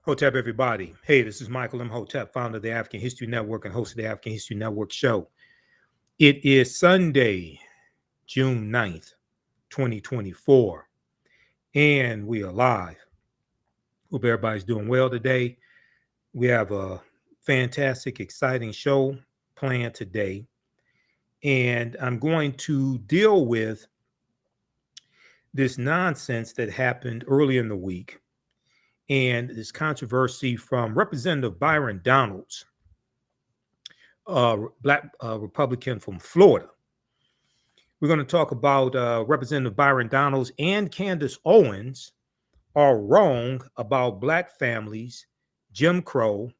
Hotep, everybody. Hey, this is Michael Imhotep, founder of the African History Network and host of the African History Network show. It is Sunday, June 9th, 2024, and we are live. Hope everybody's doing well today. We have a fantastic, exciting show planned today, and I'm going to deal with this nonsense that happened early in the week and this controversy from Representative Byron Donalds, Black Republican from Florida. We're going to talk about Representative Byron Donalds and Candace Owens are wrong about Black families, Jim Crow,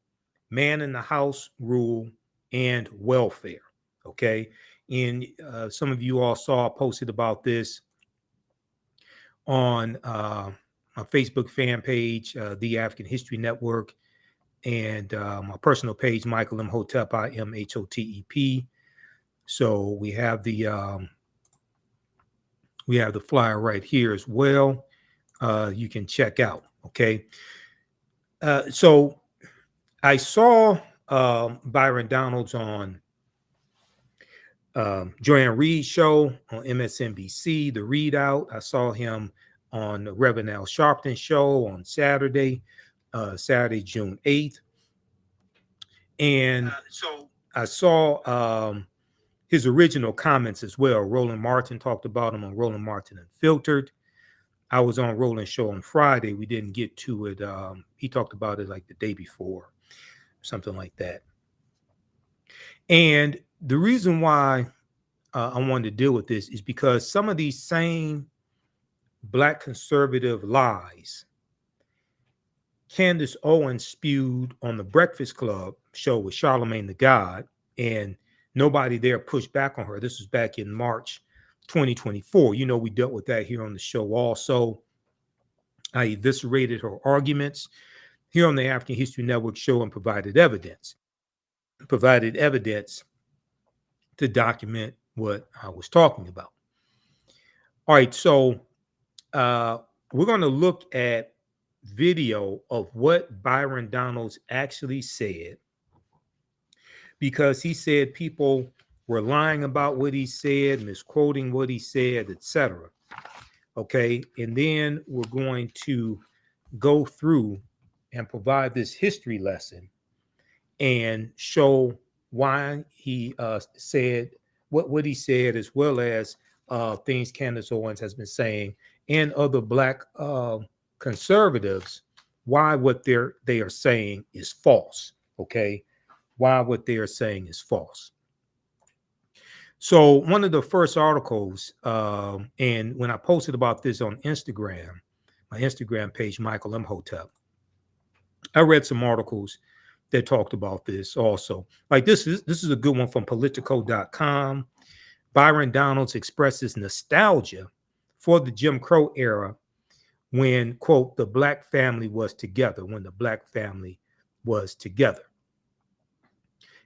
man in the house rule, and welfare. Okay. And some of you all saw posted about this on my Facebook fan page, The African History Network, and my personal page, Michael Imhotep, Imhotep. So we have the flyer right here as well. You can check out. Okay. So I saw Byron Donalds on Joanne Reed's show on MSNBC, The Readout. I saw him on the Reverend Al Sharpton show on Saturday, June 8th. And so I saw his original comments as well. Roland Martin talked about him on Roland Martin Unfiltered. I was on Roland's show on Friday. We didn't get to it. He talked about it like the day before, something like that. And the reason why I wanted to deal with this is because some of these same Black conservative lies Candace Owens spewed on the Breakfast Club show with Charlemagne the God, and nobody there pushed back on her. This was back in March 2024. You know, we dealt with that here on the show also. I eviscerated her arguments here on the African History Network show and provided evidence to document what I was talking about. All right, so we're going to look at video of what Byron Donalds actually said, because he said people were lying about what he said, misquoting what he said, etc. Okay, and then we're going to go through and provide this history lesson and show why he said what he said, as well as things Candace Owens has been saying and other Black conservatives, why what they are saying is false. Okay, why what they are saying is false. So one of the first articles, and when I posted about this on Instagram, my Instagram page, Michael Imhotep, I read some articles that talked about this also. Like this is a good one from Politico.com. Byron Donalds expresses nostalgia for the Jim Crow era when, quote, the Black family was together, when the Black family was together.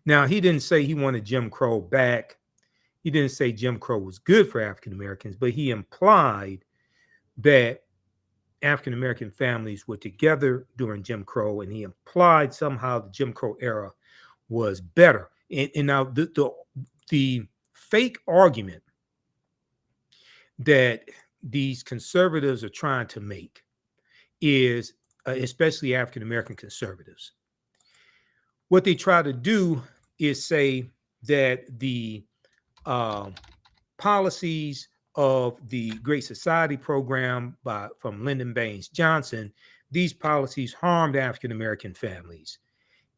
Now, he didn't say he wanted Jim Crow back. He didn't say Jim Crow was good for African Americans, but he implied that African American families were together during Jim Crow, and he implied somehow the Jim Crow era was better. And now the fake argument that these conservatives are trying to make is, especially African American conservatives, what they try to do is say that the policies of the Great Society program from Lyndon Baines Johnson, these policies harmed African American families,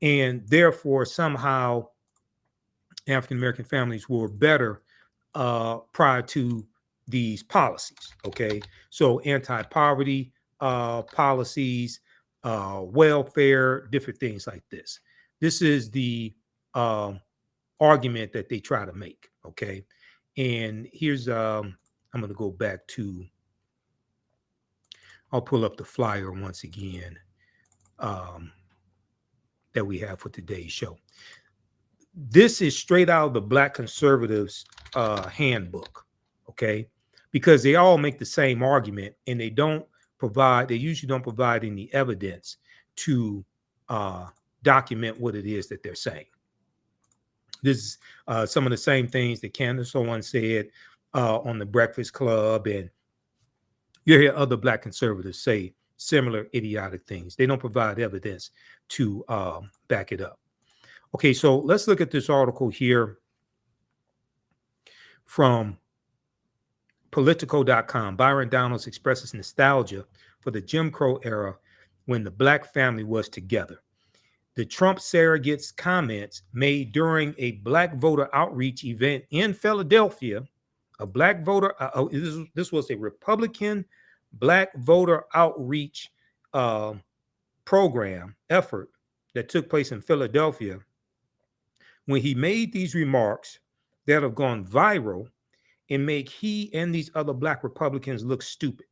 and therefore somehow African American families were better prior to these policies. Okay, so anti-poverty policies, welfare, different things like this. This is the argument that they try to make. Okay, and here's I'm going to go back to. I'll pull up the flyer once again that we have for today's show. This is straight out of the Black conservatives handbook, okay? Because they all make the same argument, and they usually don't provide any evidence to document what it is that they're saying. This is some of the same things that Candace Owens said on the Breakfast Club, and you hear other Black conservatives say similar idiotic things. They don't provide evidence to back it up. Okay, so let's look at this article here from Politico.com. Byron Donalds expresses nostalgia for the Jim Crow era when the Black family was together. The Trump surrogate's comments made during a Black voter outreach event in Philadelphia, a Black voter, this was a Republican Black voter outreach program effort that took place in Philadelphia, when he made these remarks that have gone viral and make he and these other Black Republicans look stupid.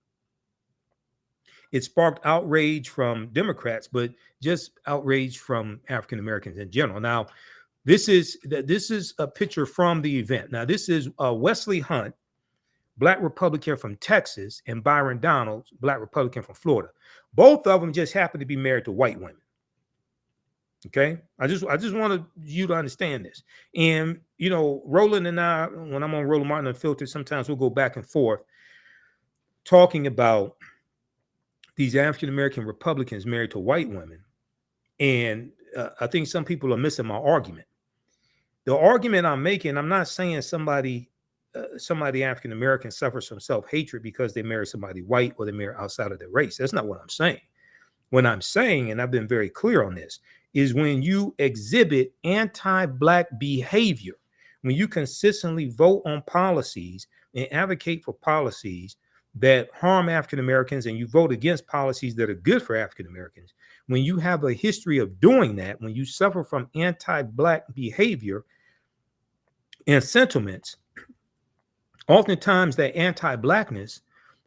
It sparked outrage from Democrats, but just outrage from African Americans in general. Now, this is a picture from the event. Now, this is Wesley Hunt, Black Republican from Texas, and Byron Donalds, Black Republican from Florida. Both of them just happen to be married to white women. Okay, I just wanted you to understand this. And you know, Roland and I, when I'm on Roland Martin Unfiltered, sometimes we'll go back and forth talking about these African American Republicans married to white women. And I think some people are missing my argument. The argument I'm making, I'm not saying somebody African American suffers from self-hatred because they marry somebody white or they marry outside of their race. That's not what I'm saying. What I'm saying, and I've been very clear on this, is when you exhibit anti-Black behavior, when you consistently vote on policies and advocate for policies that harm African Americans, and you vote against policies that are good for African Americans, when you have a history of doing that, when you suffer from anti-Black behavior and sentiments, oftentimes that anti-Blackness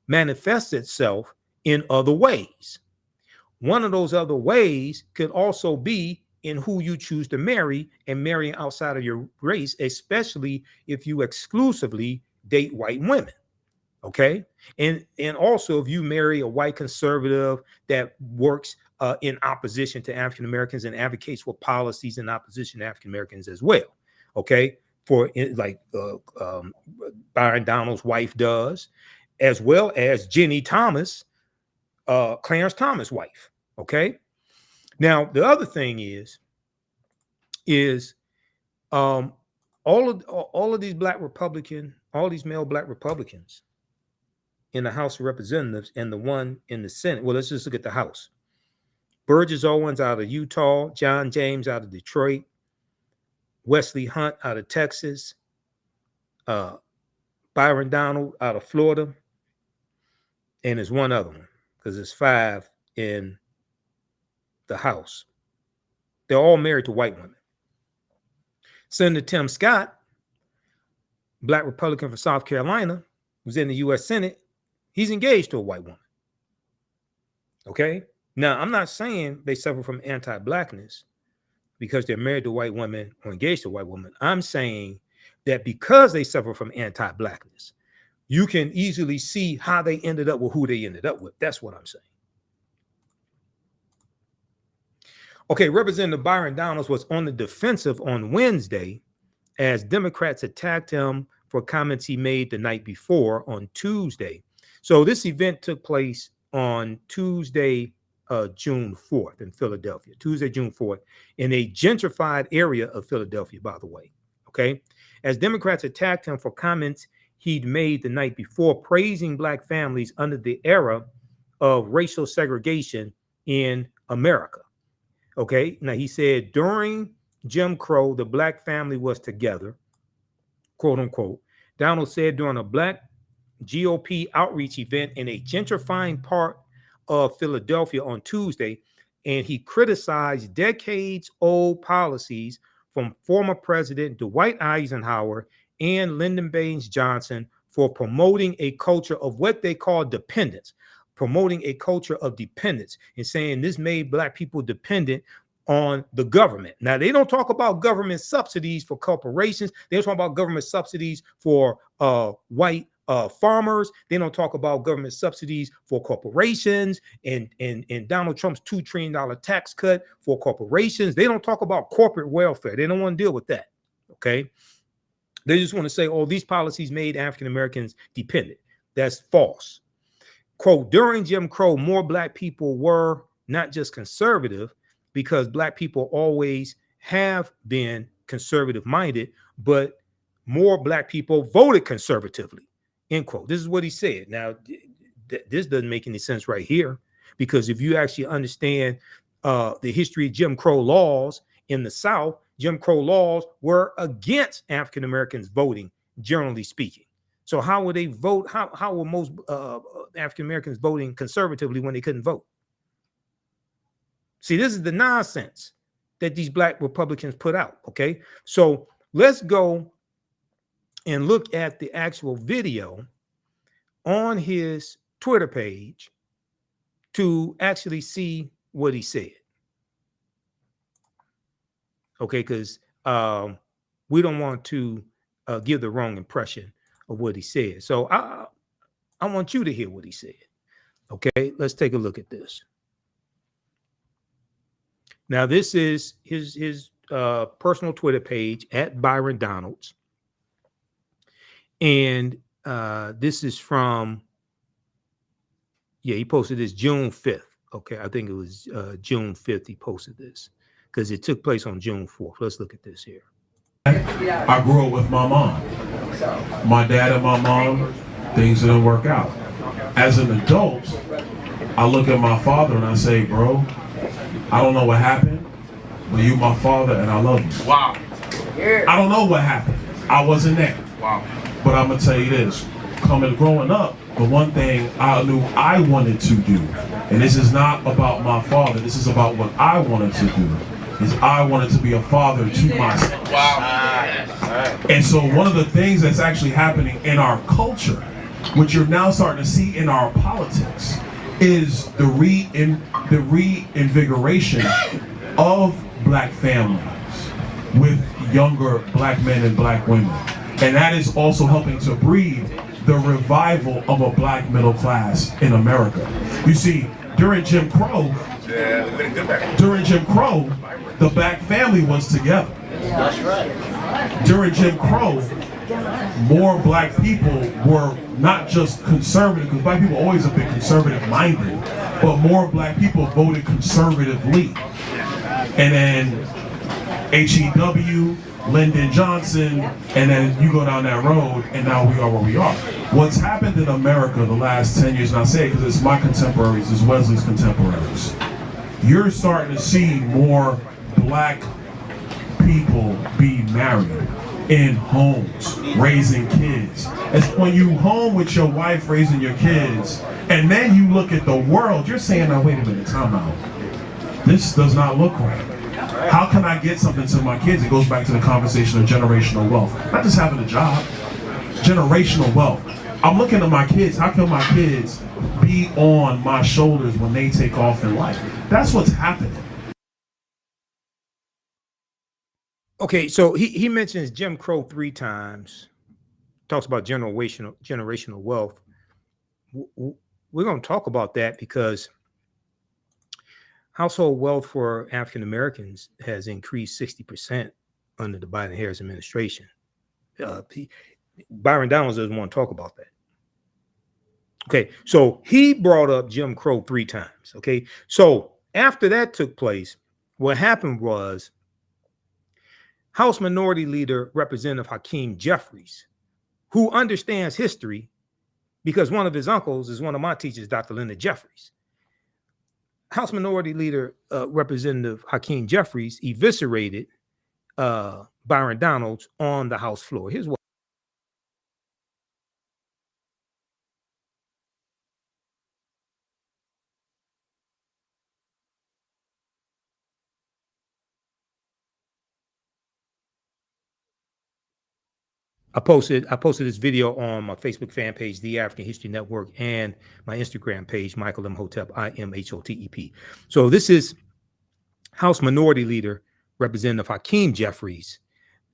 manifests itself in other ways. One of those other ways could also be in who you choose to marry, and marrying outside of your race, especially if you exclusively date white women. Okay. And also if you marry a white conservative that works in opposition to African Americans and advocates for policies in opposition to African Americans as well. Okay. For like Byron Donalds' wife does, as well as Jenny Thomas, Clarence Thomas' wife. Okay. Now the other thing is all of these Black Republican, all these male Black Republicans in the House of Representatives and the one in the Senate. Well, let's just look at the House. Burgess Owens out of Utah, John James out of Detroit, Wesley Hunt out of Texas, Byron Donald out of Florida, and there's one other one because there's 5 in the House. They're all married to white women. Senator Tim Scott, Black Republican from South Carolina, who's in the U.S. Senate, he's engaged to a white woman. Okay? Now, I'm not saying they suffer from anti-Blackness because they're married to white women or engaged to white women. I'm saying that because they suffer from anti-Blackness, you can easily see how they ended up with who they ended up with. That's what I'm saying. Okay, Representative Byron Donalds was on the defensive on Wednesday as Democrats attacked him for comments he made the night before on Tuesday. So this event took place on Tuesday, June 4th in Philadelphia, Tuesday, June 4th, in a gentrified area of Philadelphia, by the way. Okay, as Democrats attacked him for comments he'd made the night before praising Black families under the era of racial segregation in America. Okay, now he said during Jim Crow, the Black family was together, quote unquote. Donald said during a Black GOP outreach event in a gentrifying part of Philadelphia on Tuesday, and he criticized decades-old policies from former President Dwight Eisenhower and Lyndon Baines Johnson for promoting a culture of what they call dependence, promoting a culture of dependence, and saying this made Black people dependent on the government. Now, they don't talk about government subsidies for corporations. They don't talk about government subsidies for white farmers. They don't talk about government subsidies for corporations and Donald Trump's $2 trillion tax cut for corporations. They don't talk about corporate welfare. They don't want to deal with that. Okay. They just want to say, oh, these policies made African Americans dependent. That's false. Quote, during Jim Crow, more Black people were not just conservative, because Black people always have been conservative minded, but more Black people voted conservatively, end quote. This is what he said. Now, this doesn't make any sense right here, because if you actually understand the history of Jim Crow laws in the South, Jim Crow laws were against African Americans voting, generally speaking. So how would they vote? How were most African Americans voting conservatively when they couldn't vote? See, this is the nonsense that these Black Republicans put out. Okay, so let's go and look at the actual video on his Twitter page to actually see what he said. Okay, because we don't want to give the wrong impression of what he said. So I want you to hear what he said. Okay, let's take a look at this. Now, this is his personal Twitter page at Byron Donalds. And this is from, he posted this June 5th. Okay, I think it was June 5th he posted this, because it took place on June 4th. Let's look at this here. I grew up with my mom. My dad and my mom, things didn't work out. As an adult, I look at my father and I say, bro, I don't know what happened, but you my father and I love you. Wow. I don't know what happened. I wasn't there. Wow. But I'm going to tell you this. Growing up, the one thing I knew I wanted to do, and this is not about my father, this is about what I wanted to do, is I wanted to be a father to myself. Wow. And so one of the things that's actually happening in our culture, which you're now starting to see in our politics, is the reinvigoration of Black families with younger Black men and Black women. And that is also helping to breed the revival of a Black middle class in America. You see, during Jim Crow, the Black family was together. That's right. During Jim Crow, more Black people were not just conservative, because Black people always have been conservative minded, but more Black people voted conservatively. And then HEW, Lyndon Johnson, and then you go down that road, and now we are where we are. What's happened in America the last 10 years, and I say it because it's my contemporaries, it's Wesley's contemporaries, you're starting to see more Black people be married in homes, raising kids. It's when you home with your wife raising your kids, and then you look at the world, you're saying, now wait a minute, time out. This does not look right. How can I get something to my kids? It goes back to the conversation of generational wealth. Not just having a job, generational wealth. I'm looking at my kids. How can my kids be on my shoulders when they take off in life? That's what's happening. Okay, so he mentions Jim Crow 3 times, talks about generational wealth. We're going to talk about that because household wealth for African Americans has increased 60% under the Biden-Harris administration. Byron Donalds doesn't want to talk about that. Okay, so he brought up Jim Crow 3 times. Okay, so after that took place, what happened was House Minority Leader Representative Hakeem Jeffries, who understands history because one of his uncles is one of my teachers, Dr. Lyndon Jeffries. House Minority Leader Representative Hakeem Jeffries eviscerated Byron Donalds on the House floor. Here's what. I posted this video on my Facebook fan page, The African History Network, and my Instagram page, Michael Imhotep, Imhotep. So this is House Minority Leader Representative Hakeem Jeffries,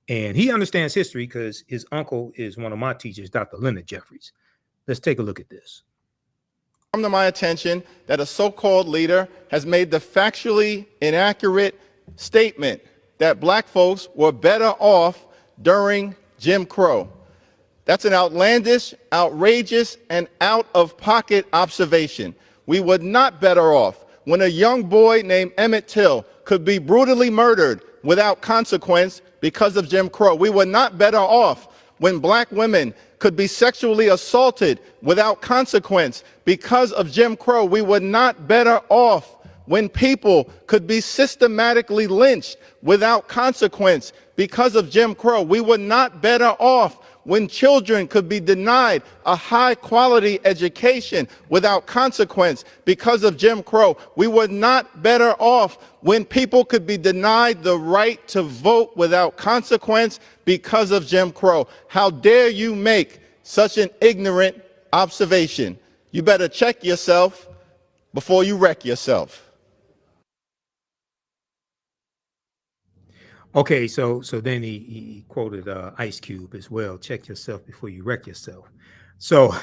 and he understands history because his uncle is one of my teachers, Dr. Lyndon Jeffries. Let's take a look at this. Come to my attention that a so-called leader has made the factually inaccurate statement that black folks were better off during Jim Crow. That's an outlandish, outrageous, and out-of-pocket observation. We were not better off when a young boy named Emmett Till could be brutally murdered without consequence because of Jim Crow. We were not better off when black women could be sexually assaulted without consequence because of Jim Crow. We were not better off when people could be systematically lynched without consequence because of Jim Crow. We were not better off when children could be denied a high-quality education without consequence because of Jim Crow. We were not better off when people could be denied the right to vote without consequence because of Jim Crow. How dare you make such an ignorant observation? You better check yourself before you wreck yourself. Okay, so then he quoted Ice Cube as well. Check yourself before you wreck yourself. So,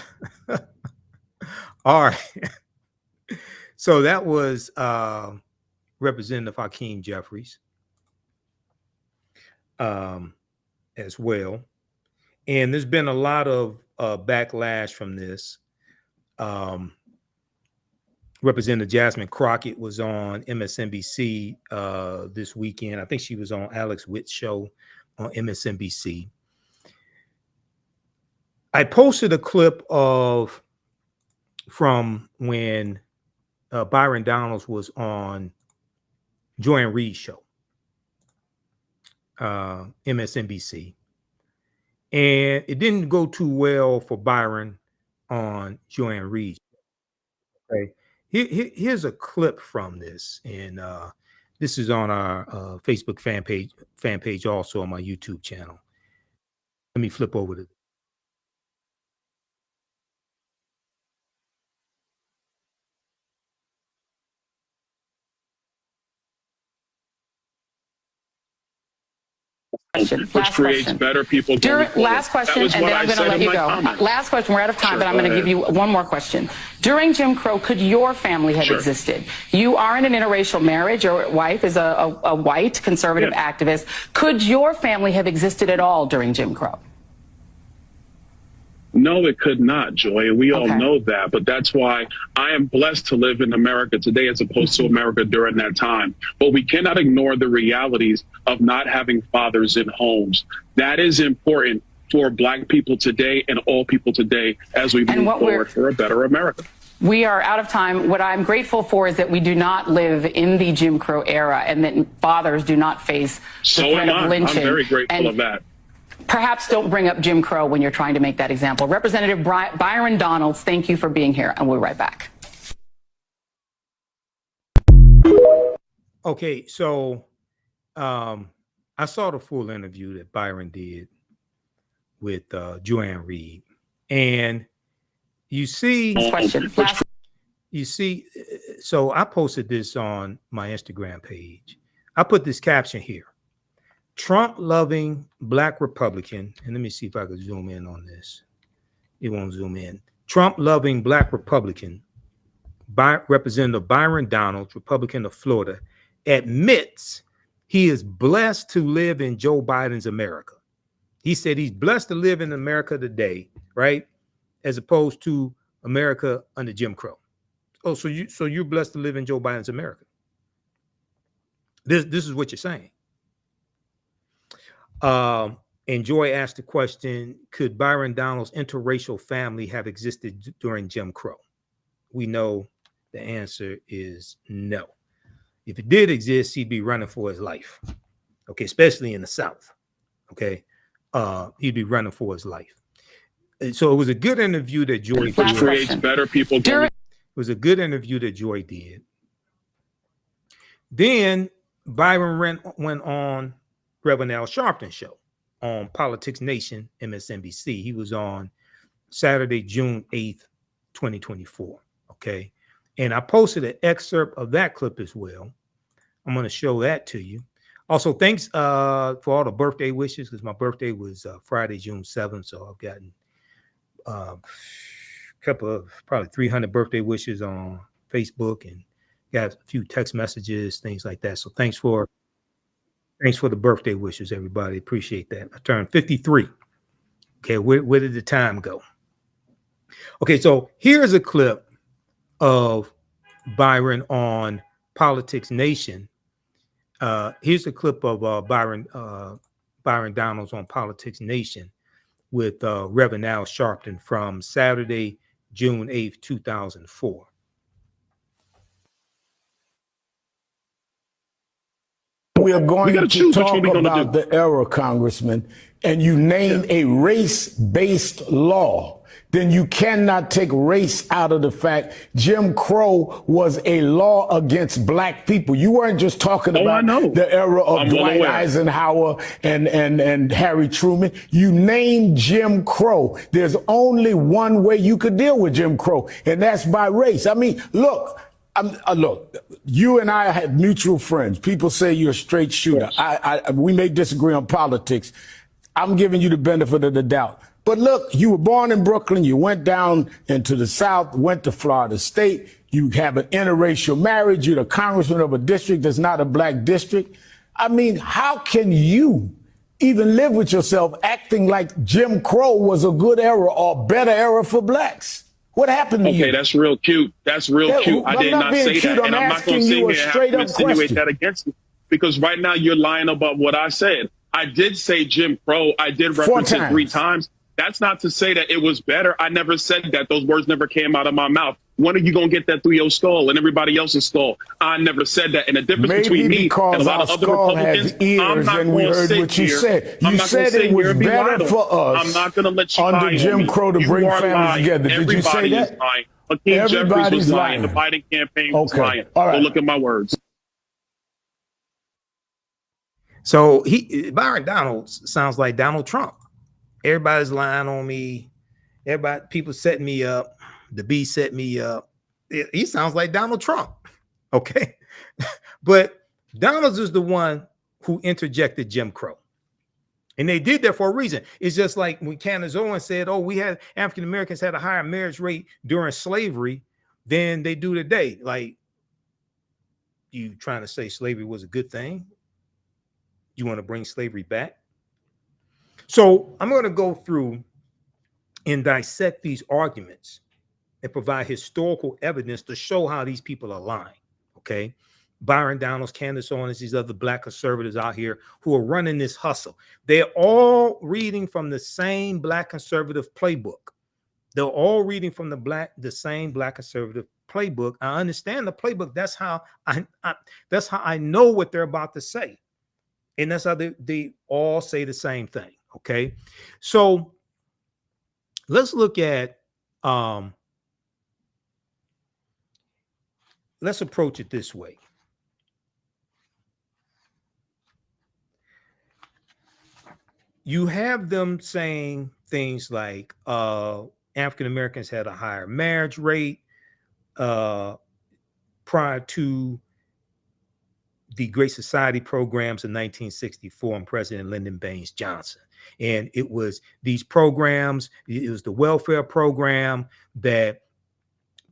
all right. So that was Representative Hakeem Jeffries as well. And there's been a lot of backlash from this. Representative Jasmine Crockett was on MSNBC this weekend. I think she was on Alex Witt's show on MSNBC. I posted a clip from when Byron Donalds was on Joy and Reed's show, MSNBC. And it didn't go too well for Byron on Joy and Reed. Okay. Here's a clip from this, and this is on our Facebook fan page, also on my YouTube channel. Let me flip over to. Which creates better people. Last question, and then I'm going to let you go. Last question. We're out of time, but I'm going to give you one more question. During Jim Crow, could your family have existed? You are in an interracial marriage. Your wife is a white conservative activist. Could your family have existed at all during Jim Crow? No, it could not, Joy, and we all know that. But that's why I am blessed to live in America today as opposed to America during that time. But we cannot ignore the realities of not having fathers in homes. That is important for Black people today and all people today as we move forward for a better America. We are out of time. What I'm grateful for is that we do not live in the Jim Crow era and that fathers do not face the threat of lynching. I'm very grateful of that. Perhaps don't bring up Jim Crow when you're trying to make that example. Representative Byron Donalds, thank you for being here, and we'll be right back. Okay, so I saw the full interview that Byron did with Joanne Reed, and you see, so I posted this on my Instagram page. I put this caption here. Trump-loving Black Republican, and let me see if I can zoom in on this. It won't zoom in. Trump-loving Black Republican, Representative Byron Donalds, Republican of Florida, admits he is blessed to live in Joe Biden's America. He said he's blessed to live in America today, right? As opposed to America under Jim Crow. Oh, so you're blessed to live in Joe Biden's America. This is what you're saying. And Joy asked the question, could Byron Donalds' interracial family have existed during Jim Crow? We know the answer is no. If it did exist, he'd be running for his life. Okay, especially in the South. Okay, he'd be running for his life. And so it was a good interview that Joy did. Creates better people. It was a good interview that Joy did. Then Byron went on Reverend Al Sharpton's show on Politics Nation, MSNBC. He was on Saturday, June 8th, 2024. Okay. And I posted an excerpt of that clip as well. I'm going to show that to you. Also, thanks for all the birthday wishes, because my birthday was Friday, June 7th. So I've gotten couple of probably 300 birthday wishes on Facebook, and got a few text messages, things like that. So thanks for the birthday wishes, everybody. Appreciate that. I turned 53. Okay, where did the time go? Okay, so here's a clip of Byron on Politics Nation. Here's a clip of Byron Donalds on Politics Nation with Reverend Al Sharpton from Saturday, June 8th, 2004. We are going to talk about the era, Congressman, and you name a race-based law, then you cannot take race out of the fact Jim Crow was a law against black people. You weren't just talking about the era of Dwight Eisenhower and Harry Truman. You named Jim Crow. There's only one way you could deal with Jim Crow, and that's by race. I mean, look. Look, you and I have mutual friends. People say you're a straight shooter. Yes. We may disagree on politics. I'm giving you the benefit of the doubt. But look, you were born in Brooklyn. You went down into the South, went to Florida State. You have an interracial marriage. You're the congressman of a district that's not a black district. I mean, how can you even live with yourself acting like Jim Crow was a good era or better era for blacks? What happened to you? Okay, that's real cute. That's real cute. I did not say that. And I'm not going to sit here and have to insinuate that against you. Because right now you're lying about what I said. I did say Jim Crow. I did reference it 3 times. That's not to say that it was better. I never said that. Those words never came out of my mouth. When are you going to get that through your skull and everybody else's skull? I never said that. And the difference between me and a lot of other Republicans, I'm not going to sit here. You said it was better for us. I'm not going to let you under Jim Crow to bring families together. Did you say that? Hakeem Jeffries was lying. The Biden campaign was lying. All right. Go look at my words. So Byron Donalds sounds like Donald Trump. Everybody's lying on me. People setting me up. The B set me up. He sounds like Donald Trump. Okay. But Donalds is the one who interjected Jim Crow. And they did that for a reason. It's just like when Candace Owens said, oh, we had African Americans had a higher marriage rate during slavery than they do today. Like, you trying to say slavery was a good thing? You want to bring slavery back? So I'm going to go through and dissect these arguments and provide historical evidence to show how these people are lying. Okay. Byron Donalds, Candace Owens, these other black conservatives out here who are running this hustle. They're all reading from the same black conservative playbook. They're all reading from the same black conservative playbook. I understand the playbook. That's how I know what they're about to say. And that's how they all say the same thing. Okay. So let's look at, let's approach it this way. You have them saying things like African Americans had a higher marriage rate prior to the Great Society programs in 1964 and President Lyndon Baines Johnson. And it was these programs, it was the welfare program that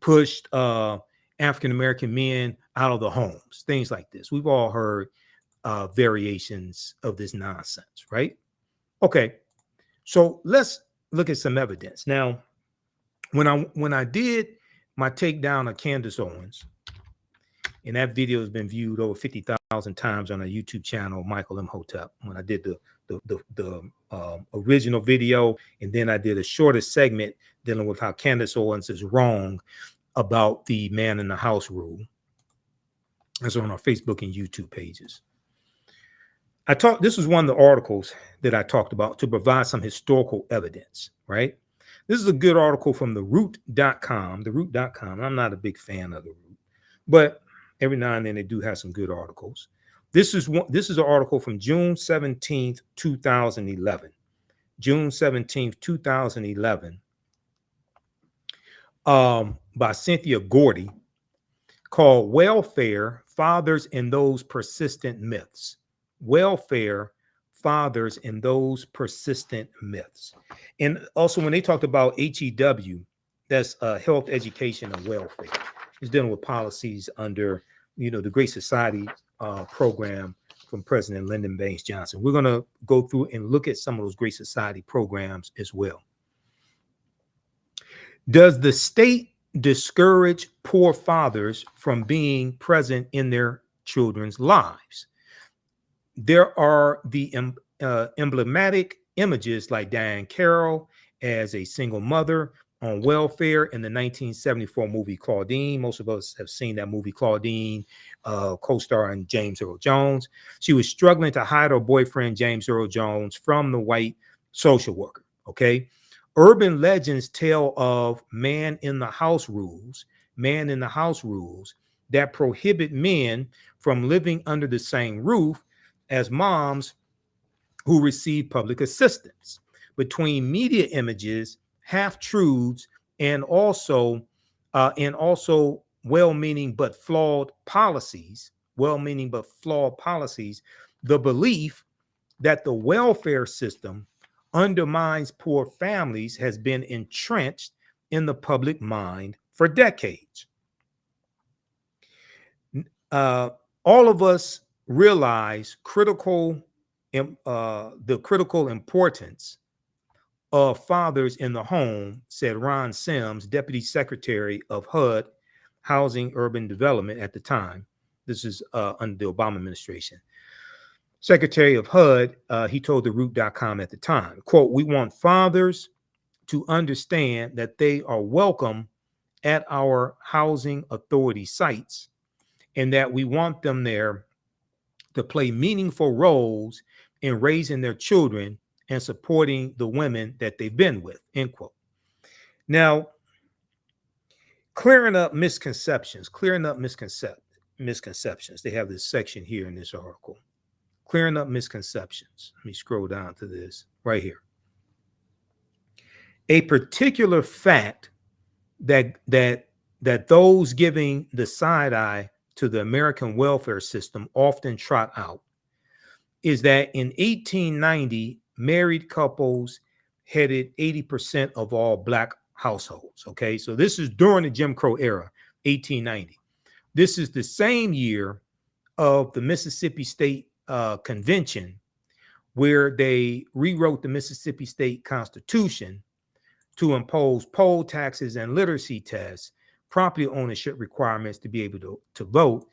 pushed African American men out of the homes, things like this. We've all heard variations of this nonsense, right? Okay, so let's look at some evidence. Now, when I did my takedown of Candace Owens, and that video has been viewed over 50,000 times on our YouTube channel, Michael Imhotep, when I did the original video, and then I did a shorter segment dealing with how Candace Owens is wrong about the man in the house rule. That's on our Facebook and YouTube pages. This was one of the articles that I talked about to provide some historical evidence, right? This is a good article from theroot.com. Theroot.com. I'm not a big fan of the Root, but every now and then they do have some good articles. This is an article from June 17th, 2011. June 17th, 2011, by Cynthia Gordy, called Welfare, Fathers and Those Persistent Myths. Welfare, Fathers and Those Persistent Myths. And also when they talked about HEW, That's health, education, and welfare. It's dealing with policies under, the Great Society program from President Lyndon Baines Johnson. We're going to go through and look at some of those Great Society programs as well. Does the state discourage poor fathers from being present in their children's lives? There are the emblematic images like Diane Carroll as a single mother on welfare in the 1974 movie Claudine. Most of us have seen that movie Claudine, co-starring James Earl Jones. She was struggling to hide her boyfriend, James Earl Jones, from the white social worker, okay? Urban legends tell of man in the house rules that prohibit men from living under the same roof as moms who receive public assistance. Between media images, half-truths, and also well-meaning but flawed policies, the belief that the welfare system undermines poor families has been entrenched in the public mind for decades. All of us realize the critical importance of fathers in the home, said Ron Sims, Deputy Secretary of HUD, Housing Urban Development at the time. This is under the Obama administration. Secretary of HUD, he told TheRoot.com at the time, quote, "We want fathers to understand that they are welcome at our housing authority sites and that we want them there to play meaningful roles in raising their children and supporting the women that they've been with," end quote. Now, clearing up misconceptions. They have this section here in this article. Clearing up misconceptions. Let me scroll down to this right here. A particular fact that those giving the side eye to the American welfare system often trot out is that in 1890, married couples headed 80% of all Black households. Okay, so this is during the Jim Crow era, 1890. This is the same year of the Mississippi State Convention, where they rewrote the Mississippi State Constitution to impose poll taxes and literacy tests, property ownership requirements to be able to vote,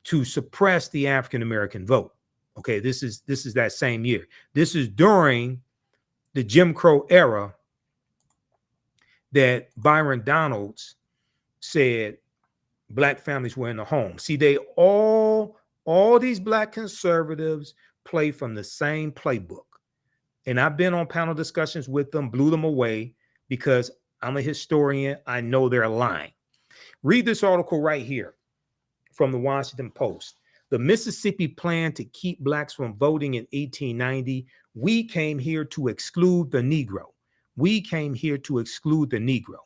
to suppress the African American vote. Okay, this is that same year. This is during the Jim Crow era that Byron Donalds said Black families were in the home. See, they all these Black conservatives play from the same playbook. And I've been on panel discussions with them, blew them away because I'm a historian. I know they're lying. Read this article right here from the Washington Post. The Mississippi plan to keep Blacks from voting in 1890. We came here to exclude the Negro. We came here to exclude the Negro.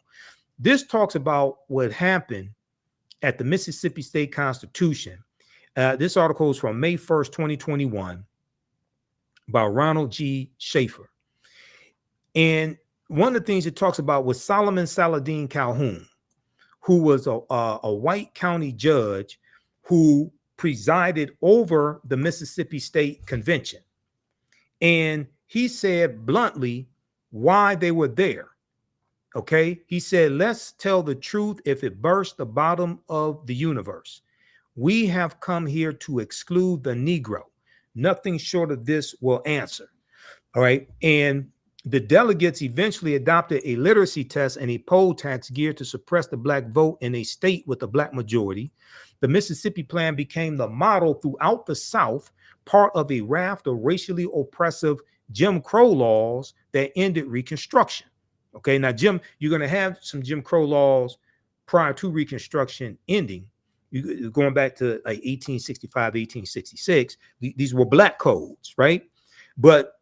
This talks about what happened at the Mississippi State Constitution. This article is from May 1st, 2021 by Ronald G. Schaefer. And one of the things it talks about was Solomon Saladin Calhoun, who was a white county judge who presided over the Mississippi State Convention. And he said bluntly why they were there. Okay, he said, let's tell the truth if it burst the bottom of the universe. We have come here to exclude the Negro. Nothing short of this will answer. All right. And the delegates eventually adopted a literacy test and a poll tax geared to suppress the Black vote in a state with a Black majority. The Mississippi plan became the model throughout the South, part of a raft of racially oppressive Jim Crow laws that ended Reconstruction. Okay, now, you're going to have some Jim Crow laws prior to Reconstruction ending. Going back to like 1865, 1866, these were Black codes, right? But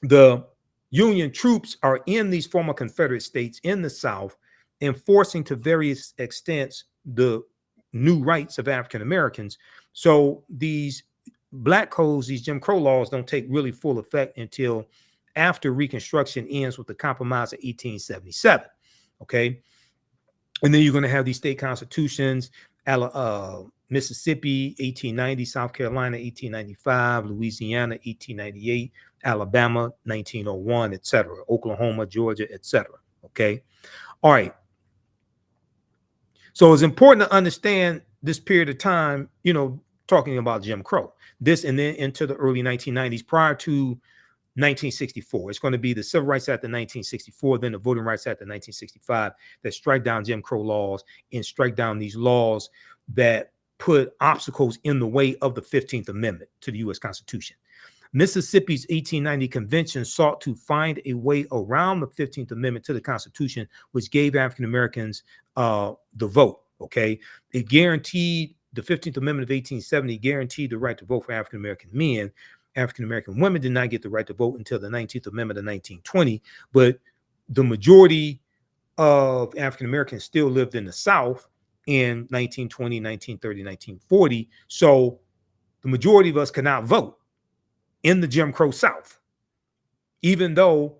the Union troops are in these former Confederate states in the South, enforcing to various extents the new rights of African Americans. So these Black codes, these Jim Crow laws, don't take really full effect until after Reconstruction ends with the Compromise of 1877. Okay. And then you're going to have these state constitutions, Mississippi, 1890, South Carolina, 1895, Louisiana, 1898, Alabama, 1901, etc., Oklahoma, Georgia, etc. Okay. All right. So it's important to understand this period of time, you know, talking about Jim Crow, this and then into the early 1990s prior to 1964. It's going to be the Civil Rights Act of 1964, then the Voting Rights Act of 1965 that strike down Jim Crow laws and strike down these laws that put obstacles in the way of the 15th Amendment to the U.S. Constitution. Mississippi's 1890 convention sought to find a way around the 15th Amendment to the Constitution, which gave African Americans the vote. Okay, it guaranteed the 15th Amendment of 1870 guaranteed the right to vote for African American men. African American women did not get the right to vote until the 19th Amendment of 1920, but the majority of African Americans still lived in the South in 1920, 1930, 1940. So the majority of us could not vote in the Jim Crow South, even though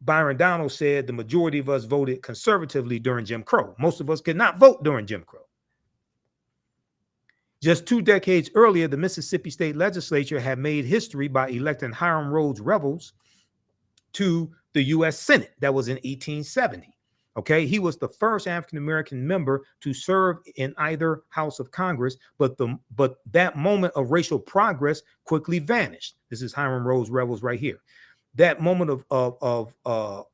Byron Donalds said the majority of us voted conservatively during Jim Crow. Most of us could not vote during Jim Crow. Just 2 decades earlier, the Mississippi State Legislature had made history by electing Hiram Rhodes Revels to the U.S. Senate. That was in 1870. Okay, he was the first African-American member to serve in either house of Congress, but that moment of racial progress quickly vanished. This is Hiram Rhodes Revels right here. That moment of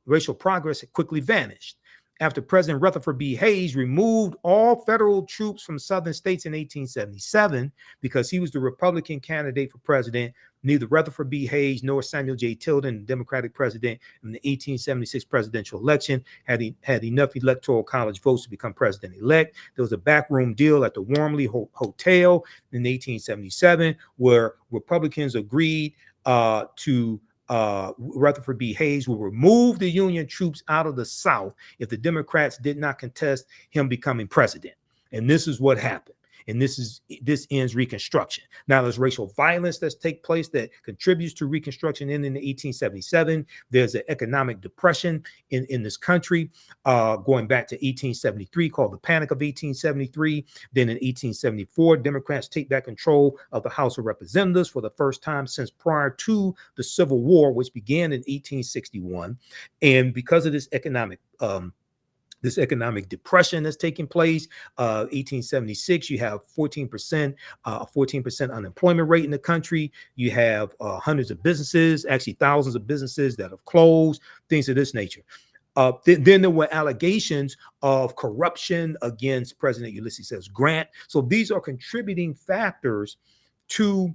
racial progress quickly vanished after President Rutherford B. Hayes removed all federal troops from southern states in 1877 because he was the Republican candidate for president. Neither Rutherford B. Hayes nor Samuel J. Tilden, the Democratic president in the 1876 presidential election, had enough electoral college votes to become president-elect. There was a backroom deal at the Wormley Hotel in 1877 where Republicans agreed to Rutherford B. Hayes will remove the Union troops out of the South if the Democrats did not contest him becoming president. And this is what happened. And this ends Reconstruction. Now there's racial violence that's take place that contributes to Reconstruction in 1877. There's an economic depression in this country going back to 1873 called the Panic of 1873. Then in 1874, Democrats take back control of the House of Representatives for the first time since prior to the Civil War, which began in 1861. And because of this economic depression that's taking place, 1876, you have 14% unemployment rate in the country. You have hundreds of businesses, actually thousands of businesses that have closed, things of this nature. Then there were allegations of corruption against President Ulysses S. Grant. So these are contributing factors to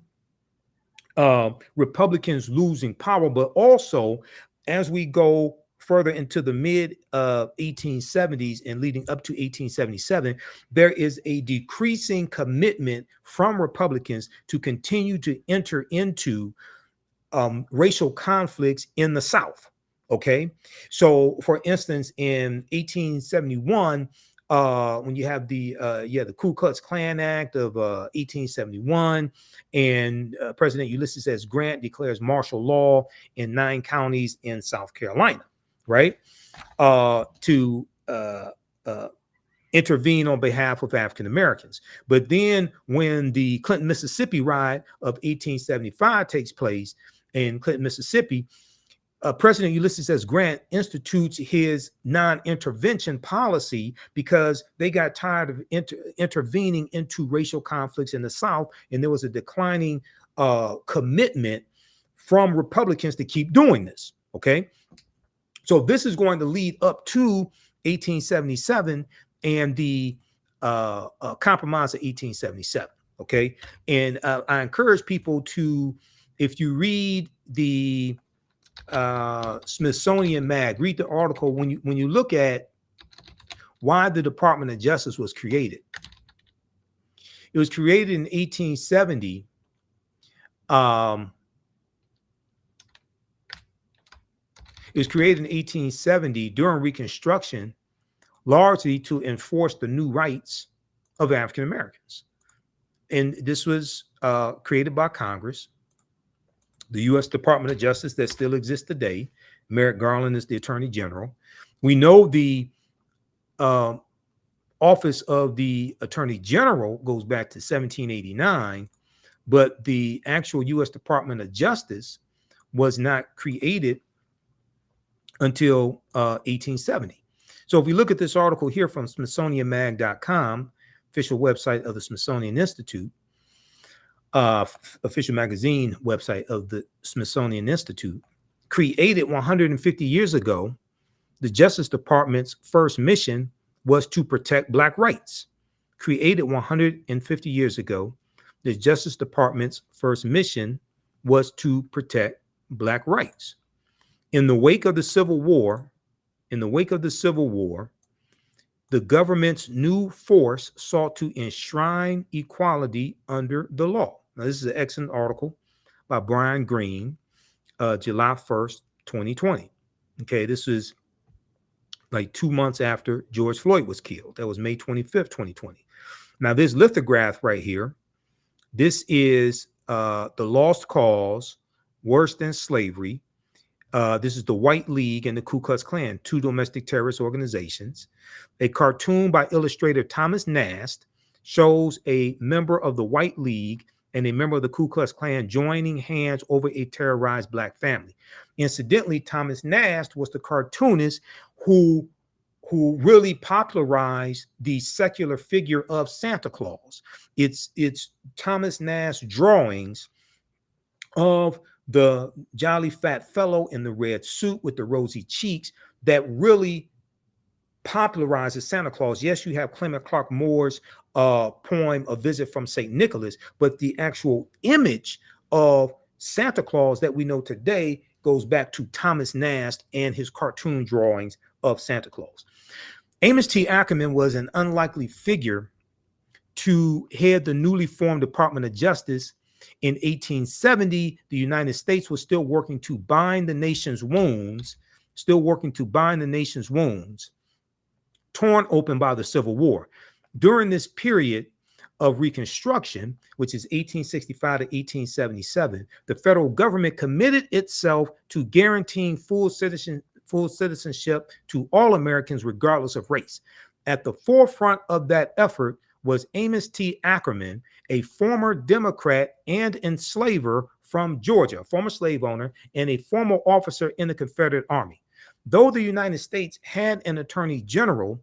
Republicans losing power, but also as we go further into the mid 1870s and leading up to 1877, there is a decreasing commitment from Republicans to continue to enter into racial conflicts in the South. Okay, so for instance, in 1871, when you have the Ku Klux Klan Act of 1871, and President Ulysses S. Grant declares martial law in 9 counties in South Carolina, right, to intervene on behalf of African Americans. But then when the Clinton, Mississippi riot of 1875 takes place in Clinton, Mississippi, President Ulysses S. Grant institutes his non-intervention policy because they got tired of intervening into racial conflicts in the South, and there was a declining commitment from Republicans to keep doing this, okay? So this is going to lead up to 1877 and the Compromise of 1877, okay? And I encourage people to, if you read the Smithsonian Mag, read the article when you look at why the Department of Justice was created. It was created in 1870. It was created in 1870 during Reconstruction, largely to enforce the new rights of African Americans. And this was created by Congress. The U.S. Department of Justice that still exists today. Merrick Garland is the Attorney General. We know the office of the Attorney General goes back to 1789, but the actual U.S. Department of Justice was not created until 1870. So if we look at this article here from SmithsonianMag.com, official website of the Smithsonian Institute, official magazine website of the Smithsonian Institute, created 150 years ago, the Justice Department's first mission was to protect Black rights. Created 150 years ago, the Justice Department's first mission was to protect Black rights. In the wake of the Civil War, the government's new force sought to enshrine equality under the law. Now, this is an excellent article by Brian Greene, July 1st, 2020. Okay, this is like 2 months after George Floyd was killed. That was May 25th, 2020. Now, this lithograph right here, this is the lost cause, worse than slavery. This is the White League and the Ku Klux Klan, two domestic terrorist organizations. A cartoon by illustrator Thomas Nast shows a member of the White League and a member of the Ku Klux Klan joining hands over a terrorized Black family. Incidentally, Thomas Nast was the cartoonist who really popularized the secular figure of Santa Claus. It's Thomas Nast's drawings of the jolly fat fellow in the red suit with the rosy cheeks that really popularizes Santa Claus. Yes, you have Clement Clark Moore's poem, A Visit from St. Nicholas, but the actual image of Santa Claus that we know today goes back to Thomas Nast and his cartoon drawings of Santa Claus. Amos T. Ackerman was an unlikely figure to head the newly formed Department of Justice. In 1870, the United States was still working to bind the nation's wounds, torn open by the Civil War. During this period of Reconstruction, which is 1865 to 1877, the federal government committed itself to guaranteeing full citizenship to all Americans, regardless of race. At the forefront of that effort was Amos T. Ackerman, a former Democrat and enslaver from Georgia, a former slave owner and a former officer in the Confederate Army. Though the United States had an attorney general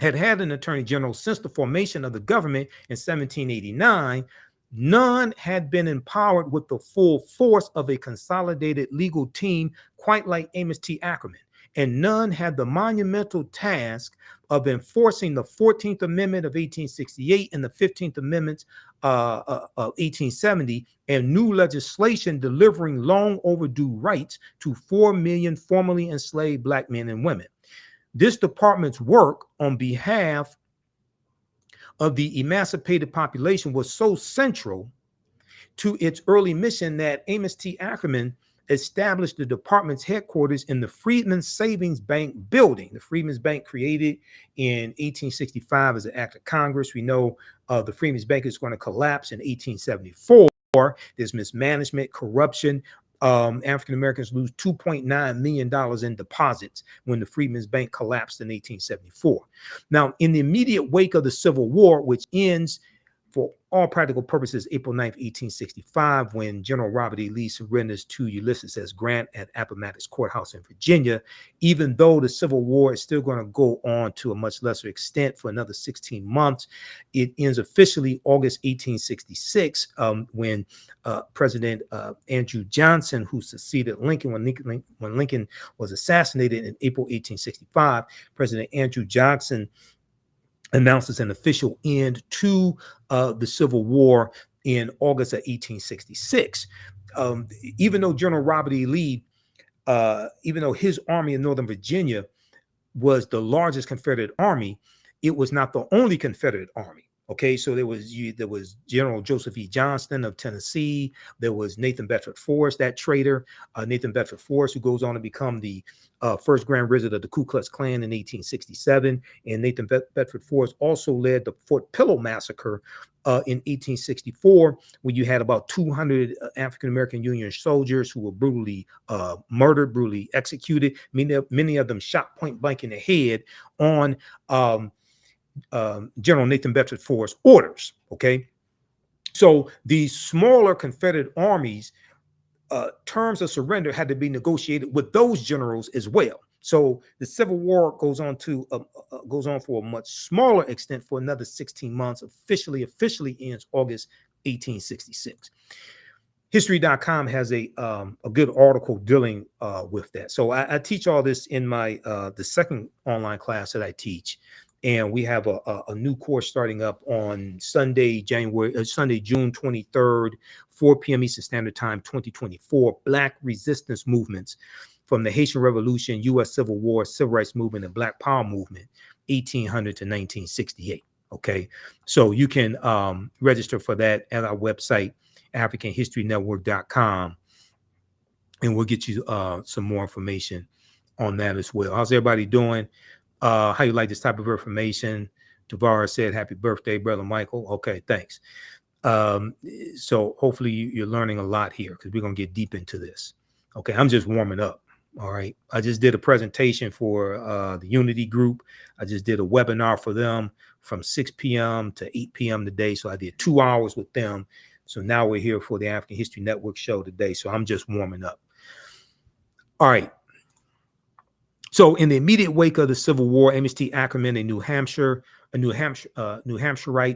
since the formation of the government in 1789, none had been empowered with the full force of a consolidated legal team quite like Amos T. Ackerman, and none had the monumental task of enforcing the 14th Amendment of 1868 and the 15th Amendments of 1870 and new legislation delivering long overdue rights to 4 million formerly enslaved Black men and women. This department's work on behalf of the emancipated population was so central to its early mission that Amos T. Ackerman established the department's headquarters in the Freedmen's Savings Bank building. The Freedmen's Bank, created in 1865 as an act of Congress. We know the Freedmen's Bank is going to collapse in 1874. There's mismanagement, corruption. African Americans lose $2.9 million in deposits when the Freedmen's Bank collapsed in 1874. Now, in the immediate wake of the Civil War, which ends for all practical purposes April 9th, 1865, when General Robert E. Lee surrenders to Ulysses S. Grant at Appomattox Courthouse in Virginia, even though the Civil War is still going to go on to a much lesser extent for another 16 months, it ends officially August 1866, when President Andrew Johnson, who succeeded Lincoln when Lincoln was assassinated in April 1865, President Andrew Johnson announces an official end to the Civil War in August of 1866. Even though General Robert E. Lee, even though his army in Northern Virginia was the largest Confederate army, it was not the only Confederate army. Okay, so there was General Joseph E. Johnston of Tennessee. There was Nathan Bedford Forrest, that traitor, Nathan Bedford Forrest, who goes on to become the first Grand Wizard of the Ku Klux Klan in 1867. And Nathan Bedford Forrest also led the Fort Pillow Massacre in 1864, when you had about 200 African-American Union soldiers who were brutally murdered, brutally executed, many of them shot point blank in the head on General Nathan Bedford Forrest's orders. Okay, so these smaller Confederate armies, terms of surrender had to be negotiated with those generals as well. So the Civil War goes on for a much smaller extent for another 16 months. Officially ends August 1866. History.com has a good article dealing with that. So I teach all this in my the second online class that I teach. And we have a new course starting up on Sunday, June 23rd, 4 p.m. Eastern Standard Time, 2024. Black resistance movements from the Haitian Revolution, U.S. Civil War, Civil Rights Movement, and Black Power Movement, 1800 to 1968. Okay, so you can register for that at our website, AfricanHistoryNetwork.com, and we'll get you some more information on that as well. How's everybody doing? How you like this type of information? Tavara said, "Happy birthday, brother Michael." Okay, thanks. So hopefully you're learning a lot here, because we're gonna get deep into this. Okay, I'm just warming up. All right, I just did a presentation for the Unity group. I just did a webinar for them from 6 p.m. to 8 p.m. today. So I did 2 hours with them. So now we're here for the African History Network show today. So I'm just warming up. All right. So in the immediate wake of the Civil War, Amos T. Ackerman, a New Hampshireite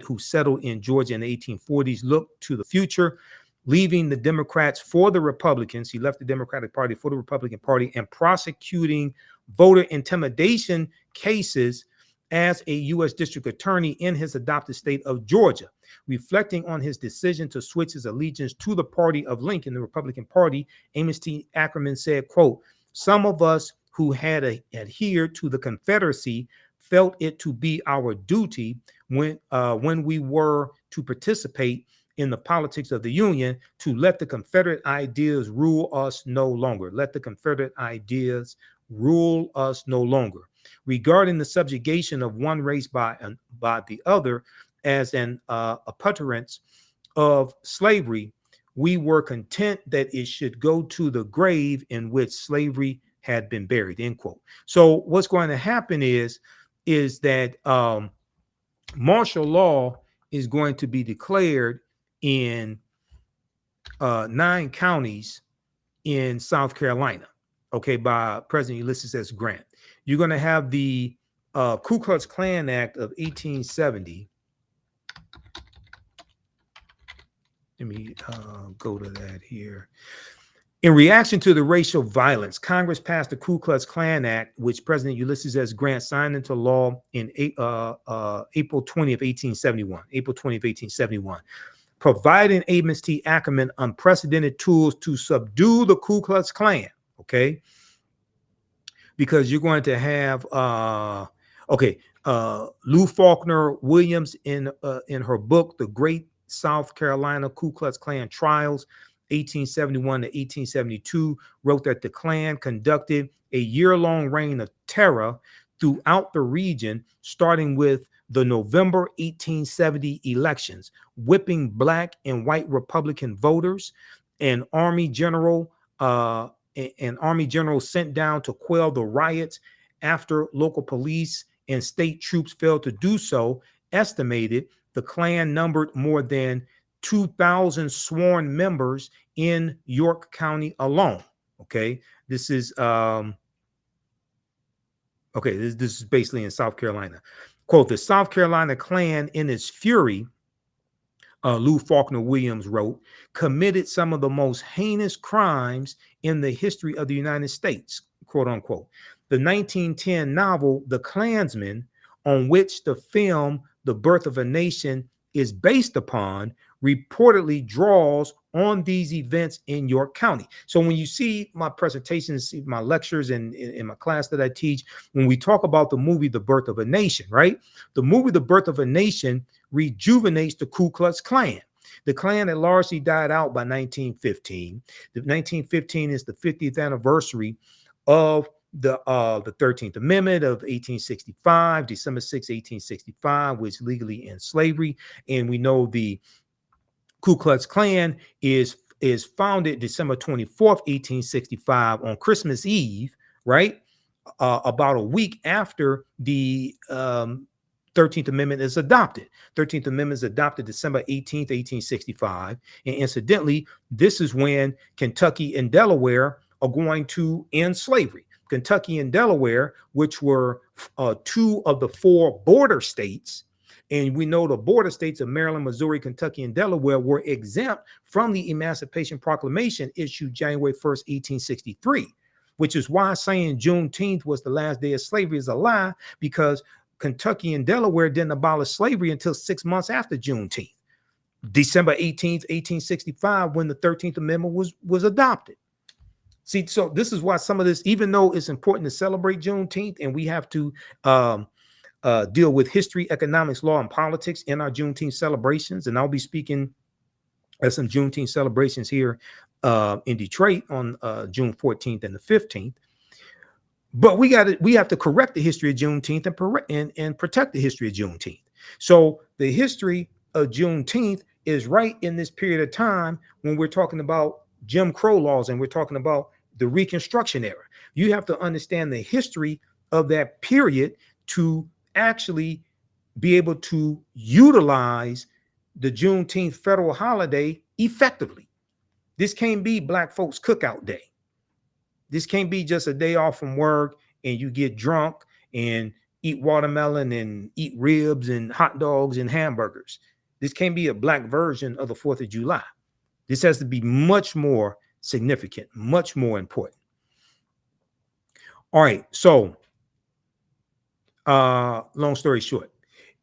who settled in Georgia in the 1840s, looked to the future, leaving the Democrats for the Republicans. He left the Democratic Party for the Republican Party and prosecuting voter intimidation cases as a U.S. District Attorney in his adopted state of Georgia. Reflecting on his decision to switch his allegiance to the party of Lincoln, the Republican Party, Amos T. Ackerman said, quote, "Some of us who had adhered to the Confederacy felt it to be our duty when we were to participate in the politics of the Union to let the Confederate ideas rule us no longer. Let the Confederate ideas rule us no longer. Regarding the subjugation of one race by the other as an appurtenance of slavery, we were content that it should go to the grave in which slavery had been buried," end quote. So what's going to happen is that martial law is going to be declared in 9 counties in South Carolina, okay, by President Ulysses S. Grant. You're going to have the Ku Klux Klan Act of 1870. Let me go to that here. In reaction to the racial violence, Congress passed the Ku Klux Klan Act, which President Ulysses S. Grant signed into law in April 20 of 1871, providing Amos T. Ackerman unprecedented tools to subdue the Ku Klux Klan, okay? Because you're going to have, Lou Faulkner Williams in her book, The Great South Carolina Ku Klux Klan Trials, 1871 to 1872, wrote that the Klan conducted a year-long reign of terror throughout the region, starting with the November 1870 elections, whipping black and white Republican voters. An army general sent down to quell the riots after local police and state troops failed to do so, estimated the Klan numbered more than 2,000 sworn members in York County alone. Okay, this is this is basically in South Carolina. Quote, "The South Carolina Klan, in its fury," Lou Faulkner Williams wrote, "committed some of the most heinous crimes in the history of the United States," quote unquote. The 1910 novel, The Klansman, on which the film The Birth of a Nation is based upon, reportedly draws on these events in York County. So when you see my presentations, see my lectures and in my class that I teach, when we talk about the movie The Birth of a Nation, right? The movie The Birth of a Nation rejuvenates the Ku Klux Klan. The Klan had largely died out by 1915. The 1915 is the 50th anniversary of the 13th Amendment of 1865, December 6, 1865, which legally ends slavery. And we know the Ku Klux Klan is founded December 24th, 1865 on Christmas Eve, right? About a week after the 13th Amendment is adopted. 13th Amendment is adopted December 18th, 1865. And incidentally, this is when Kentucky and Delaware are going to end slavery. Kentucky and Delaware, which were two of the four border states, and we know the border states of Maryland, Missouri, Kentucky, and Delaware were exempt from the Emancipation Proclamation issued January 1st, 1863, which is why saying Juneteenth was the last day of slavery is a lie, because Kentucky and Delaware didn't abolish slavery until 6 months after Juneteenth, December 18th, 1865, when the 13th Amendment was adopted. See, so this is why some of this, even though it's important to celebrate Juneteenth and we have to deal with history, economics, law, and politics in our Juneteenth celebrations, and I'll be speaking at some Juneteenth celebrations here in Detroit on June 14th and the 15th. But we have to correct the history of Juneteenth and protect the history of Juneteenth. So the history of Juneteenth is right in this period of time when we're talking about Jim Crow laws and we're talking about the Reconstruction era. You have to understand the history of that period to actually be able to utilize the Juneteenth federal holiday effectively. This can't be Black folks cookout day. This can't be just a day off from work and you get drunk and eat watermelon and eat ribs and hot dogs and hamburgers. This can't be a Black version of the 4th of July. This has to be much more significant, much more important. All right, so long story short,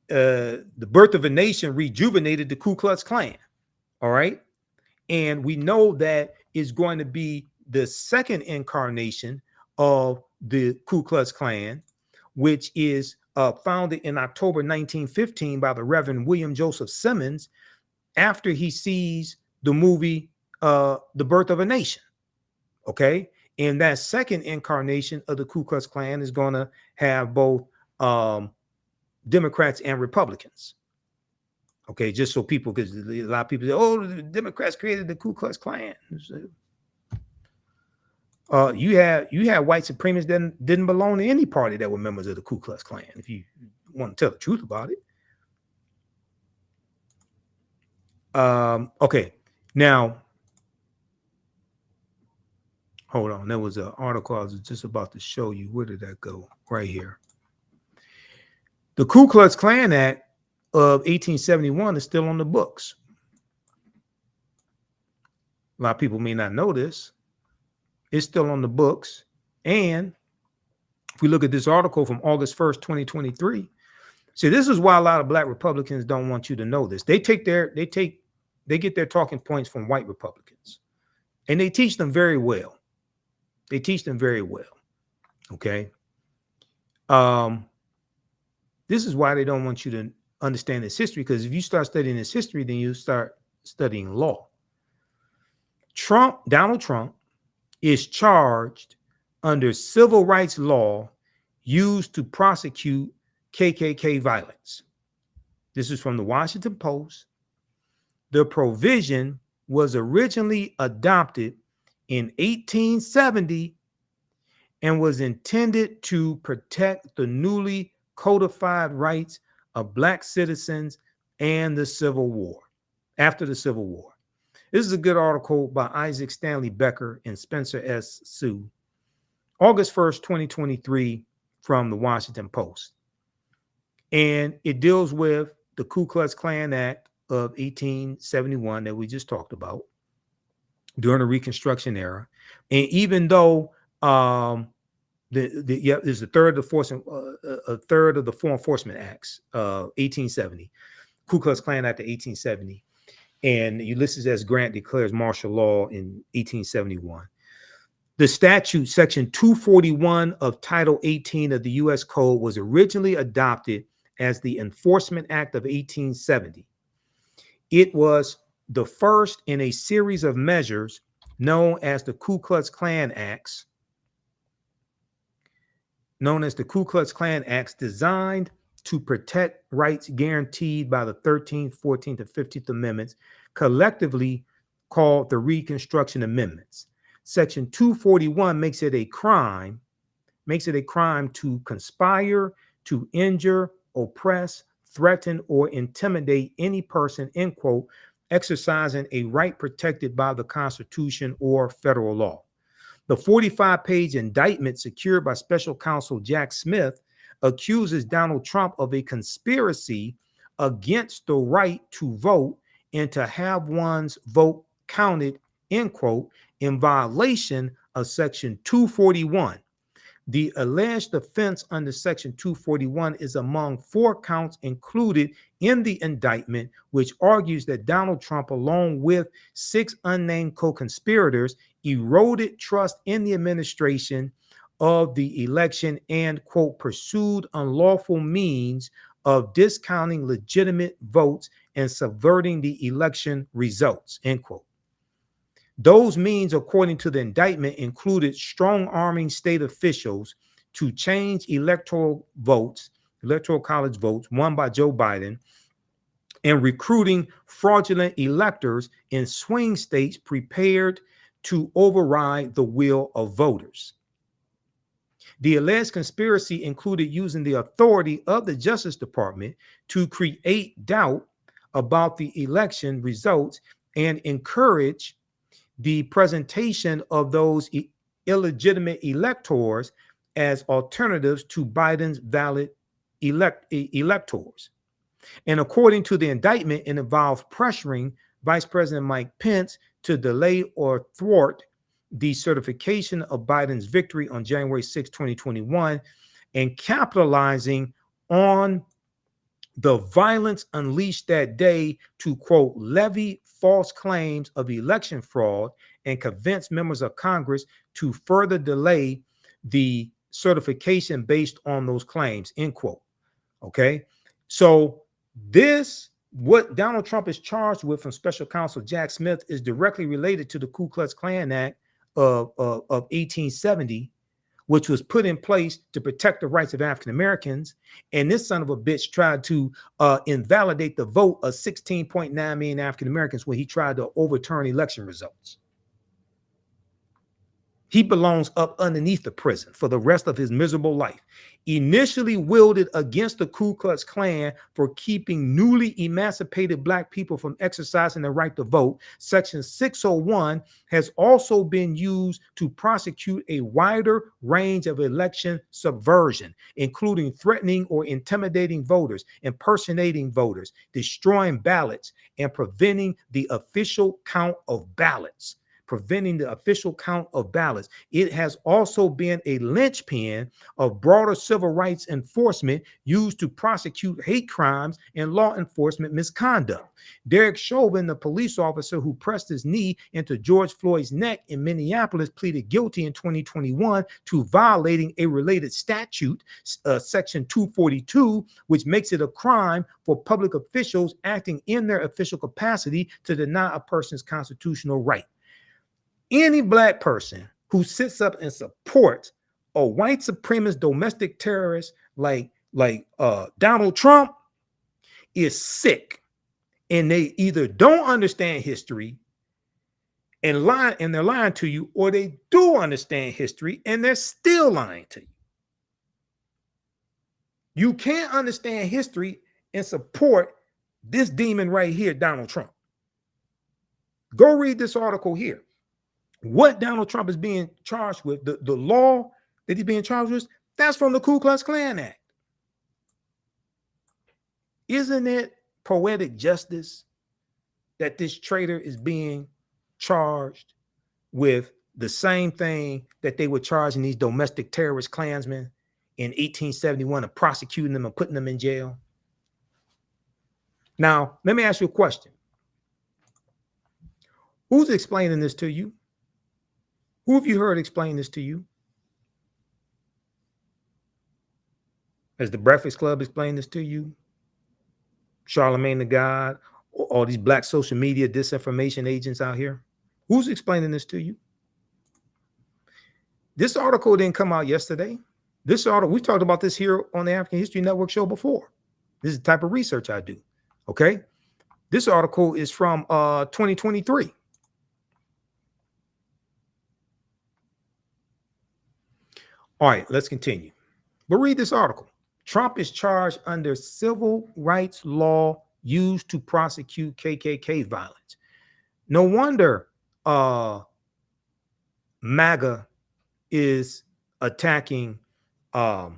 the Birth of a Nation rejuvenated the Ku Klux Klan. All right, and we know that is going to be the second incarnation of the Ku Klux Klan, which is founded in October 1915 by the Reverend William Joseph Simmons after he sees the movie The Birth of a Nation. Okay, and that second incarnation of the Ku Klux Klan is going to have both Democrats and Republicans. Okay, just so people, because a lot of people say, oh, the Democrats created the Ku Klux Klan. You had white supremacists that didn't belong to any party that were members of the Ku Klux Klan, if you want to tell the truth about it. Okay, now, hold on. There was an article I was just about to show you. Where did that go? Right here. The Ku Klux Klan Act of 1871 is still on the books. A lot of people may not know this. It's still on the books. And if we look at this article from August 1st, 2023, see, this is why a lot of Black Republicans don't want you to know this. They get their talking points from white Republicans, and they teach them very well. They teach them very well. Okay. This is why they don't want you to understand this history, because if you start studying this history, then you start studying law. Donald Trump is charged under civil rights law used to prosecute KKK violence. This is from the Washington Post. The provision was originally adopted in 1870 and was intended to protect the newly codified rights of Black citizens and the Civil War, after the Civil War. This is a good article by Isaac Stanley Becker and Spencer S. Sue, August 1st, 2023, from the Washington Post. And it deals with the Ku Klux Klan Act of 1871 that we just talked about during the Reconstruction era. And even though there's a third of the Four Enforcement Acts, 1870, Ku Klux Klan Act of 1870. and Ulysses S. Grant declares martial law in 1871. The statute, section 241 of Title 18 of the U.S. Code, was originally adopted as the Enforcement Act of 1870. It was the first in a series of measures known as the Ku Klux Klan Acts, designed to protect rights guaranteed by the 13th, 14th, and 15th Amendments, collectively called the Reconstruction Amendments. Section 241 makes it a crime to conspire to injure, oppress, threaten, or intimidate any person, end quote, exercising a right protected by the Constitution or federal law. The 45-page indictment secured by Special Counsel Jack Smith accuses Donald Trump of a conspiracy against the right to vote and to have one's vote counted, end quote, in violation of Section 241. The alleged offense under Section 241 is among 4 counts included in the indictment, which argues that Donald Trump, along with 6 unnamed co-conspirators, eroded trust in the administration of the election and, quote, pursued unlawful means of discounting legitimate votes and subverting the election results, end quote. Those means, according to the indictment, included strong-arming state officials to change electoral college votes won by Joe Biden, and recruiting fraudulent electors in swing states prepared to override the will of voters. The alleged conspiracy included using the authority of the Justice Department to create doubt about the election results and encourage the presentation of those illegitimate electors as alternatives to Biden's valid electors. And according to the indictment, it involved pressuring Vice President Mike Pence to delay or thwart the certification of Biden's victory on January 6, 2021, and capitalizing on the violence unleashed that day to, quote, levy false claims of election fraud and convince members of Congress to further delay the certification based on those claims, end quote. Okay. So what Donald Trump is charged with from Special Counsel Jack Smith is directly related to the Ku Klux Klan Act of 1870, which was put in place to protect the rights of African Americans. And this son of a bitch tried to invalidate the vote of 16.9 million African Americans when he tried to overturn election results. He belongs up underneath the prison for the rest of his miserable life. Initially wielded against the Ku Klux Klan for keeping newly emancipated Black people from exercising the right to vote, Section 601 has also been used to prosecute a wider range of election subversion, including threatening or intimidating voters, impersonating voters, destroying ballots, and preventing the official count of ballots. It has also been a linchpin of broader civil rights enforcement used to prosecute hate crimes and law enforcement misconduct. Derek Chauvin, the police officer who pressed his knee into George Floyd's neck in Minneapolis, pleaded guilty in 2021 to violating a related statute, Section 242, which makes it a crime for public officials acting in their official capacity to deny a person's constitutional right. Any Black person who sits up and supports a white supremacist domestic terrorist like Donald Trump is sick, and they either don't understand history and they're lying to you, or they do understand history and they're still lying to you. You can't understand history and support this demon right here, Donald Trump. Go read this article here. What Donald Trump is being charged with, the law that he's being charged with, that's from the Ku Klux Klan Act. Isn't it poetic justice that this traitor is being charged with the same thing that they were charging these domestic terrorist Klansmen in 1871 of prosecuting them and putting them in jail? Now, let me ask you a question. Who's explaining this to you? Who have you heard explain this to you? Has the Breakfast Club explained this to you? Charlemagne the God, all these black social media disinformation agents out here? Who's explaining this to you? This article didn't come out yesterday. This article, we talked about this here on the African History Network show before. This is the type of research I do. Okay. This article is from 2023. All right, let's continue. But read this article. Trump is charged under civil rights law used to prosecute KKK violence. No wonder MAGA is attacking the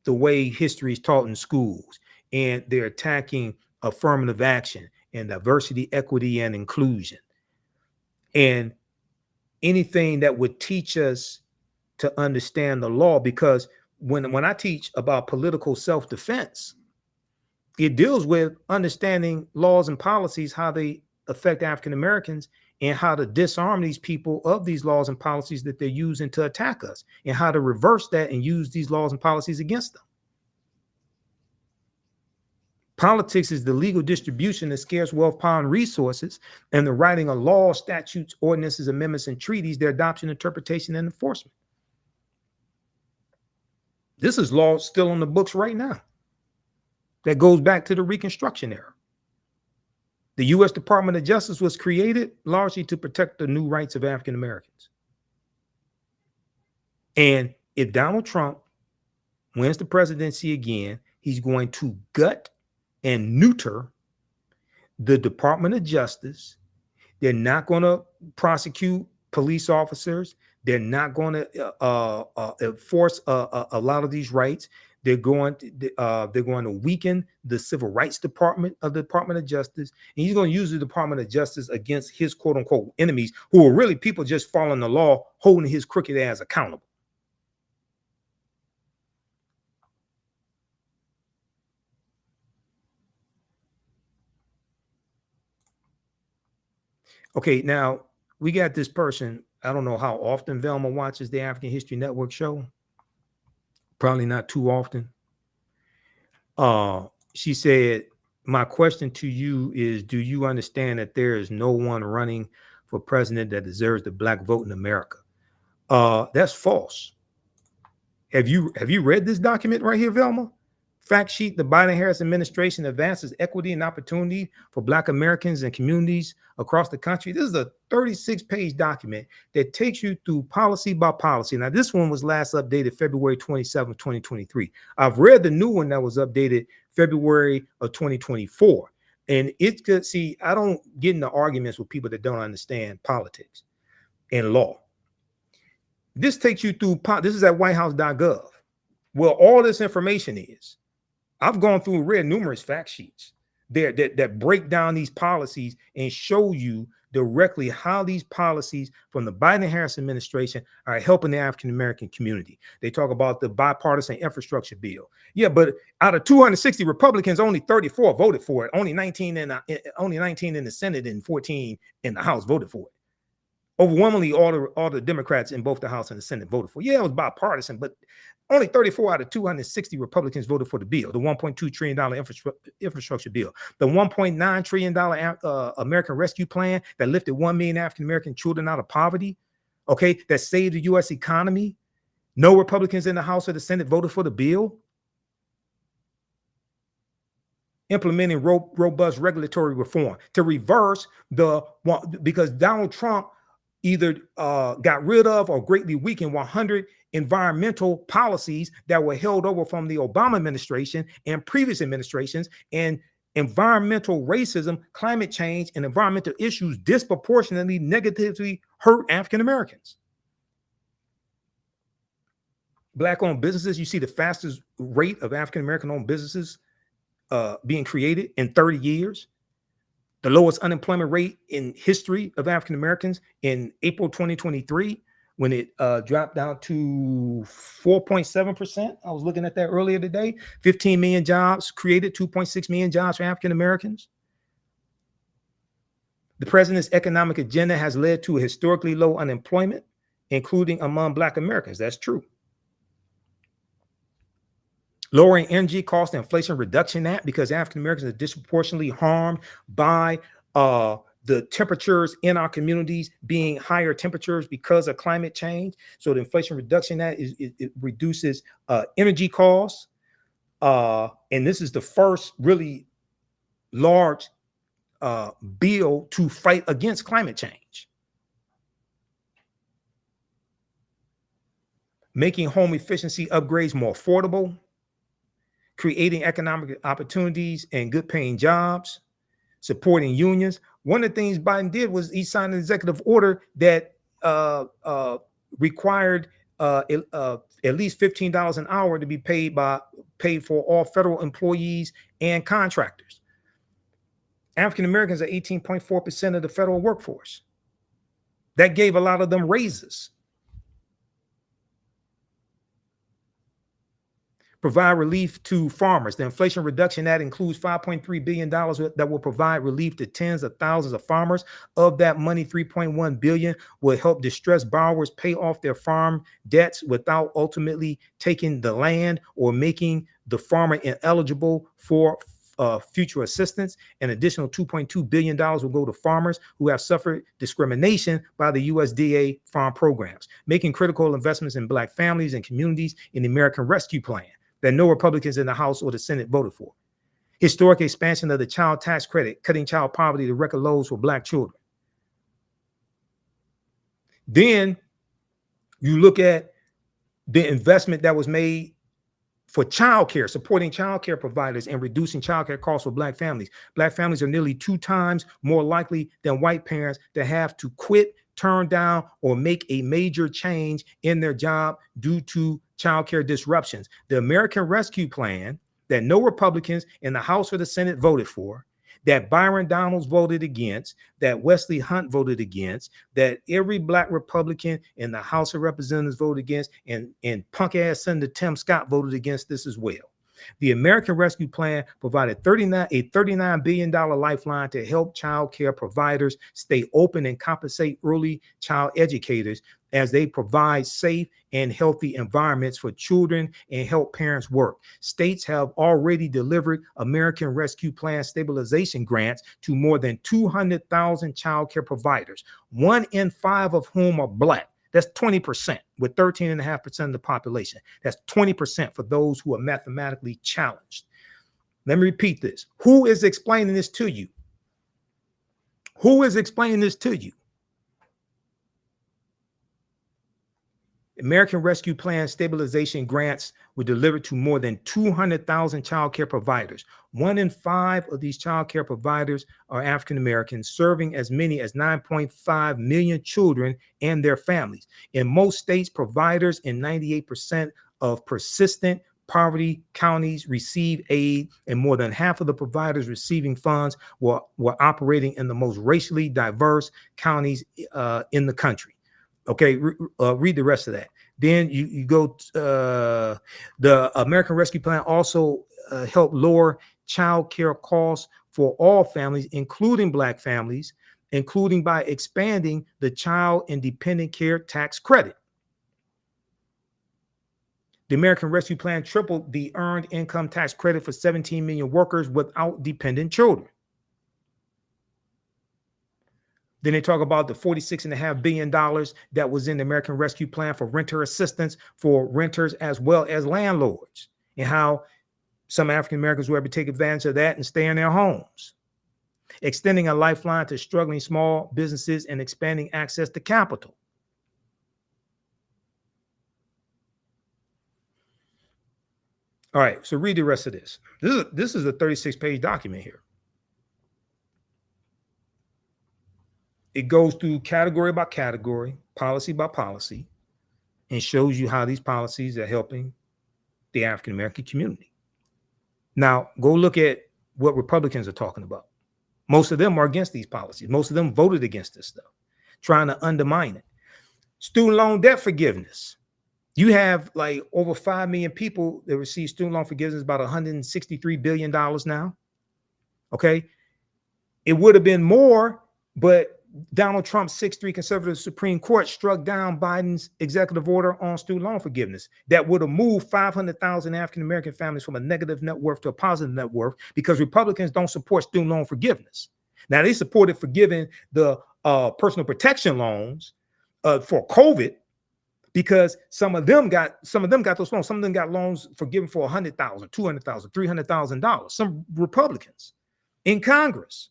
way history is taught in schools, and they're attacking affirmative action and diversity, equity, and inclusion, and anything that would teach us to understand the law. Because when I teach about political self-defense, it deals with understanding laws and policies, how they affect African Americans, and how to disarm these people of these laws and policies that they're using to attack us, and how to reverse that and use these laws and policies against them. Politics is the legal distribution of scarce wealth, power, and resources, and the writing of laws, statutes, ordinances, amendments, and treaties, their adoption, interpretation, and enforcement. This is law still on the books right now that goes back to the Reconstruction era. The U.S. Department of Justice was created largely to protect the new rights of African Americans. And if Donald Trump wins the presidency again, he's going to gut and neuter the Department of Justice. They're not going to prosecute police officers. They're not going to enforce a lot of these rights. They're going to weaken the Civil Rights Department of the Department of Justice, and he's going to use the Department of Justice against his quote unquote enemies, who are really people just following the law, holding his crooked ass accountable. Okay, now we got this person. I don't know how often Velma watches the African History Network show. Probably not too often. She said, my question to you is, do you understand that there is no one running for president that deserves the black vote in America? That's false. Have you read this document right here, Velma? Fact sheet: the Biden-Harris administration advances equity and opportunity for black Americans and communities across the country. This is a 36-page document that takes you through policy by policy. Now, this one was last updated February 27, 2023. I've read the new one that was updated February of 2024. And it's good. See, I don't get into arguments with people that don't understand politics and law. This takes you through, this is at whitehouse.gov, where all this information is. I've gone through and read numerous fact sheets there that break down these policies and show you directly how these policies from the Biden-Harris administration are helping the African-American community. They talk about the bipartisan infrastructure bill. Yeah, but out of 260 Republicans, only 34 voted for it. Only 19 in the Senate and 14 in the House voted for it. Overwhelmingly, all the Democrats in both the House and the Senate voted for it. Yeah, it was bipartisan, but only 34 out of 260 Republicans voted for the bill, the $1.2 trillion infrastructure bill, the $1.9 trillion American Rescue Plan that lifted 1 million African-American children out of poverty, okay, that saved the U.S. economy. No Republicans in the House or the Senate voted for the bill. Implementing robust regulatory reform to reverse because Donald Trump either got rid of or greatly weakened 100 environmental policies that were held over from the Obama administration and previous administrations, and environmental racism, climate change, and environmental issues disproportionately negatively hurt African Americans. Black-owned businesses, you see the fastest rate of African American-owned businesses being created in 30 years. The lowest unemployment rate in history of African Americans in April 2023, when it dropped down to 4.7%. I was looking at that earlier today. 15 million jobs created, 2.6 million jobs for African Americans. The president's economic agenda has led to a historically low unemployment, including among Black Americans. That's true. Lowering energy costs, the Inflation Reduction Act, because African Americans are disproportionately harmed by the temperatures in our communities being higher temperatures because of climate change. So the Inflation Reduction Act it reduces energy costs. And this is the first really large bill to fight against climate change. Making home efficiency upgrades more affordable, creating economic opportunities and good paying jobs, supporting unions. One of the things Biden did was he signed an executive order that required at least $15 an hour to be paid for all federal employees and contractors. African Americans are 18.4% of the federal workforce. That gave a lot of them raises. Provide relief to farmers. The Inflation Reduction Act includes $5.3 billion that will provide relief to tens of thousands of farmers. Of that money, $3.1 billion will help distressed borrowers pay off their farm debts without ultimately taking the land or making the farmer ineligible for future assistance. An additional $2.2 billion will go to farmers who have suffered discrimination by the USDA farm programs, making critical investments in Black families and communities in the American Rescue Plan that no Republicans in the House or the Senate voted for. Historic expansion of the child tax credit, cutting child poverty to record lows for Black children. Then you look at the investment that was made for childcare, supporting childcare providers and reducing childcare costs for Black families. Black families are nearly 2 times more likely than white parents to have to quit, turn down, or make a major change in their job due to childcare disruptions. The American Rescue Plan that no Republicans in the House or the Senate voted for, that Byron Donalds voted against, that Wesley Hunt voted against, that every Black Republican in the House of Representatives voted against, and punk ass Senator Tim Scott voted against this as well. The American Rescue Plan provided a $39 billion lifeline to help child care providers stay open and compensate early child educators as they provide safe and healthy environments for children and help parents work. States have already delivered American Rescue Plan stabilization grants to more than 200,000 child care providers, 1 in 5 of whom are Black. That's 20%, with 13.5% of the population. That's 20% for those who are mathematically challenged. Let me repeat this. Who is explaining this to you? Who is explaining this to you? American Rescue Plan stabilization grants were delivered to more than 200,000 child care providers. 1 in 5 of these child care providers are African Americans, serving as many as 9.5 million children and their families. In most states, providers in 98% of persistent poverty counties receive aid, and more than half of the providers receiving funds were operating in the most racially diverse counties in the country. Okay, read the rest of that. Then you go to the American Rescue Plan also helped lower child care costs for all families, including Black families, including by expanding the child and dependent care tax credit. The American Rescue Plan tripled the earned income tax credit for 17 million workers without dependent children. Then they talk about the $46.5 billion that was in the American Rescue Plan for renter assistance for renters as well as landlords, and how some African Americans were able to take advantage of that and stay in their homes. Extending a lifeline to struggling small businesses and expanding access to capital. All right, so read the rest of this. This is a 36-page document here. It goes through category by category, policy by policy, and shows you how these policies are helping the African American community. Now, go look at what Republicans are talking about. Most of them are against these policies. Most of them voted against this stuff, trying to undermine it. Student loan debt forgiveness. You have like over 5 million people that receive student loan forgiveness, about $163 billion now. Okay. It would have been more But Donald Trump's 6-3 conservative Supreme Court struck down Biden's executive order on student loan forgiveness that would have moved 500,000 African-American families from a negative net worth to a positive net worth, because Republicans don't support student loan forgiveness. Now, they supported forgiving the personal protection loans for COVID, because some of them got those loans. Some of them got loans forgiven for $100,000, $200,000, $300,000. Some Republicans in Congress.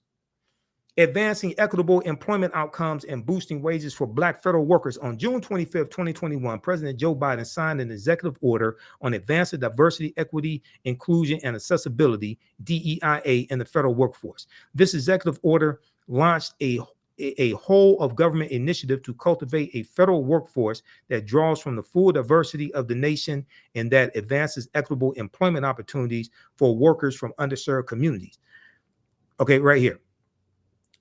Advancing equitable employment outcomes and boosting wages for Black federal workers. On June 25th, 2021, President Joe Biden signed an executive order on advancing diversity, equity, inclusion, and accessibility, DEIA, in the federal workforce. This executive order launched a whole of government initiative to cultivate a federal workforce that draws from the full diversity of the nation and that advances equitable employment opportunities for workers from underserved communities. Okay, right here.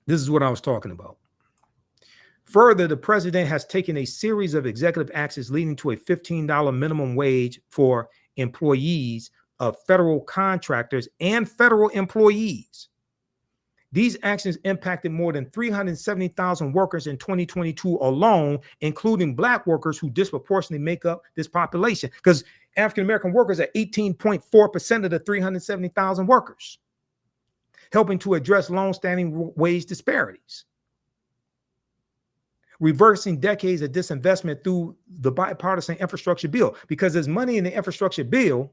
This is what I was talking about. Further, the president has taken a series of executive actions leading to a $15 minimum wage for employees of federal contractors and federal employees. These actions impacted more than 370,000 workers in 2022 alone, including Black workers who disproportionately make up this population, because African-American workers are 18.4% of the 370,000 workers, helping to address long-standing wage disparities, reversing decades of disinvestment through the bipartisan infrastructure bill, because there's money in the infrastructure bill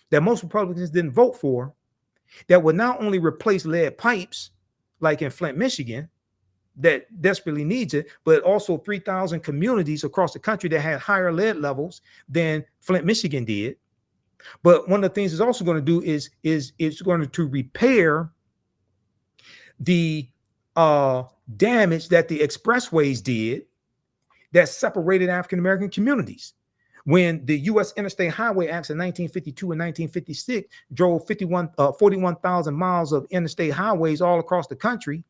that most Republicans didn't vote for that would not only replace lead pipes like in Flint, Michigan, that desperately needs it, but also 3,000 communities across the country that had higher lead levels than Flint, Michigan did. But one of the things it's also going to do is it's going to repair the damage that the expressways did that separated African-American communities. When the U.S. Interstate Highway Acts of 1952 and 1956 drove 41,000 miles of interstate highways all across the country,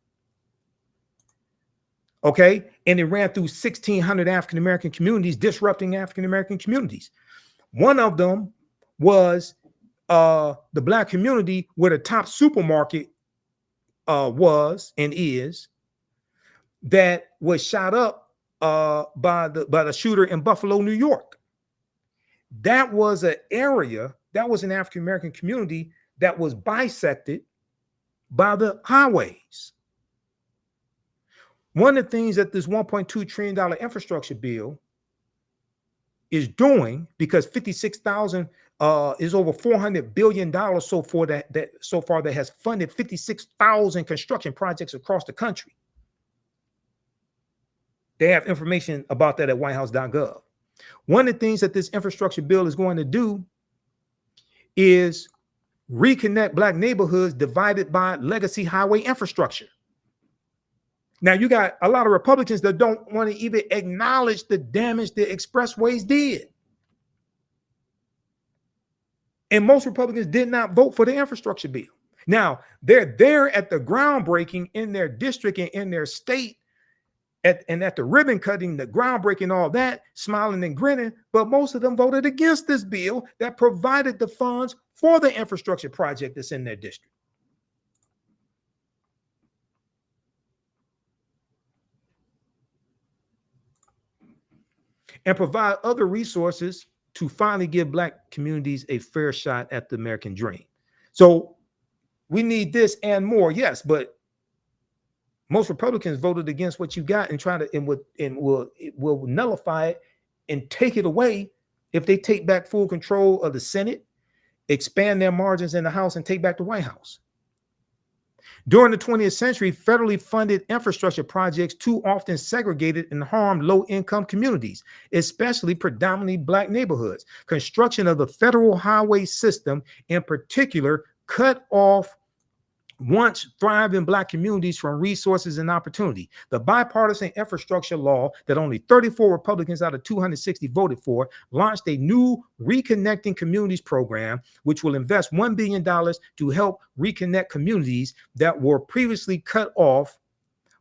okay, and it ran through 1,600 African-American communities, disrupting African-American communities. One of them was the Black community where the top supermarket was and is, that was shot up by the shooter in Buffalo, New York. That was an area, that was an African-American community that was bisected by the highways. One of the things that this $1.2 trillion infrastructure bill is doing, because 56,000 is over $400 billion so far that has funded 56,000 construction projects across the country. They have information about that at whitehouse.gov. One of the things that this infrastructure bill is going to do is reconnect Black neighborhoods divided by legacy highway infrastructure. Now, you got a lot of Republicans that don't want to even acknowledge the damage the expressways did. And most Republicans did not vote for the infrastructure bill. Now, they're there at the groundbreaking in their district and in their state, and at the ribbon cutting, the groundbreaking, all that, smiling and grinning, but most of them voted against this bill that provided the funds for the infrastructure project that's in their district. And provide other resources to finally give Black communities a fair shot at the American dream. So we need this and more, yes, but most Republicans voted against what you got and will nullify it and take it away if they take back full control of the Senate, expand their margins in the House, and take back the White House. During the 20th century, federally funded infrastructure projects too often segregated and harmed low-income communities, especially predominantly Black neighborhoods. Construction of the federal highway system, in particular, cut off once thriving Black communities from resources and opportunity. The bipartisan infrastructure law that only 34 Republicans out of 260 voted for launched a new Reconnecting Communities program, which will invest $1 billion to help reconnect communities that were previously cut off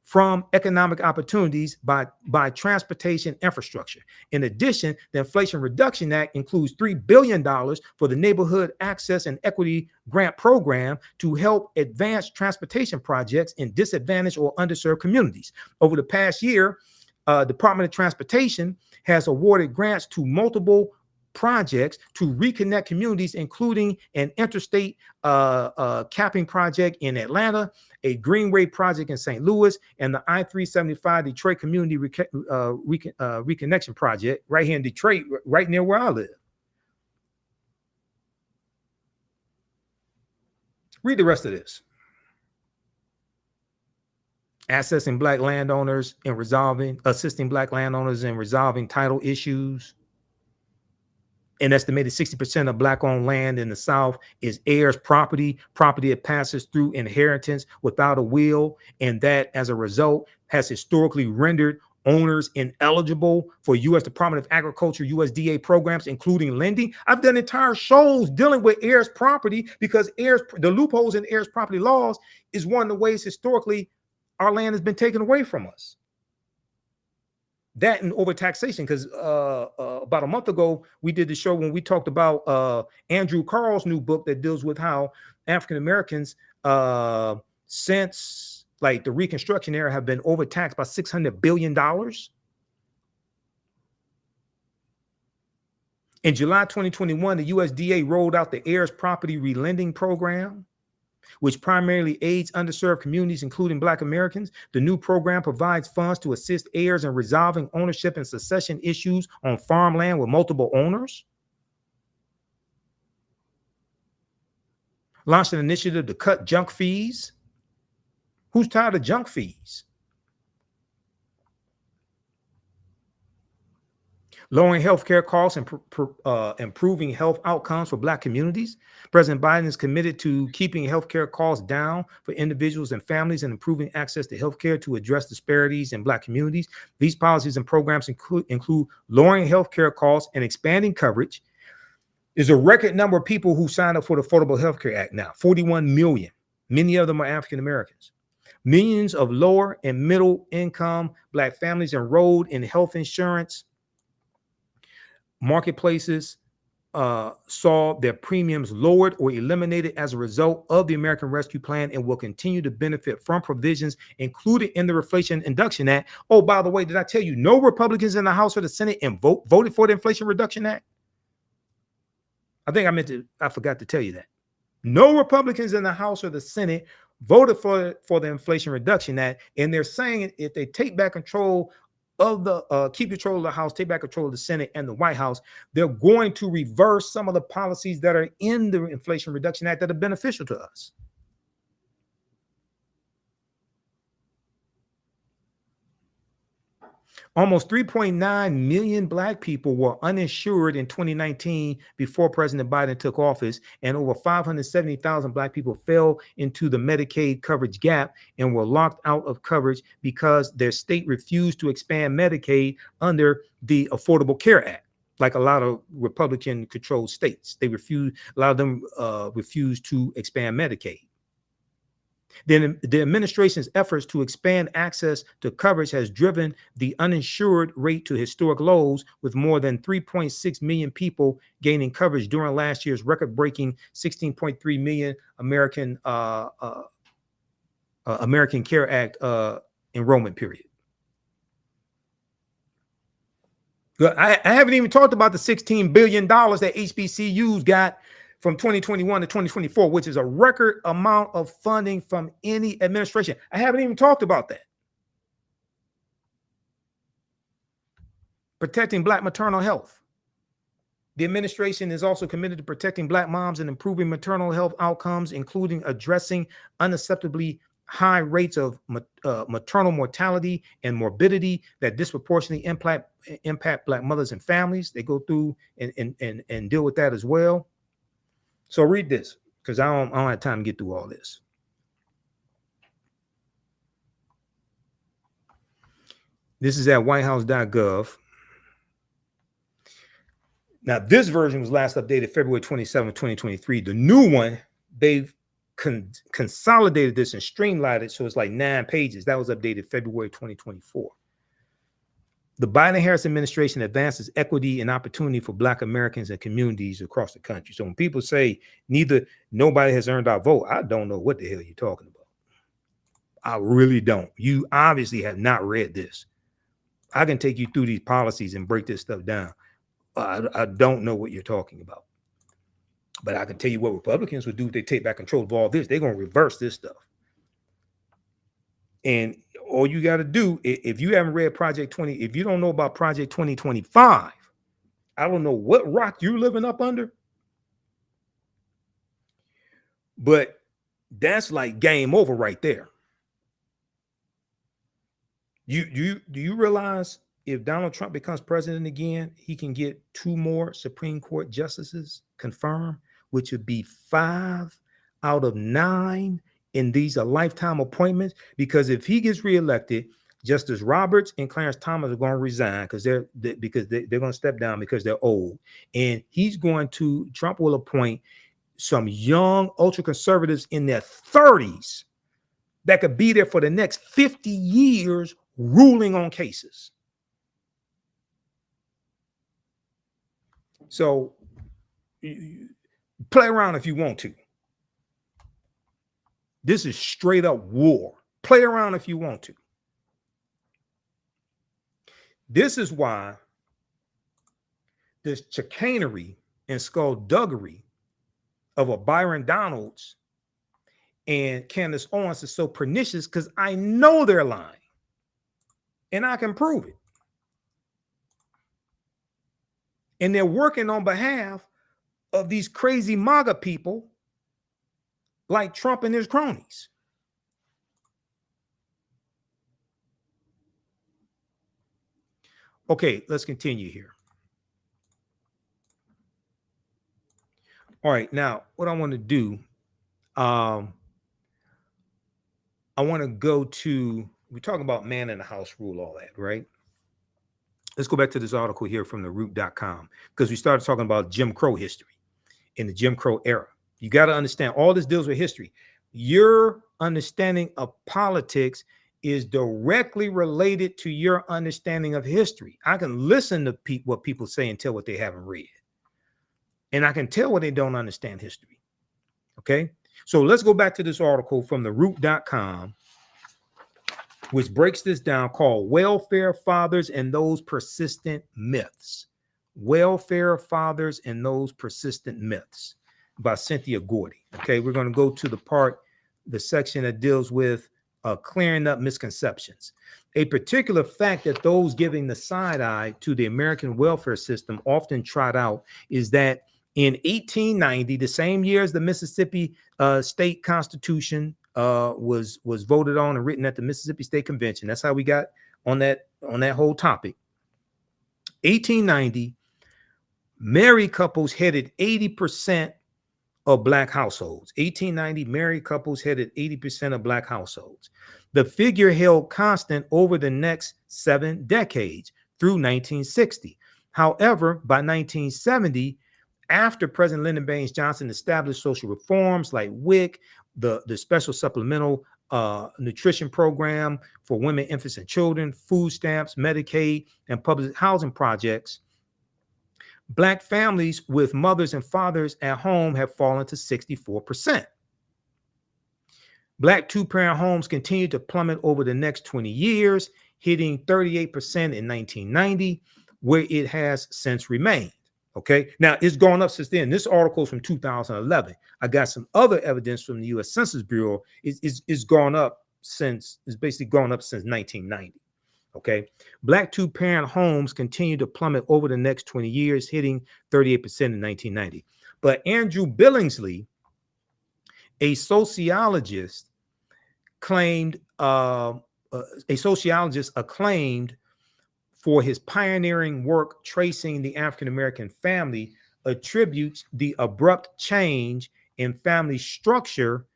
from economic opportunities by transportation infrastructure. In addition, the Inflation Reduction Act includes $3 billion for the Neighborhood Access and Equity Grant Program to help advance transportation projects in disadvantaged or underserved communities. Over the past year, Department of Transportation has awarded grants to multiple projects to reconnect communities, including an interstate capping project in Atlanta, a Greenway project in St. Louis, and the I-375 Detroit Community Reconnection Project right here in Detroit, right near where I live. Read the rest of this. Assisting black landowners in resolving title issues. An estimated 60% of black-owned land in the South is heirs' property that passes through inheritance without a will, and that, as a result, has historically rendered owners ineligible for U.S. Department of Agriculture, USDA programs, including lending. I've done entire shows dealing with heirs' property because the loopholes in heirs' property laws is one of the ways historically our land has been taken away from us. That and overtaxation, because about a month ago, we did the show when we talked about Andrew Carl's new book that deals with how African Americans, since like the Reconstruction era, have been overtaxed by $600 billion. In July 2021, the USDA rolled out the heirs property relending program, which primarily aids underserved communities, including Black Americans. The new program provides funds to assist heirs in resolving ownership and succession issues on farmland with multiple owners. Launched an initiative to cut junk fees. Who's tired of junk fees? Lowering healthcare costs and improving health outcomes for Black communities. President Biden is committed to keeping healthcare costs down for individuals and families and improving access to healthcare to address disparities in Black communities. These policies and programs include lowering healthcare costs and expanding coverage. There's a record number of people who signed up for the Affordable Health Care Act now, 41 million. Many of them are African Americans. Millions of lower and middle income Black families enrolled in health insurance marketplaces saw their premiums lowered or eliminated as a result of the American Rescue Plan and will continue to benefit from provisions included in the Inflation Reduction Act. Oh, by the way, did I tell you no Republicans in the House or the Senate voted for the Inflation Reduction Act? I forgot to tell you that. No Republicans in the House or the Senate voted for the Inflation Reduction Act, and they're saying if they take back control of the keep control of the House, take back control of the Senate and the White House, they're going to reverse some of the policies that are in the Inflation Reduction Act that are beneficial to us. Almost 3.9 million Black people were uninsured in 2019 before President Biden took office, and over 570,000 Black people fell into the Medicaid coverage gap and were locked out of coverage because their state refused to expand Medicaid under the Affordable Care Act. Like a lot of Republican-controlled states, a lot of them refused to expand Medicaid. Then the administration's efforts to expand access to coverage has driven the uninsured rate to historic lows, with more than 3.6 million people gaining coverage during last year's record-breaking 16.3 million American Care Act enrollment period. I haven't even talked about the $16 billion that HBCUs got from 2021 to 2024, which is a record amount of funding from any administration. I haven't even talked about that. Protecting Black maternal health. The administration is also committed to protecting Black moms and improving maternal health outcomes, including addressing unacceptably high rates of maternal mortality and morbidity that disproportionately impact Black mothers and families. They go through and deal with that as well. So read this, because I don't have time to get through all this. This is at whitehouse.gov. Now, this version was last updated February 27, 2023. The new one, they've consolidated this and streamlined it. So it's like 9 pages. That was updated February 2024. The Biden-Harris administration advances equity and opportunity for Black Americans and communities across the country. So when people say nobody has earned our vote, I don't know what the hell you're talking about. I really don't. You obviously have not read this. I can take you through these policies and break this stuff down. I don't know what you're talking about. But I can tell you what Republicans would do if they take back control of all this. They're going to reverse this stuff. And all you got to do, if you haven't read Project 20, if you don't know about Project 2025, I don't know what rock you're living up under. But that's like game over right there. Do you realize if Donald Trump becomes president again, he can get 2 more Supreme Court justices confirmed, which would be 5 out of 9, and these are lifetime appointments. Because if he gets reelected, Justice Roberts and Clarence Thomas are going to resign because they're going to step down because they're old, and Trump will appoint some young ultra conservatives in their 30s that could be there for the next 50 years ruling on cases. So play around if you want to. This is straight up war. Play around if you want to. This is why this chicanery and skullduggery of a Byron Donalds and Candace Owens is so pernicious, because I know they're lying and I can prove it. And they're working on behalf of these crazy MAGA people like Trump and his cronies. Okay, let's continue here. All right, now what I want to do, I want to go to, we're talking about man in the house rule, all that, right? Let's go back to this article here from theroot.com, because we started talking about Jim Crow history in the Jim Crow era. You got to understand, all this deals with history. Your understanding of politics is directly related to your understanding of history. I can listen to what people say and tell what they haven't read. And I can tell when they don't understand history. Okay? So let's go back to this article from theroot.com, which breaks this down, called Welfare Fathers and Those Persistent Myths. Welfare Fathers and Those Persistent Myths by Cynthia Gordy. Okay, we're going to go to the section that deals with clearing up misconceptions. A particular fact that those giving the side eye to the American welfare system often trot out is that in 1890, the same year as the Mississippi State Constitution was voted on and written at the Mississippi State Convention. That's how we got on that whole topic. 1890, married couples headed 80% of Black households. 1890, married couples headed 80% of Black households. The figure held constant over the next 7 decades through 1960. However, by 1970, after President Lyndon Baines Johnson established social reforms like WIC, the special supplemental nutrition program for women, infants, and children, food stamps, Medicaid, and public housing projects, Black families with mothers and fathers at home have fallen to 64%. Black 2-parent homes continue to plummet over the next 20 years, hitting 38% in 1990, where it has since remained. Okay, now it's gone up since then. This article is from 2011. I got some other evidence from the U.S. Census Bureau. It's gone up since, it's basically gone up since 1990. Okay, Black 2-parent homes continue to plummet over the next 20 years, hitting 38% in 1990. But Andrew Billingsley, a sociologist, acclaimed for his pioneering work tracing the African-American family, attributes the abrupt change in family structure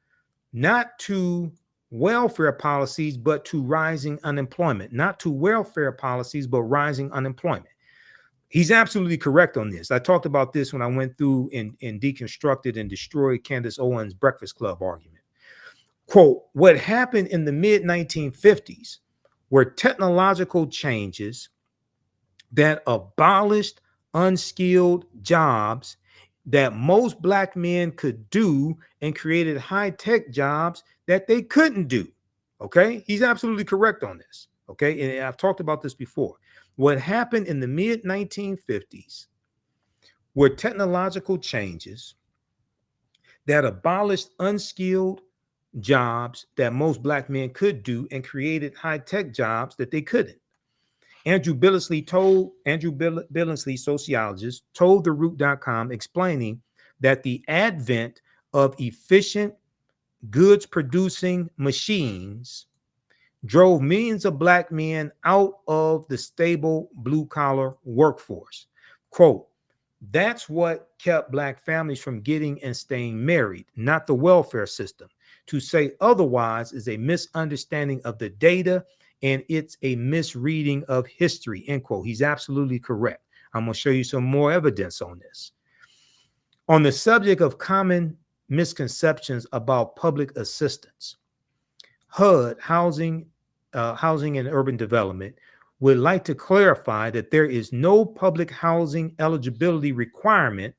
not to welfare policies, but to rising unemployment. Not to welfare policies, but rising unemployment. He's absolutely correct on this. I talked about this when I went through and deconstructed and destroyed Candace Owens' Breakfast Club argument. Quote, what happened in the mid-1950s were technological changes that abolished unskilled jobs that most Black men could do and created high-tech jobs that they couldn't do. Okay, he's absolutely correct on this. Okay, and I've talked about this before. What happened in the mid-1950s were technological changes that abolished unskilled jobs that most Black men could do and created high-tech jobs that they couldn't. Andrew Billingsley, sociologist, told TheRoot.com, explaining that the advent of efficient goods-producing machines drove millions of Black men out of the stable blue-collar workforce. Quote, that's what kept Black families from getting and staying married, not the welfare system. To say otherwise is a misunderstanding of the data, and it's a misreading of history, end quote. He's absolutely correct. I'm going to show you some more evidence on this. On the subject of common misconceptions about public assistance, HUD, Housing and Urban Development, would like to clarify that there is no public housing eligibility requirement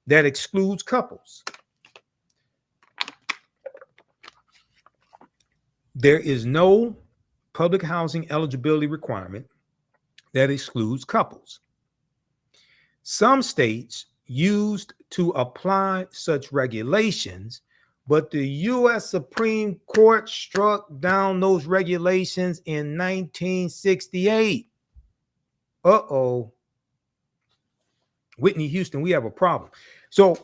that excludes couples. There is no public housing eligibility requirement that excludes couples. Some states used to apply such regulations, but the U.S. Supreme Court struck down those regulations in 1968. Uh-oh. Whitney Houston, we have a problem. So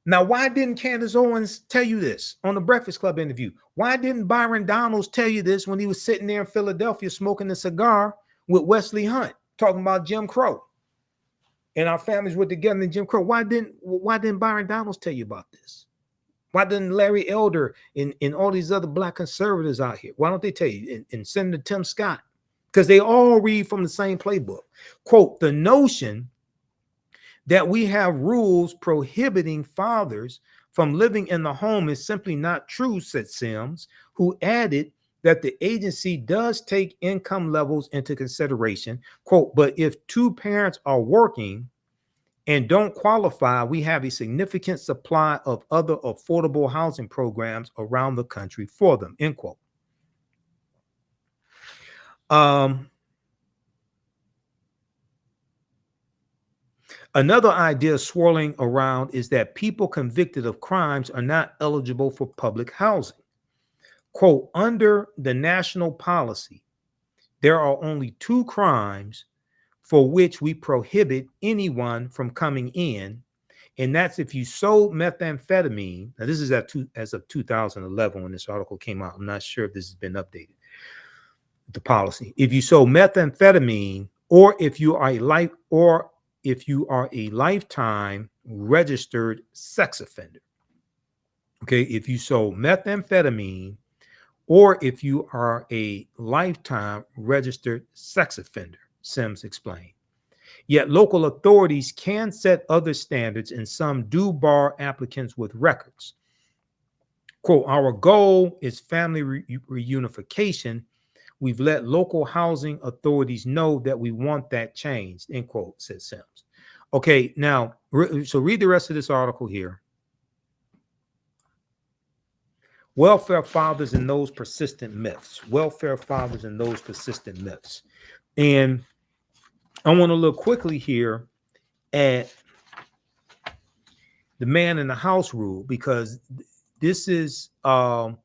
now, why didn't Candace Owens tell you this on the Breakfast Club interview? Why didn't Byron Donalds tell you this when he was sitting there in Philadelphia smoking a cigar with Wesley Hunt, talking about Jim Crow? And our families were together in Jim Crow. Why didn't Byron Donalds tell you about this? Why didn't Larry Elder and all these other Black conservatives out here? Why don't they tell you? And Senator Tim Scott? Because they all read from the same playbook. Quote, the notion that we have rules prohibiting fathers from living in the home is simply not true, said Sims, who added that the agency does take income levels into consideration. Quote, but if two parents are working and don't qualify, we have a significant supply of other affordable housing programs around the country for them, end quote. Another idea swirling around is that people convicted of crimes are not eligible for public housing. Quote, under the national policy, there are only 2 crimes for which we prohibit anyone from coming in, and that's if you sold methamphetamine. Now, this is as of 2011 when this article came out. I'm not sure if this has been updated. The policy: if you sold methamphetamine, or if you are a lifetime registered sex offender. Okay, if you sold methamphetamine, or if you are a lifetime registered sex offender, Sims explained. Yet local authorities can set other standards, and some do bar applicants with records. Quote, our goal is family reunification. We've let local housing authorities know that we want that changed, end quote, said Sims. Okay, now, so read the rest of this article here. Welfare fathers and those persistent myths. Welfare fathers and those persistent myths. And I want to look quickly here at the man in the house rule, because this is some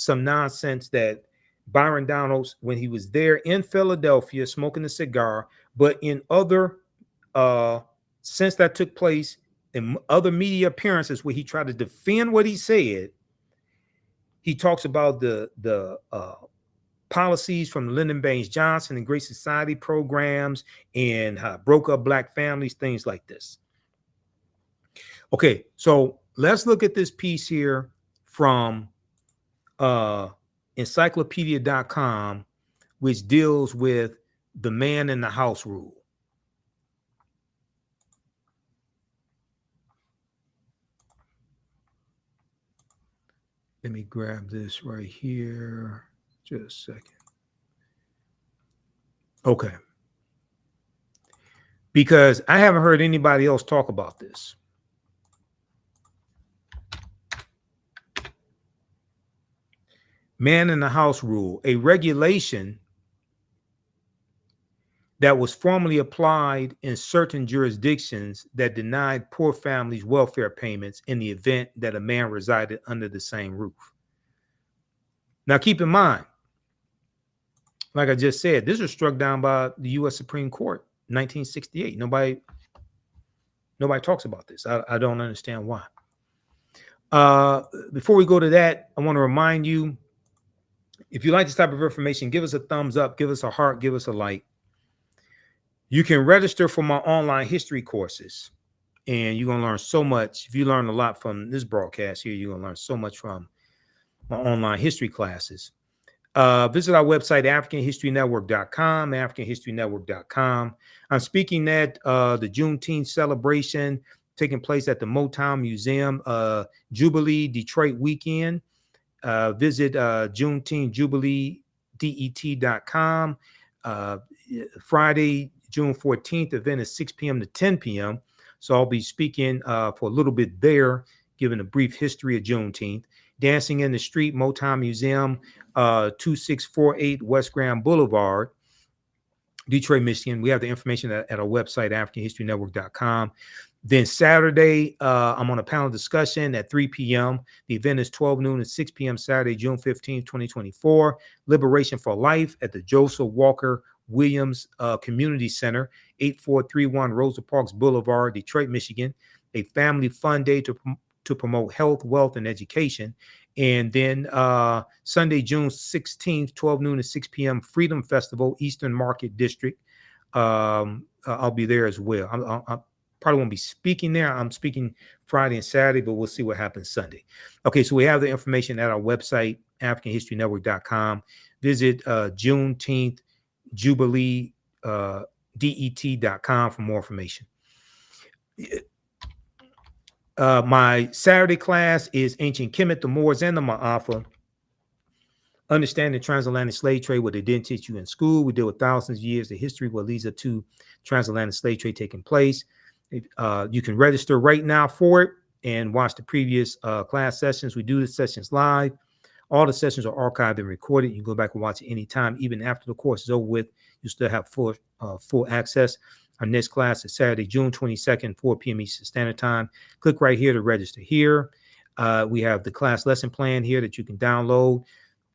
nonsense that Byron Donalds, when he was there in Philadelphia smoking a cigar, but in other since that took place in other media appearances where he tried to defend what he said, he talks about the policies from the Lyndon Baines Johnson and Great Society programs and how it broke up Black families, things like this. Okay, so let's look at this piece here from encyclopedia.com, which deals with the man in the house rule. Let me grab this right here. Just a second. Okay. Because I haven't heard anybody else talk about this. Man in the house rule, a regulation that was formerly applied in certain jurisdictions that denied poor families welfare payments in the event that a man resided under the same roof. Now, keep in mind, like I just said, this was struck down by the U.S. Supreme Court, 1968. Nobody talks about this. I don't understand why. Before we go to that, I want to remind you, if you like this type of information, give us a thumbs up, give us a heart, give us a like. You can register for my online history courses, and you're going to learn so much. If you learn a lot from this broadcast here, you're going to learn so much from my online history classes. Visit our website, AfricanHistoryNetwork.com, AfricanHistoryNetwork.com. I'm speaking at the Juneteenth celebration taking place at the Motown Museum, Jubilee Detroit weekend. Visit JuneteenthJubileeDET.com. Friday, June 14th, event is 6 p.m. to 10 p.m. So I'll be speaking for a little bit there, giving a brief history of Juneteenth. Dancing in the Street, Motown Museum, 2648 West Grand Boulevard, Detroit, Michigan. We have the information at our website, AfricanHistoryNetwork.com. Then Saturday, I'm on a panel discussion at 3 p.m. The event is 12 noon to 6 p.m. Saturday, June 15th, 2024. Liberation for Life at the Joseph Walker Williams Community Center, 8431 Rosa Parks Boulevard, Detroit, Michigan. A family fun day to promote health, wealth, and education. And then Sunday, June 16th, 12 noon to 6 p.m. Freedom Festival, Eastern Market District. I'll be there as well. I probably won't be speaking there. I'm speaking Friday and Saturday, but we'll see what happens Sunday. Okay, so we have the information at our website, AfricanHistoryNetwork.com. Visit Juneteenth Jubilee DET.com for more information. My Saturday class is Ancient Kemet, the Moors, and the Ma'afa. Understanding the transatlantic slave trade, what they didn't teach you in school. We deal with thousands of years of history, what leads up to transatlantic slave trade taking place. You can register right now for it and watch the previous class sessions. We do the sessions live. All the sessions are archived and recorded. You can go back and watch it anytime. Even after the course is over with, you still have full access. Our next class is Saturday, June 22nd, 4 p.m. Eastern Standard Time. Click right here to register here. We have the class lesson plan here that you can download,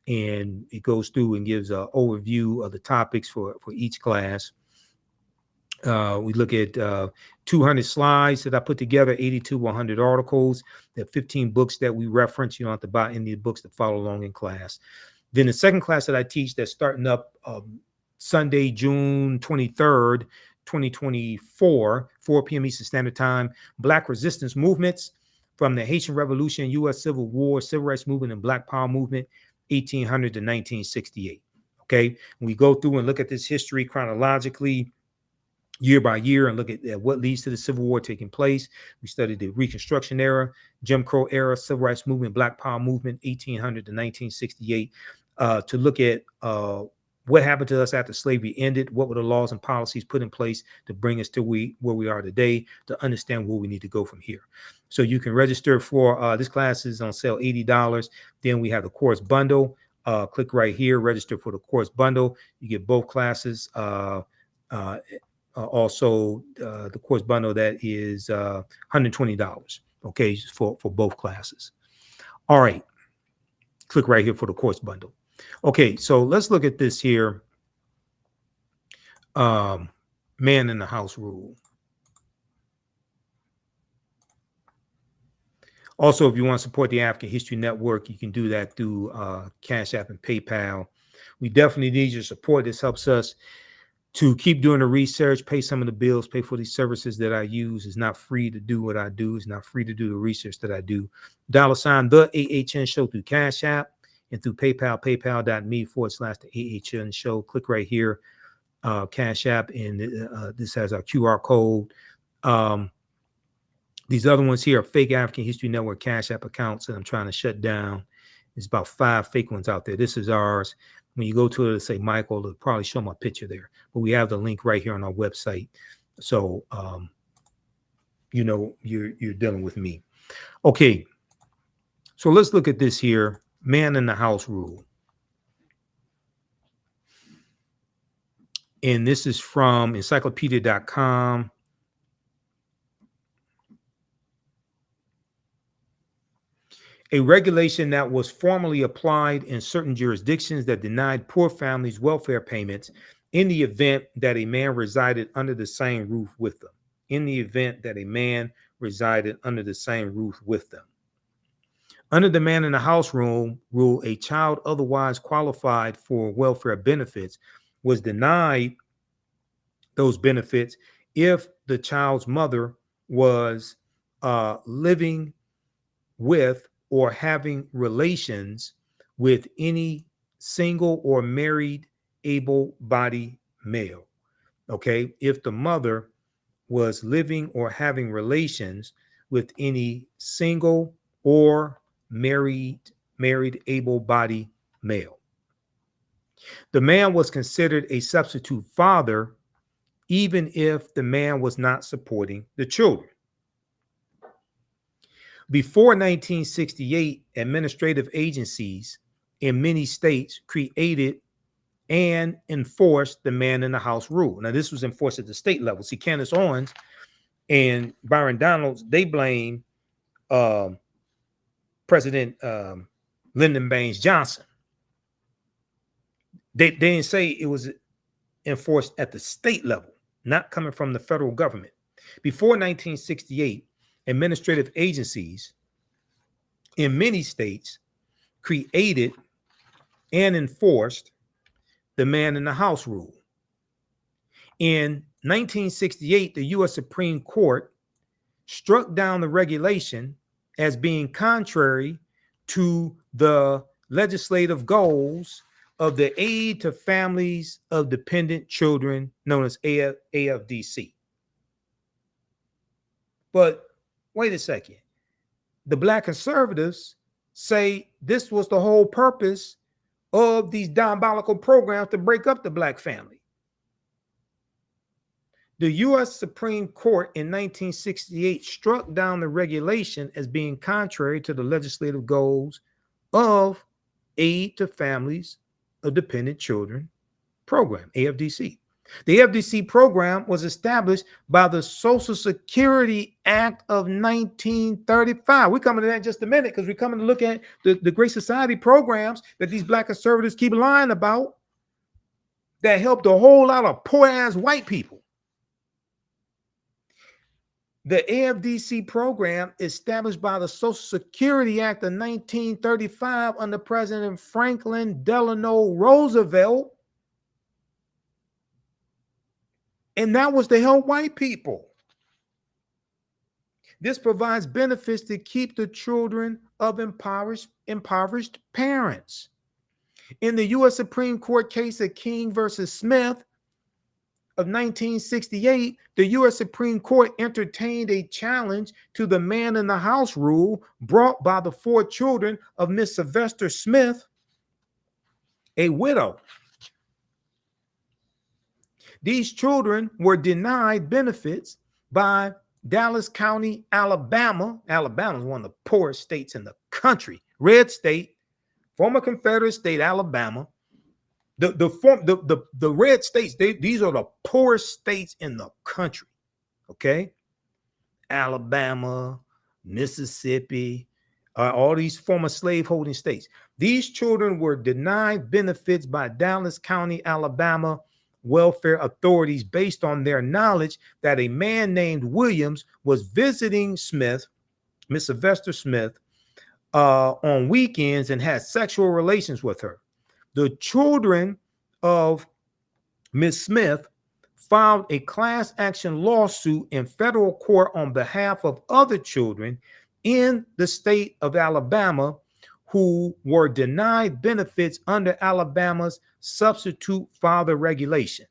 and it goes through and gives an overview of the topics for each class. We look at 200 slides that I put together, 82 100 articles. There are 15 books that we reference. You don't have to buy any books to follow along in class. Then the second class that I teach that's starting up Sunday, June 23rd, 2024, 4 p.m. Eastern Standard Time, Black Resistance Movements from the Haitian Revolution, U.S. Civil War, Civil Rights Movement, and Black Power Movement, 1800 to 1968. Okay, we go through and look at this history chronologically, year by year, and look at what leads to the Civil War taking place. We studied the Reconstruction era, Jim Crow era, Civil Rights Movement, Black Power Movement, 1800 to 1968, to look at what happened to us after slavery ended, what were the laws and policies put in place to bring us to where we are today, to understand where we need to go from here. So you can register for this class is on sale, $80. Then we have the course bundle. Click right here, register for the course bundle. You get both classes. Also, the course bundle that is $120, okay, for both classes. All right, click right here for the course bundle. Okay, so let's look at this here. Man in the house rule. Also, if you want to support the African History Network, you can do that through Cash App and PayPal. We definitely need your support. This helps us to keep doing the research, pay some of the bills, pay for these services that I use. It's not free to do what I do. It's not free to do the research that I do. $ TheAHNShow through Cash App and through PayPal, paypal.me/TheAHNShow. Click right here, Cash App, and this has our QR code. These other ones here are fake African History Network Cash App accounts that I'm trying to shut down There's about 5 fake ones out there. This is ours. When you go to it, it'll say Michael. It'll probably show my picture there. But we have the link right here on our website. So, you know, you're dealing with me. Okay. So let's look at this here. Man in the house rule. And this is from encyclopedia.com. A regulation that was formally applied in certain jurisdictions that denied poor families welfare payments in the event that a man resided under the same roof with them. In the event that a man resided under the same roof with them. Under the man in the house rule, a child otherwise qualified for welfare benefits was denied those benefits if the child's mother was living with or having relations with any single or married able-bodied male. Okay, if the mother was living or having relations with any single or married able-bodied male. The man was considered a substitute father even if the man was not supporting the children. Before 1968, administrative agencies in many states created and enforced the man in the house rule. Now, this was enforced at the state level. See, Candace Owens and Byron Donalds, they blame President Lyndon Baines Johnson. They didn't say it was enforced at the state level, not coming from the federal government. Before 1968, administrative agencies in many states created and enforced the man in the house rule. In 1968, the U.S. Supreme Court struck down the regulation as being contrary to the legislative goals of the Aid to Families of Dependent Children, known as AFDC. But wait a second. The Black conservatives say this was the whole purpose of these diabolical programs to break up the Black family. The U.S. Supreme Court in 1968 struck down the regulation as being contrary to the legislative goals of Aid to Families of Dependent Children program, AFDC. The AFDC program was established by the Social Security Act of 1935. We're coming to that in just a minute because we're coming to look at the Great Society programs that these Black conservatives keep lying about that helped a whole lot of poor-ass white people. The AFDC program, established by the Social Security Act of 1935 under President Franklin Delano Roosevelt, and that was to help white people. This provides benefits to keep the children of impoverished parents. In the U.S. Supreme Court case of King versus Smith of 1968, the U.S. Supreme Court entertained a challenge to the man in the house rule brought by the 4 children of Miss Sylvester Smith, a widow. These children were denied benefits by Dallas County, Alabama. Alabama is one of the poorest states in the country. Red state, former Confederate state, Alabama. The red states, these are the poorest states in the country. Okay? Alabama, Mississippi, all these former slaveholding states. These children were denied benefits by Dallas County, Alabama welfare authorities based on their knowledge that a man named Williams was visiting Smith, Miss Sylvester Smith, on weekends and had sexual relations with her. The children of Miss Smith filed a class action lawsuit in federal court on behalf of other children in the state of Alabama who were denied benefits under Alabama's substitute father regulation.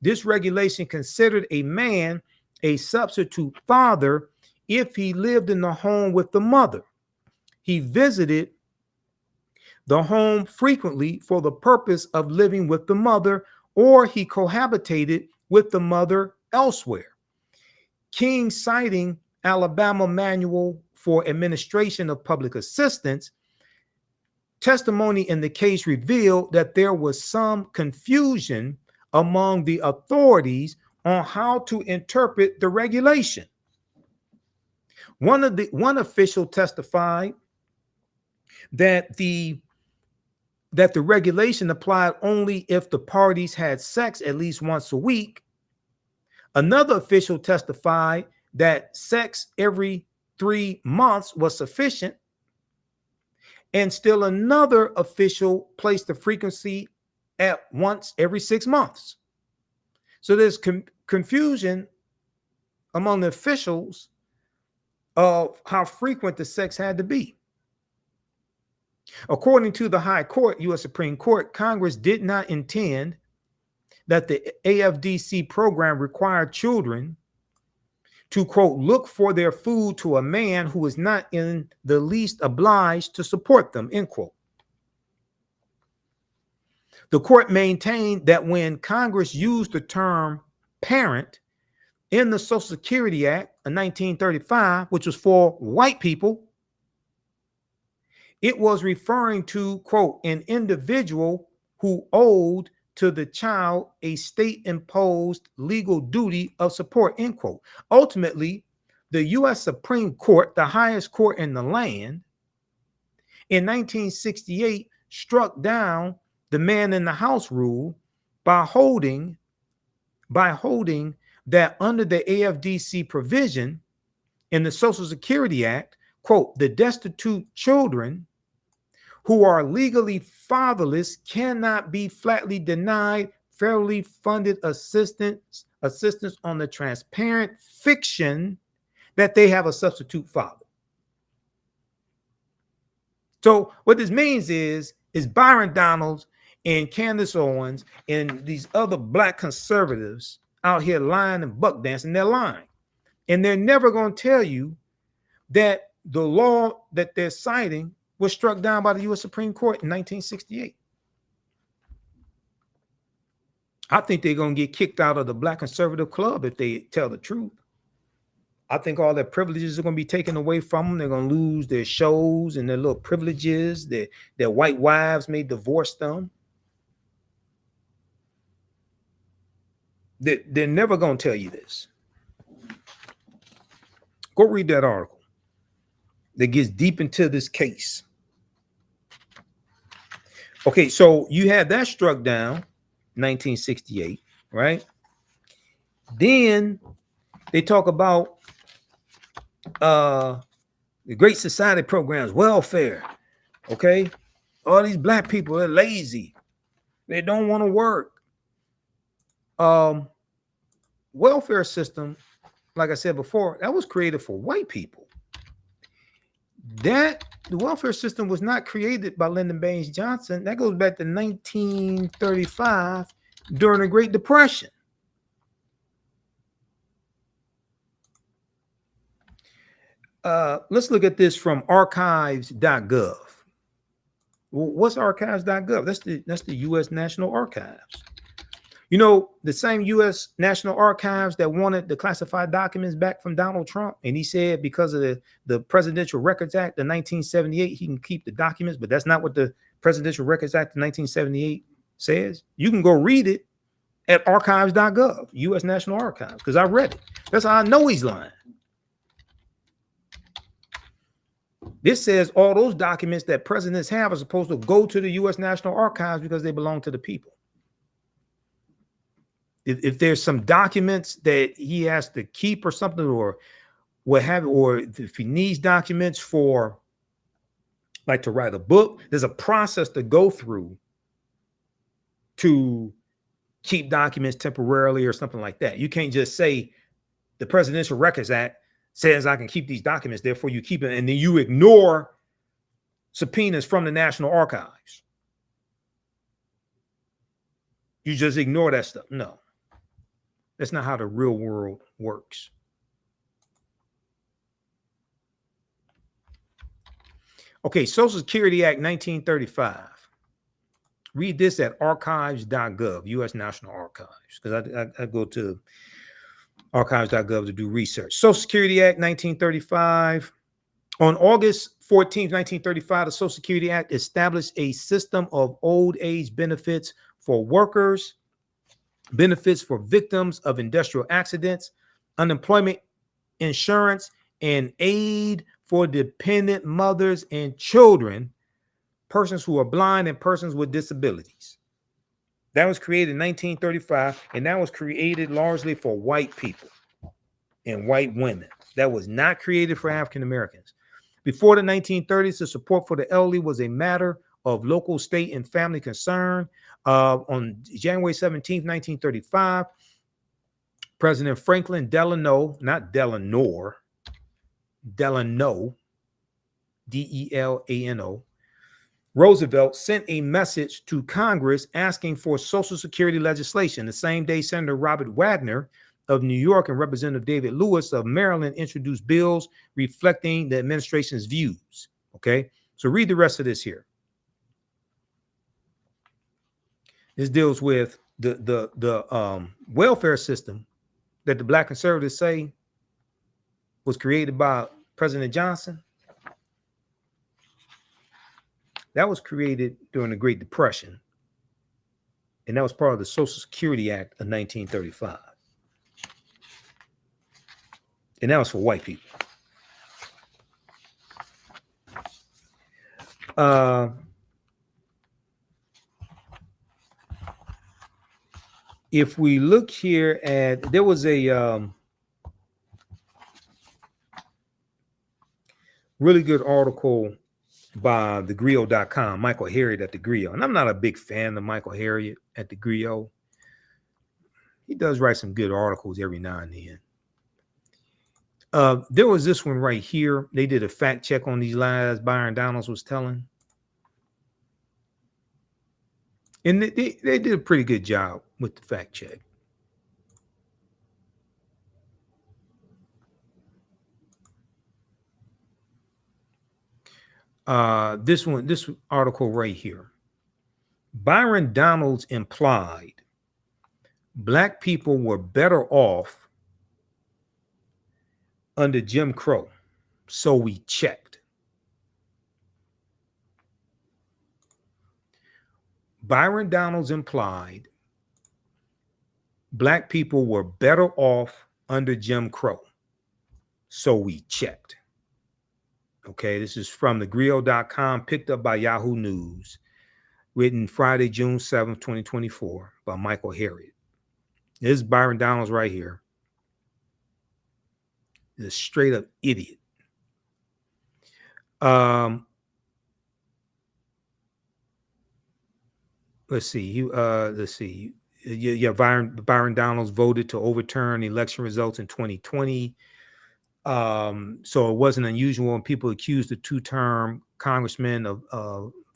This regulation considered a man a substitute father if he lived in the home with the mother he visited the home frequently for the purpose of living with the mother, or he cohabitated with the mother elsewhere. King, citing Alabama Manual for Administration of Public Assistance, testimony in the case revealed that there was some confusion among the authorities on how to interpret the regulation. One official testified that the regulation applied only if the parties had sex at least once a week. Another official testified that sex every 3 months was sufficient. And still another official placed the frequency at once every 6 months. So there's confusion among the officials of how frequent the sex had to be. According to the High Court, U.S. Supreme Court, Congress did not intend that the AFDC program required children to, quote, look for their food to a man who is not in the least obliged to support them, end quote. The court maintained that when Congress used the term parent in the Social Security Act of 1935, which was for white people, it was referring to, quote, an individual who owed to the child a state-imposed legal duty of support, end quote. Ultimately, the U.S. Supreme Court, the highest court in the land, in 1968 struck down the man in the house rule by holding that under the AFDC provision in the Social Security Act, quote, the destitute children who are legally fatherless cannot be flatly denied federally funded assistance on the transparent fiction that they have a substitute father. So what this means is Byron Donalds and Candace Owens and these other black conservatives out here lying and buck dancing, they're lying. And they're never going to tell you that the law that they're citing was struck down by the U.S. Supreme Court in 1968. I think they're going to get kicked out of the Black Conservative Club if they tell the truth. I think all their privileges are going to be taken away from them. They're going to lose their shows and their little privileges. Their white wives may divorce them. They're never going to tell you this. Go read that article that gets deep into this case. Okay, so you had that struck down 1968, right? Then they talk about the Great Society programs, welfare. Okay, all these black people are lazy. They don't want to work. Welfare system, like I said before, that was created for white people. The welfare system was not created by Lyndon Baines Johnson. That goes back to 1935 during the Great Depression. Let's look at this from archives.gov. What's archives.gov? That's the U.S. National Archives. You know, the same U.S. National Archives that wanted the classified documents back from Donald Trump. And he said because of the Presidential Records Act of 1978, he can keep the documents. But that's not what the Presidential Records Act of 1978 says. You can go read it at archives.gov, U.S. National Archives, because I read it. That's how I know he's lying. This says all those documents that presidents have are supposed to go to the U.S. National Archives because they belong to the people. If there's some documents that he has to keep or something, or what have, or if he needs documents for, like, to write a book, there's a process to go through to keep documents temporarily or something like that. You can't just say the Presidential Records Act says I can keep these documents, therefore you keep it, and then you ignore subpoenas from the National Archives. You just ignore that stuff. No. That's not how the real world works. Okay, Social Security Act 1935. Read this at archives.gov, U.S. National Archives, because I go to archives.gov to do research. Social Security Act 1935. On August 14th, 1935, the Social Security Act established a system of old age benefits for workers, benefits for victims of industrial accidents, unemployment insurance, and aid for dependent mothers and children, persons who are blind, and persons with disabilities. That was created in 1935, and that was created largely for white people and white women. That was not created for African Americans. Before the 1930s, the support for the elderly was a matter of local, state, and family concern. On January 17th, 1935, President Franklin Delano, not Delano, Delano, Delano, Roosevelt sent a message to Congress asking for Social Security legislation. The same day, Senator Robert Wagner of New York and Representative David Lewis of Maryland introduced bills reflecting the administration's views. Okay, so read the rest of this here. This deals with the welfare system that the Black conservatives say was created by President Johnson. That was created during the Great Depression, and that was part of the Social Security Act of 1935. And that was for white people. If we look here at, there was a really good article by thegrio.com, Michael Harriot at the Grio. And I'm not a big fan of Michael Harriot at the Grio. He does write some good articles every now and then. There was this one right here. They did a fact check on these lies Byron Donalds was telling. And they did a pretty good job with the fact check. This article right here. Byron Donalds implied Black people were better off under Jim Crow, so we checked. Byron Donalds implied Black people were better off under Jim Crow, so we checked. Okay, this is from thegrio.com, picked up by Yahoo News, written Friday, June 7th, 2024, by Michael Harriot. This is Byron Donalds right here. He's a straight up idiot. Let's see. Byron Donalds voted to overturn election results in 2020. So it wasn't unusual when people accused the two-term congressman of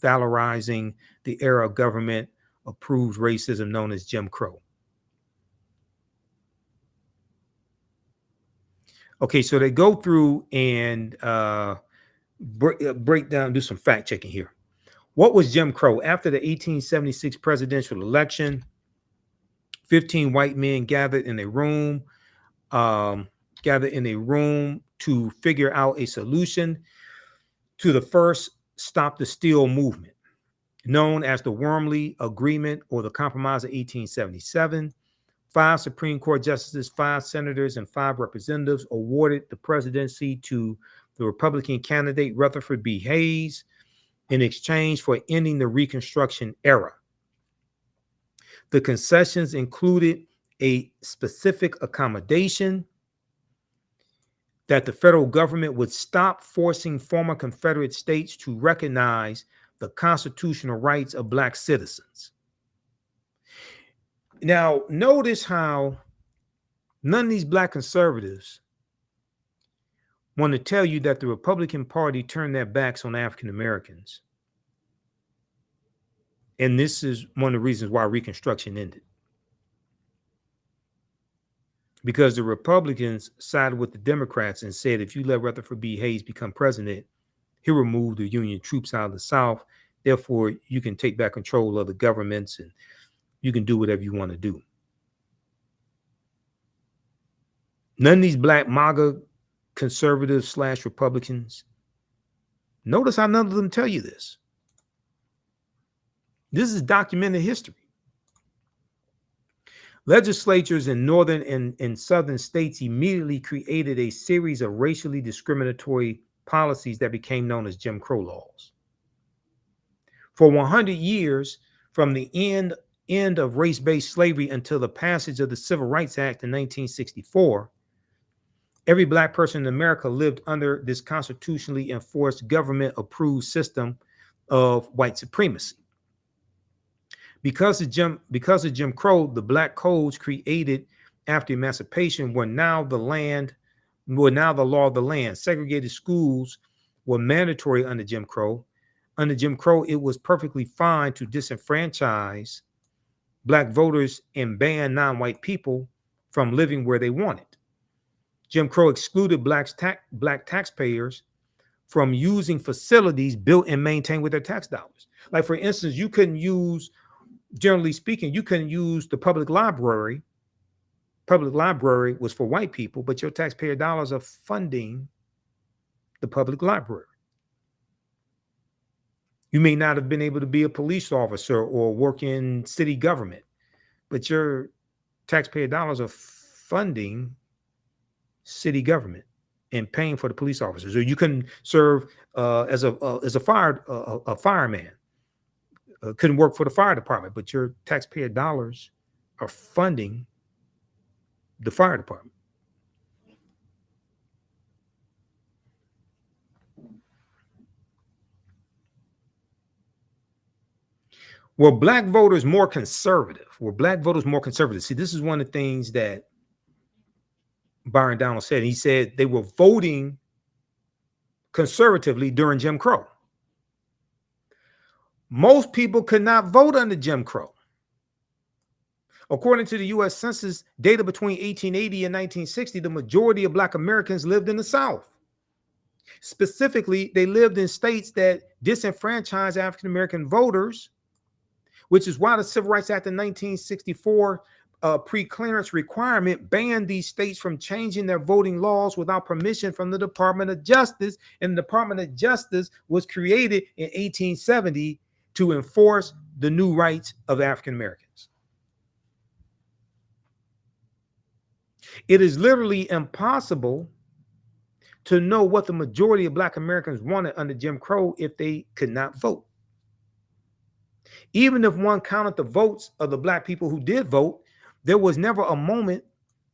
valorizing the era of government-approved racism known as Jim Crow. Okay, so they go through and break down, do some fact checking here. What was Jim Crow? After the 1876 presidential election, 15 white men gathered in a room to figure out a solution to the first Stop the Steal movement, known as the Wormley Agreement or the Compromise of 1877. 5 Supreme Court justices, 5 senators, and 5 representatives awarded the presidency to the Republican candidate Rutherford B. Hayes in exchange for ending the Reconstruction era. The concessions included a specific accommodation that the federal government would stop forcing former Confederate states to recognize the constitutional rights of Black citizens. Now, notice how none of these Black conservatives want to tell you that the Republican Party turned their backs on African Americans. And this is one of the reasons why Reconstruction ended. Because the Republicans sided with the Democrats and said, if you let Rutherford B. Hayes become president, He removed the Union troops out of the South. Therefore, you can take back control of the governments and you can do whatever you want to do. None of these black MAGA conservatives / Republicans, notice how none of them tell you this. This is documented history. Legislatures in northern and southern states immediately created a series of racially discriminatory policies that became known as Jim Crow laws. For 100 years, from the end of race-based slavery until the passage of the Civil Rights Act in 1964, every black person in America lived under this constitutionally enforced government-approved system of white supremacy. Because of Jim Crow, the black codes created after emancipation were now the law of the land. Segregated schools were mandatory under Jim Crow. Under Jim Crow, it was perfectly fine to disenfranchise black voters and ban non-white people from living where they wanted. Jim Crow excluded black taxpayers from using facilities built and maintained with their tax dollars. Like, for instance, you couldn't use, generally speaking, you couldn't use the public library. Public library was for white people, but your taxpayer dollars are funding the public library. You may not have been able to be a police officer or work in city government, but your taxpayer dollars are funding city government and paying for the police officers. Or you can serve as a fireman. Couldn't work for the fire department, but your taxpayer dollars are funding the fire department. Were black voters more conservative? See, this is one of the things that Byron Donalds said. He said they were voting conservatively during Jim Crow. Most people could not vote under Jim Crow. According to the U.S. Census data between 1880 and 1960, the majority of black Americans lived in the South. Specifically, they lived in states that disenfranchised African American voters, which is why the Civil Rights Act of 1964 pre-clearance requirement banned these states from changing their voting laws without permission from the Department of Justice. And the Department of Justice was created in 1870 to enforce the new rights of African Americans. It is literally impossible to know what the majority of black Americans wanted under Jim Crow if they could not vote. Even if one counted the votes of the black people who did vote, there was never a moment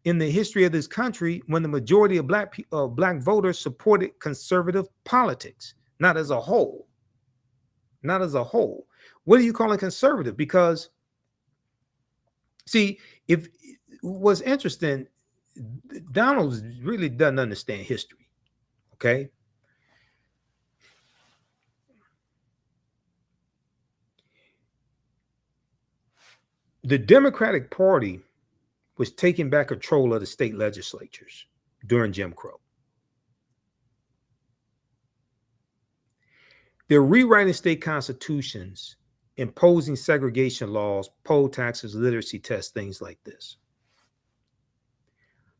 in the history of this country when the majority of black voters supported conservative politics, not as a whole. Not as a whole. What are you calling conservative? Because, see, if what's interesting, Donalds really doesn't understand history, okay? The Democratic Party was taking back control of the state legislatures during Jim Crow. They're rewriting state constitutions, imposing segregation laws, poll taxes, literacy tests, things like this.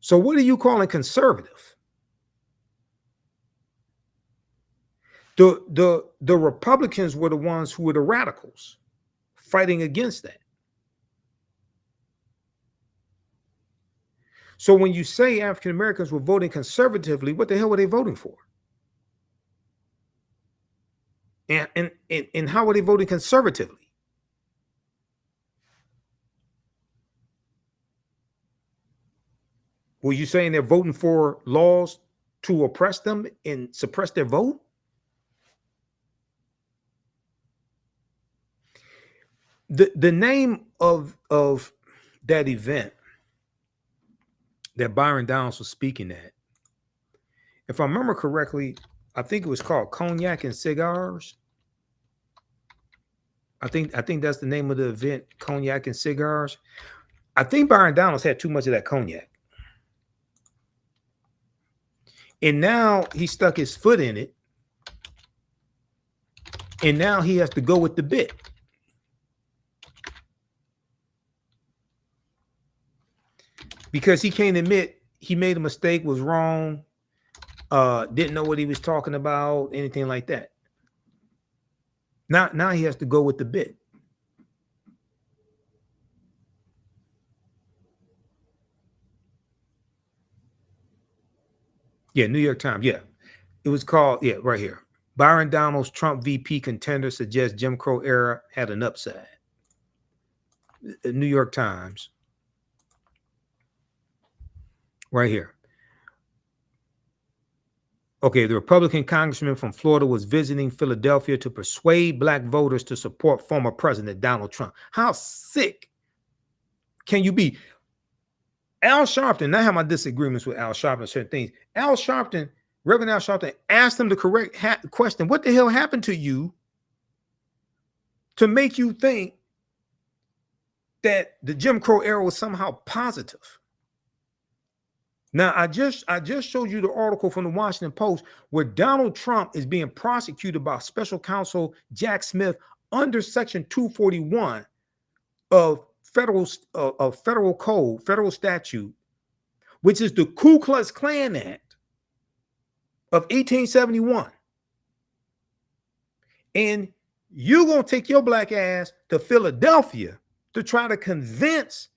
So what are you calling conservative? The Republicans were the ones who were the radicals fighting against that. So when you say African Americans were voting conservatively, what the hell were they voting for? And how were they voting conservatively? Were you saying they're voting for laws to oppress them and suppress their vote? The name of that event that Byron Donalds was speaking at, if I remember correctly, I think it was called Cognac and Cigars. I think that's the name of the event, Cognac and Cigars. I think Byron Donalds had too much of that cognac. And now he stuck his foot in it And now he has to go with the bit. Because he can't admit he made a mistake, was wrong, didn't know what he was talking about, anything like that. Now he has to go with the bit. Yeah, New York Times. Yeah, it was called. Yeah, right here. Byron Donalds, Trump VP contender, suggests Jim Crow era had an upside. New York Times. Right here. Okay, the Republican congressman from Florida was visiting Philadelphia to persuade black voters to support former President Donald Trump. How sick can you be? Al Sharpton, I have my disagreements with Al Sharpton on certain things. Al Sharpton, Reverend Al Sharpton, asked him the correct question. What the hell happened to you to make you think that the Jim Crow era was somehow positive? Now, I just showed you the article from the Washington Post where Donald Trump is being prosecuted by Special Counsel Jack Smith under Section 241 of federal code, federal statute, which is the Ku Klux Klan Act of 1871. And you're going to take your black ass to Philadelphia to try to convince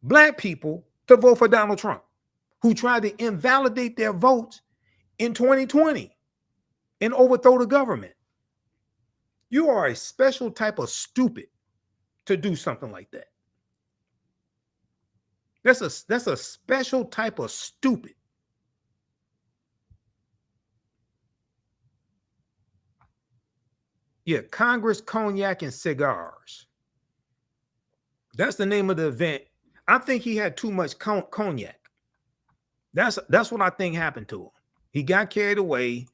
black people to vote for Donald Trump, who tried to invalidate their votes in 2020 and overthrow the government. You are a special type of stupid to do something like that. That's a special type of stupid. Yeah, Congress, Cognac, and Cigars. That's the name of the event. I think he had too much cognac. That's what I think happened to him. He got carried away.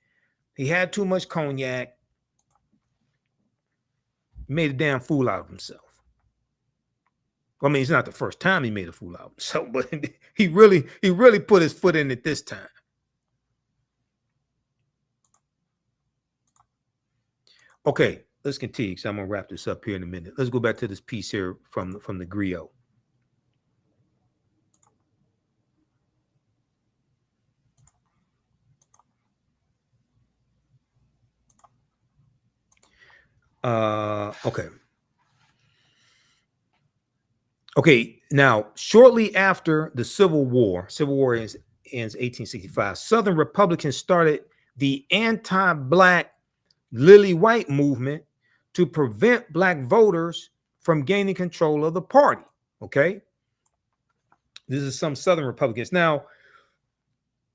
He had too much cognac. Made a damn fool out of himself. I mean, it's not the first time he made a fool out of himself, but he really put his foot in it this time. Okay, let's continue. So I'm gonna wrap this up here in a minute. Let's go back to this piece here from the griot. Okay, now shortly after the Civil War ends 1865, Southern Republicans started the anti-black Lily White movement to prevent black voters from gaining control of the party. Okay, this is some Southern Republicans. Now,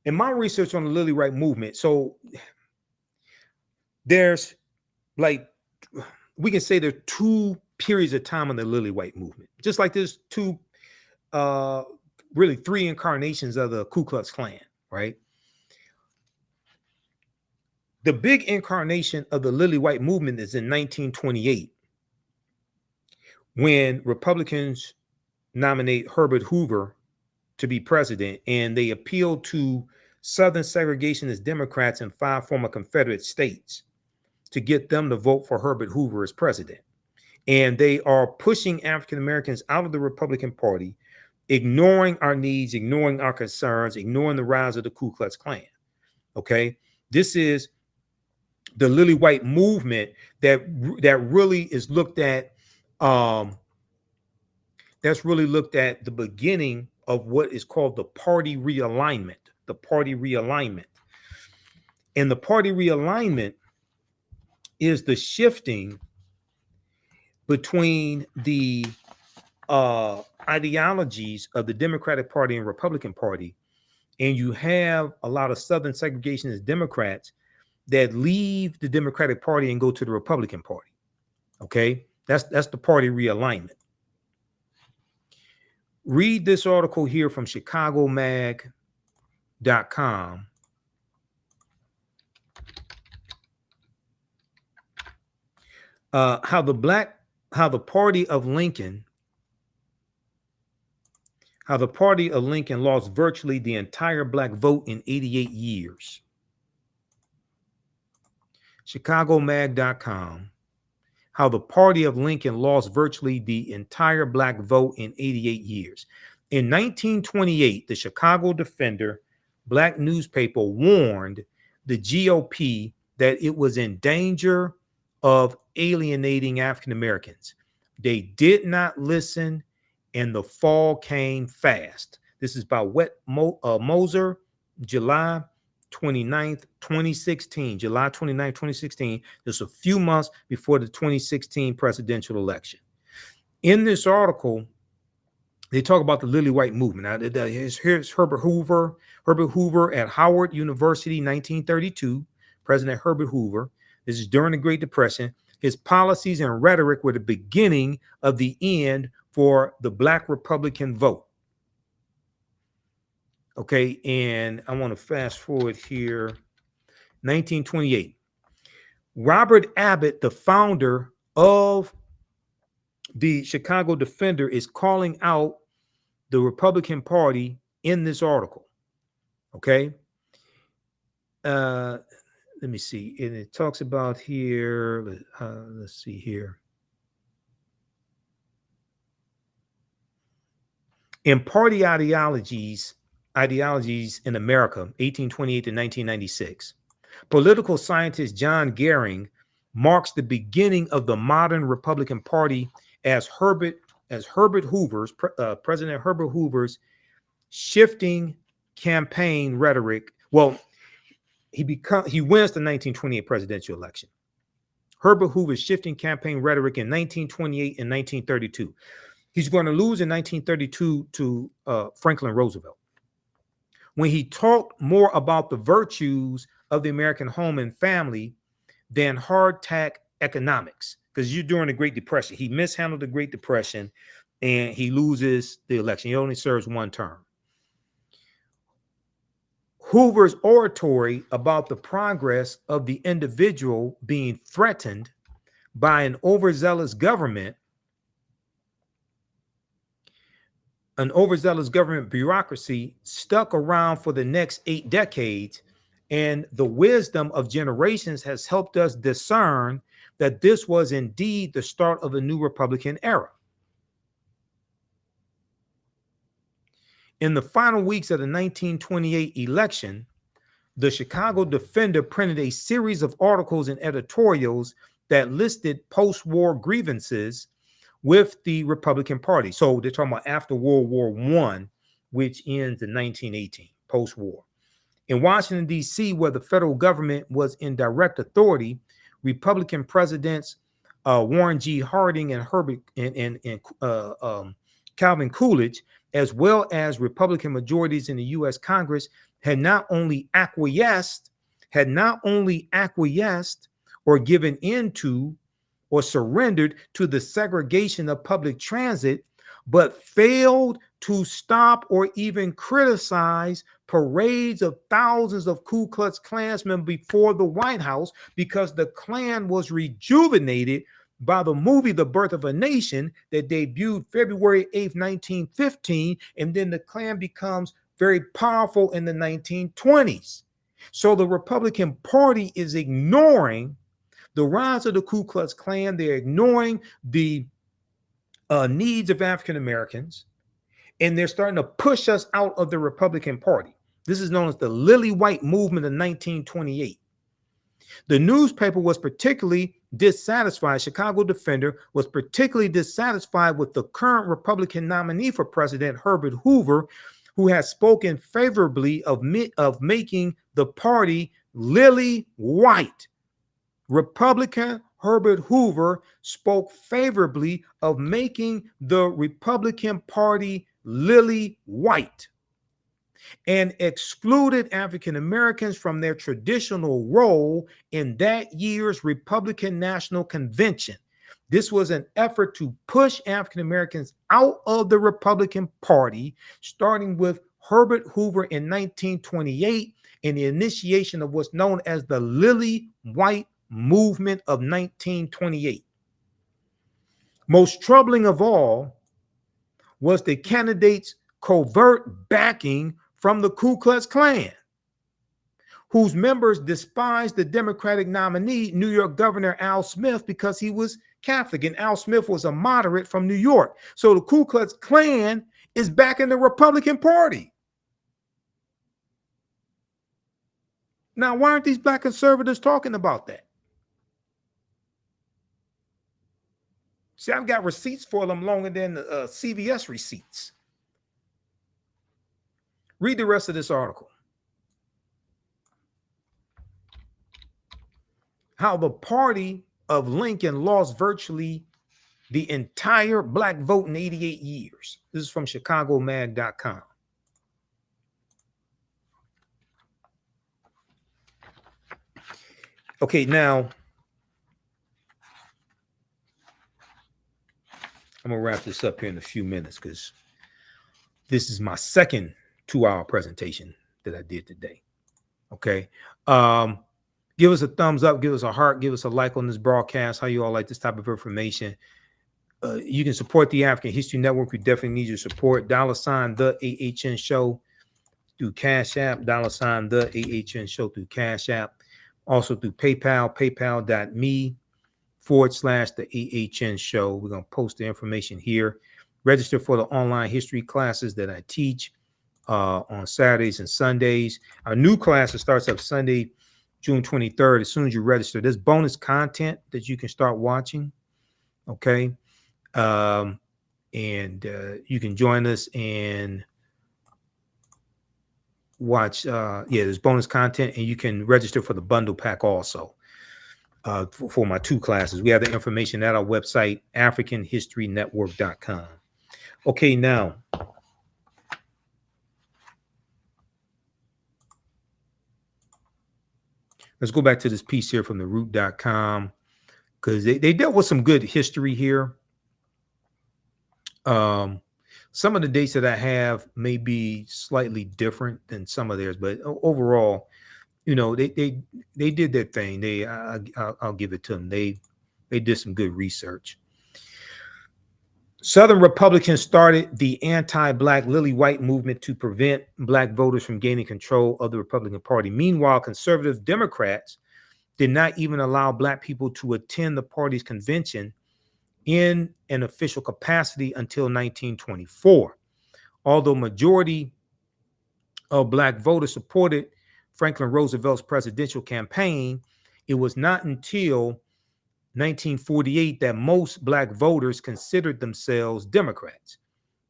in my research on the Lily White movement, so there's like, we can say there are two periods of time in the Lily White movement, just like there's two, really three incarnations of the Ku Klux Klan, right? The big incarnation of the Lily White movement is in 1928, when Republicans nominate Herbert Hoover to be president, and they appeal to Southern segregationist Democrats in 5 former Confederate states to get them to vote for Herbert Hoover as president. And they are pushing African Americans out of the Republican Party, ignoring our needs, ignoring our concerns, ignoring the rise of the Ku Klux Klan. Okay, this is the Lily White movement that really is looked at. That's really looked at the beginning of what is called the party realignment. The party realignment, and the party realignment is the shifting between the ideologies of the Democratic Party and Republican Party, and you have a lot of Southern segregationist Democrats that leave the Democratic Party and go to the Republican Party. Okay, that's the party realignment. Read this article here from ChicagoMag.com. How the party of Lincoln lost virtually the entire black vote in 88 years. ChicagoMag.com. how the party of Lincoln lost virtually the entire black vote in 88 years. In 1928, the Chicago Defender, black newspaper, warned the GOP that it was in danger of alienating African Americans. They did not listen, and the fall came fast. This is by Moser, July 29th, 2016. July 29th, 2016. Just a few months before the 2016 presidential election. In this article, they talk about the Lily White movement. Now, here's Herbert Hoover. Herbert Hoover at Howard University, 1932. President Herbert Hoover. This is during the Great Depression. His policies and rhetoric were the beginning of the end for the Black Republican vote. Okay, and I want to fast forward here. 1928. Robert Abbott, the founder of the Chicago Defender, is calling out the Republican Party in this article. Okay. Let me see. And it talks about here. Let's see here. In party ideologies in America, 1828 to 1996, political scientist John Gehring marks the beginning of the modern Republican Party as President Herbert Hoover's shifting campaign rhetoric. Well, he wins the 1928 presidential election. Herbert Hoover's shifting campaign rhetoric in 1928 and 1932. He's going to lose in 1932 to Franklin Roosevelt, when he talked more about the virtues of the American home and family than hardtack economics. Because you're during the Great Depression. He mishandled the Great Depression and he loses the election. He only serves one term. Hoover's oratory about the progress of the individual being threatened by an overzealous government bureaucracy stuck around for the next 8 decades, and the wisdom of generations has helped us discern that this was indeed the start of a new Republican era. In the final weeks of the 1928 election, the Chicago Defender printed a series of articles and editorials that listed post-war grievances with the Republican Party. So they're talking about after World War I, which ends in 1918, post-war. In Washington, D.C., where the federal government was in direct authority, Republican presidents Warren G. Harding and Calvin Coolidge, as well as Republican majorities in the U.S. Congress, had not only acquiesced or given into or surrendered to the segregation of public transit, but failed to stop or even criticize parades of thousands of Ku Klux Klansmen before the White House, because the Klan was rejuvenated by the movie The Birth of a Nation that debuted February 8th, 1915, and then the Klan becomes very powerful in the 1920s. So the Republican Party is ignoring the rise of the Ku Klux Klan. They're ignoring the needs of African Americans, and they're starting to push us out of the Republican Party. This is known as the Lily White movement of 1928. The newspaper was particularly dissatisfied. Chicago Defender was particularly dissatisfied with the current Republican nominee for president, Herbert Hoover, who has spoken favorably of making the party lily white. Republican Herbert Hoover spoke favorably of making the Republican Party lily white and excluded African Americans from their traditional role in that year's Republican National Convention. This was an effort to push African Americans out of the Republican Party, starting with Herbert Hoover in 1928 and the initiation of what's known as the Lily White movement of 1928. Most troubling of all was the candidate's covert backing from the Ku Klux Klan. whose members despised the Democratic nominee, New York Governor Al Smith, because he was Catholic, and Al Smith was a moderate from New York. So the Ku Klux Klan is back in the Republican Party. Now, why aren't these black conservatives talking about that? See, I've got receipts for them longer than CVS receipts. Read the rest of this article. How the party of Lincoln lost virtually the entire black vote in 88 years. This is from ChicagoMag.com. Okay, now I'm going to wrap this up here in a few minutes because this is my second 2-hour presentation that I did today. Okay. Give us a thumbs up, give us a heart, give us a like on this broadcast. How you all like this type of information? You can support the African History Network. We definitely need your support. $ the AHN Show through Cash App. $ the AHN Show through Cash App. Also through PayPal, paypal.me/the Show. We're going to post the information here. Register for the online history classes that I teach on Saturdays and Sundays. Our new class starts up Sunday, June 23rd. As soon as you register, there's bonus content that you can start watching. Okay. And you can join us and watch. There's bonus content, and you can register for the bundle pack also for my 2 classes. We have the information at our website, AfricanHistoryNetwork.com. Okay, now let's go back to this piece here from theroot.com because they dealt with some good history here. Some of the dates that I have may be slightly different than some of theirs, but overall, you know, they did their thing. I'll give it to them. They did some good research. Southern Republicans started the anti-black Lily White movement to prevent black voters from gaining control of the Republican Party. Meanwhile, conservative Democrats did not even allow black people to attend the party's convention in an official capacity until 1924. Although majority of black voters supported Franklin Roosevelt's presidential campaign, it was not until 1948 that most black voters considered themselves Democrats.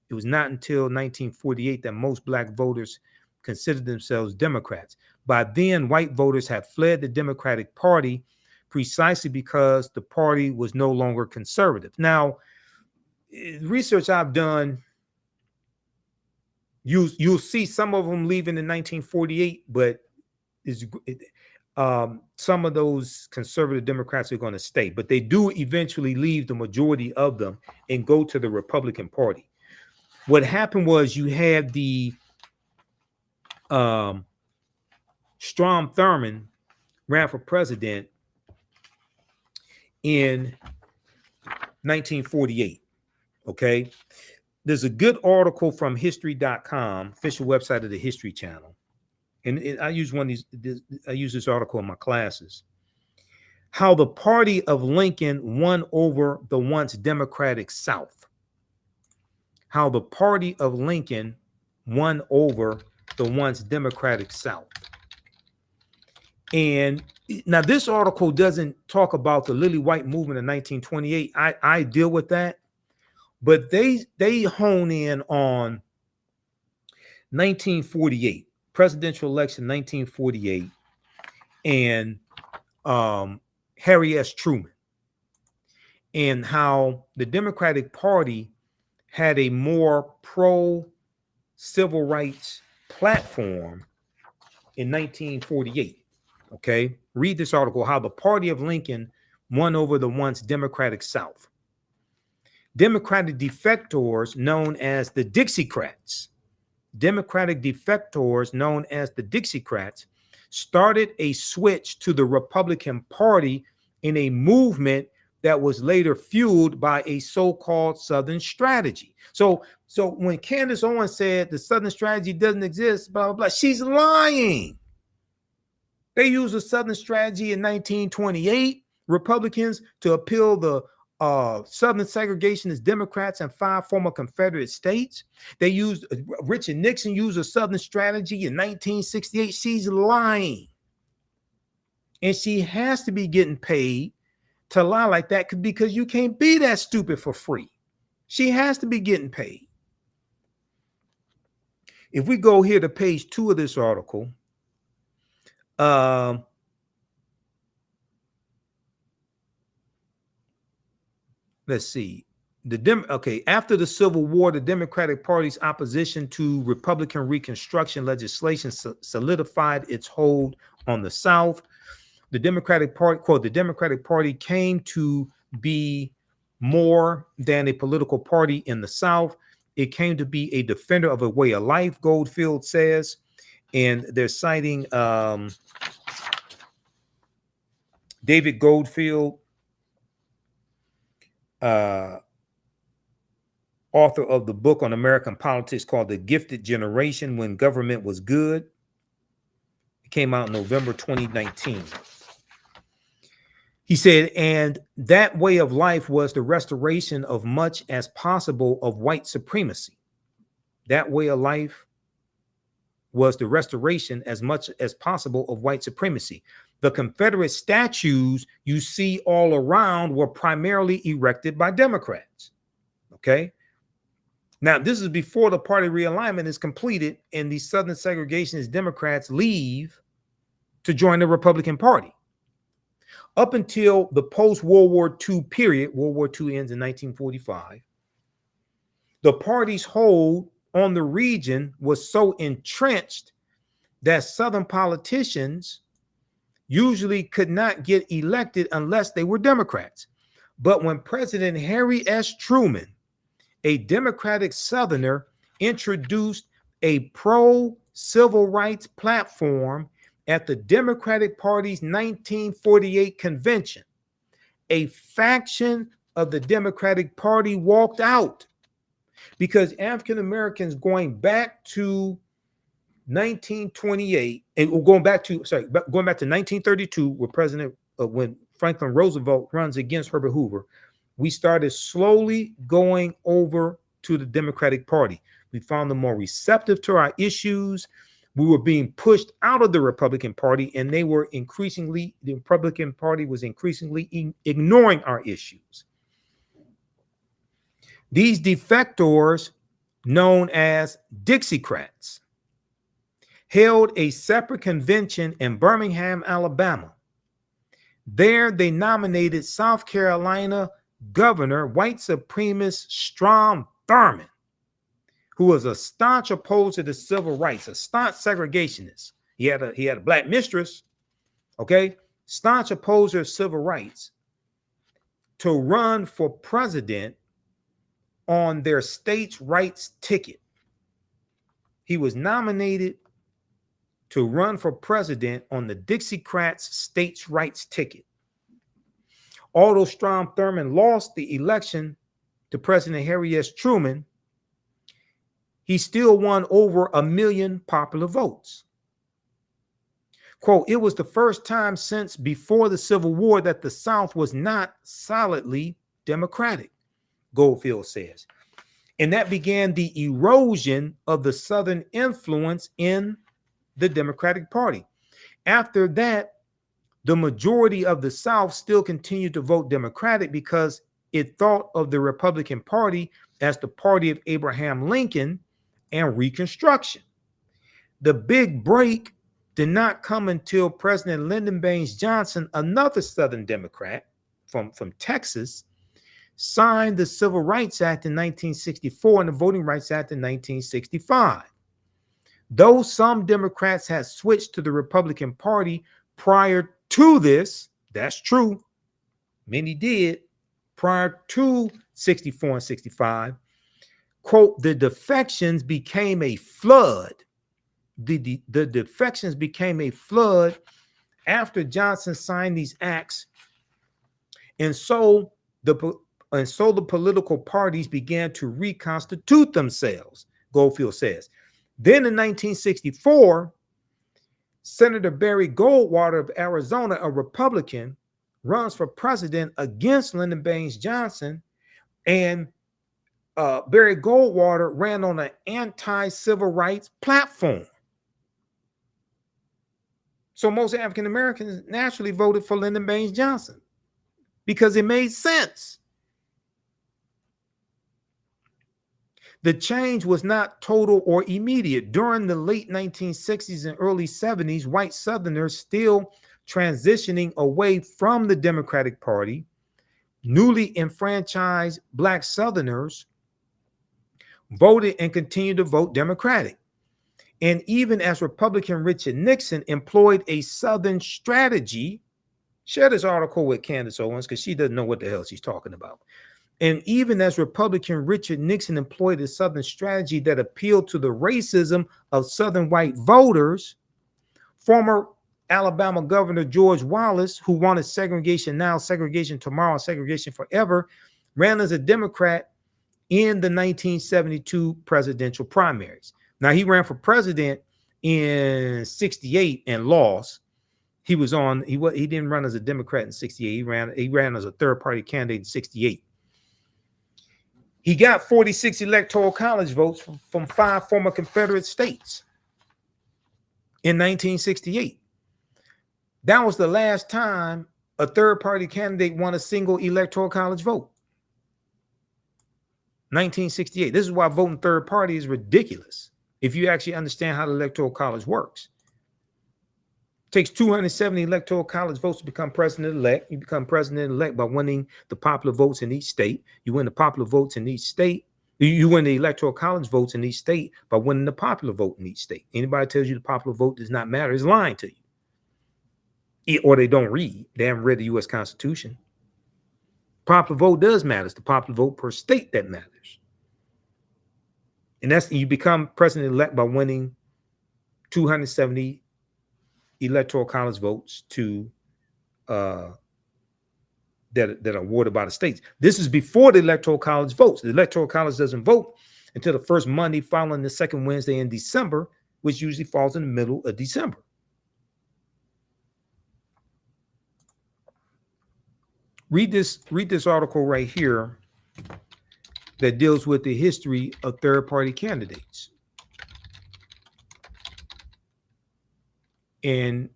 It was not until 1948 that most black voters considered themselves Democrats. By then, white voters had fled the Democratic Party precisely because the party was no longer conservative. Now, research I've done, you'll see some of them leaving in 1948, but some of those conservative Democrats are going to stay, but they do eventually leave, the majority of them, and go to the Republican Party. What happened was you had the Strom Thurmond ran for president in 1948. Okay. There's a good article from history.com, official website of the History Channel. And I use I use this article in my classes. How the party of Lincoln won over the once Democratic South. How the party of Lincoln won over the once Democratic South. And now this article doesn't talk about the Lily White movement in 1928. I deal with that, but they hone in on 1948. Presidential election 1948 and Harry S. Truman, and how the Democratic Party had a more pro-civil rights platform in 1948. Okay, read this article, how the party of Lincoln won over the once Democratic South. Democratic defectors known as the Dixiecrats started a switch to the Republican Party in a movement that was later fueled by a so-called Southern strategy. So when Candace Owens said the Southern strategy doesn't exist, blah, blah, blah, she's lying. They used a Southern strategy in 1928, Republicans, to appeal the Southern segregationist Democrats in 5 former Confederate states. They used, Richard Nixon used a Southern strategy in 1968. She's lying. And she has to be getting paid to lie like that because you can't be that stupid for free. She has to be getting paid. If we go here to page 2 of this article, let's see. After the Civil War, the Democratic Party's opposition to Republican Reconstruction legislation solidified its hold on the South. The Democratic Party, quote, the Democratic Party came to be more than a political party in the South. It came to be a defender of a way of life, Goldfield says. And they're citing David Goldfield, author of the book on American politics called The Gifted Generation When Government Was Good. It came out in November 2019. He said, and that way of life was the restoration of much as possible of white supremacy. That way of life was the restoration as much as possible of white supremacy. The Confederate statues you see all around were primarily erected by Democrats. Okay. Now, this is before the party realignment is completed and the Southern segregationist Democrats leave to join the Republican Party. Up until the post-World War II period, World War II ends in 1945, the party's hold on the region was so entrenched that Southern politicians usually could not get elected unless they were Democrats. But when President Harry S. Truman, a Democratic Southerner, introduced a pro-civil rights platform at the Democratic Party's 1948 convention, a faction of the Democratic Party walked out because African Americans going back to 1928 and going back to 1932, when Franklin Roosevelt runs against Herbert Hoover, we started slowly going over to the Democratic Party. We found them more receptive to our issues. We were being pushed out of the Republican Party, and the Republican Party was increasingly ignoring our issues. These defectors, known as Dixiecrats, held a separate convention in Birmingham, Alabama. There, they nominated South Carolina Governor, white supremacist Strom Thurmond, who was a staunch opposer to civil rights, a staunch segregationist. He had a black mistress, okay, staunch opposer of civil rights, to run for president on their states' rights ticket. He was nominated to run for president on the Dixiecrats states' rights ticket. Although Strom Thurmond lost the election to President Harry S. Truman, he still won over 1 million popular votes. Quote, it was the first time since before the Civil War that the South was not solidly Democratic, Goldfield says. And that began the erosion of the Southern influence in the Democratic Party. After that, the majority of the South still continued to vote Democratic because it thought of the Republican Party as the party of Abraham Lincoln and Reconstruction. The big break did not come until President Lyndon Baines Johnson, another Southern Democrat from Texas, signed the Civil Rights Act in 1964 and the Voting Rights Act in 1965. Though some Democrats had switched to the Republican Party prior to this, that's true, many did, prior to 64 and 65, quote, the defections became a flood. The defections became a flood after Johnson signed these acts. And so the political parties began to reconstitute themselves, Goldfield says. Then in 1964, Senator Barry Goldwater of Arizona, a Republican, runs for president against Lyndon Baines Johnson, and Barry Goldwater ran on an anti-civil rights platform. So most African Americans naturally voted for Lyndon Baines Johnson because it made sense. The change was not total or immediate. During the late 1960s and early 70s, white Southerners, still transitioning away from the Democratic Party, newly enfranchised Black Southerners voted and continued to vote Democratic. And even as Republican Richard Nixon employed a Southern strategy, share this article with Candace Owens because she doesn't know what the hell she's talking about. And even as Republican Richard Nixon employed a Southern strategy that appealed to the racism of Southern white voters, former Alabama Governor George Wallace, who wanted segregation now, segregation tomorrow, segregation forever, ran as a Democrat in the 1972 presidential primaries. Now, he ran for president in 68 and lost. He didn't run as a Democrat in 68. He ran as a third-party candidate in 68. He got 46 electoral college votes from 5 former Confederate states in 1968. That was the last time a third-party candidate won a single electoral college vote. 1968. This is why voting third party is ridiculous if you actually understand how the electoral college works. Takes 270 electoral college votes to become president-elect. You become president-elect by winning the popular votes in each state. You win the popular votes in each state. You win the electoral college votes in each state by winning the popular vote in each state. Anybody tells you the popular vote does not matter is lying to you. Or they don't read. They haven't read the U.S. Constitution. Popular vote does matter. It's the popular vote per state that matters. And that's, you become president-elect by winning 270 electoral college votes to that are awarded by the states. This is before the electoral college votes. The electoral college doesn't vote until the first Monday following the second Wednesday in December, which usually falls in the middle of December. Read this article right here that deals with the history of third-party candidates. And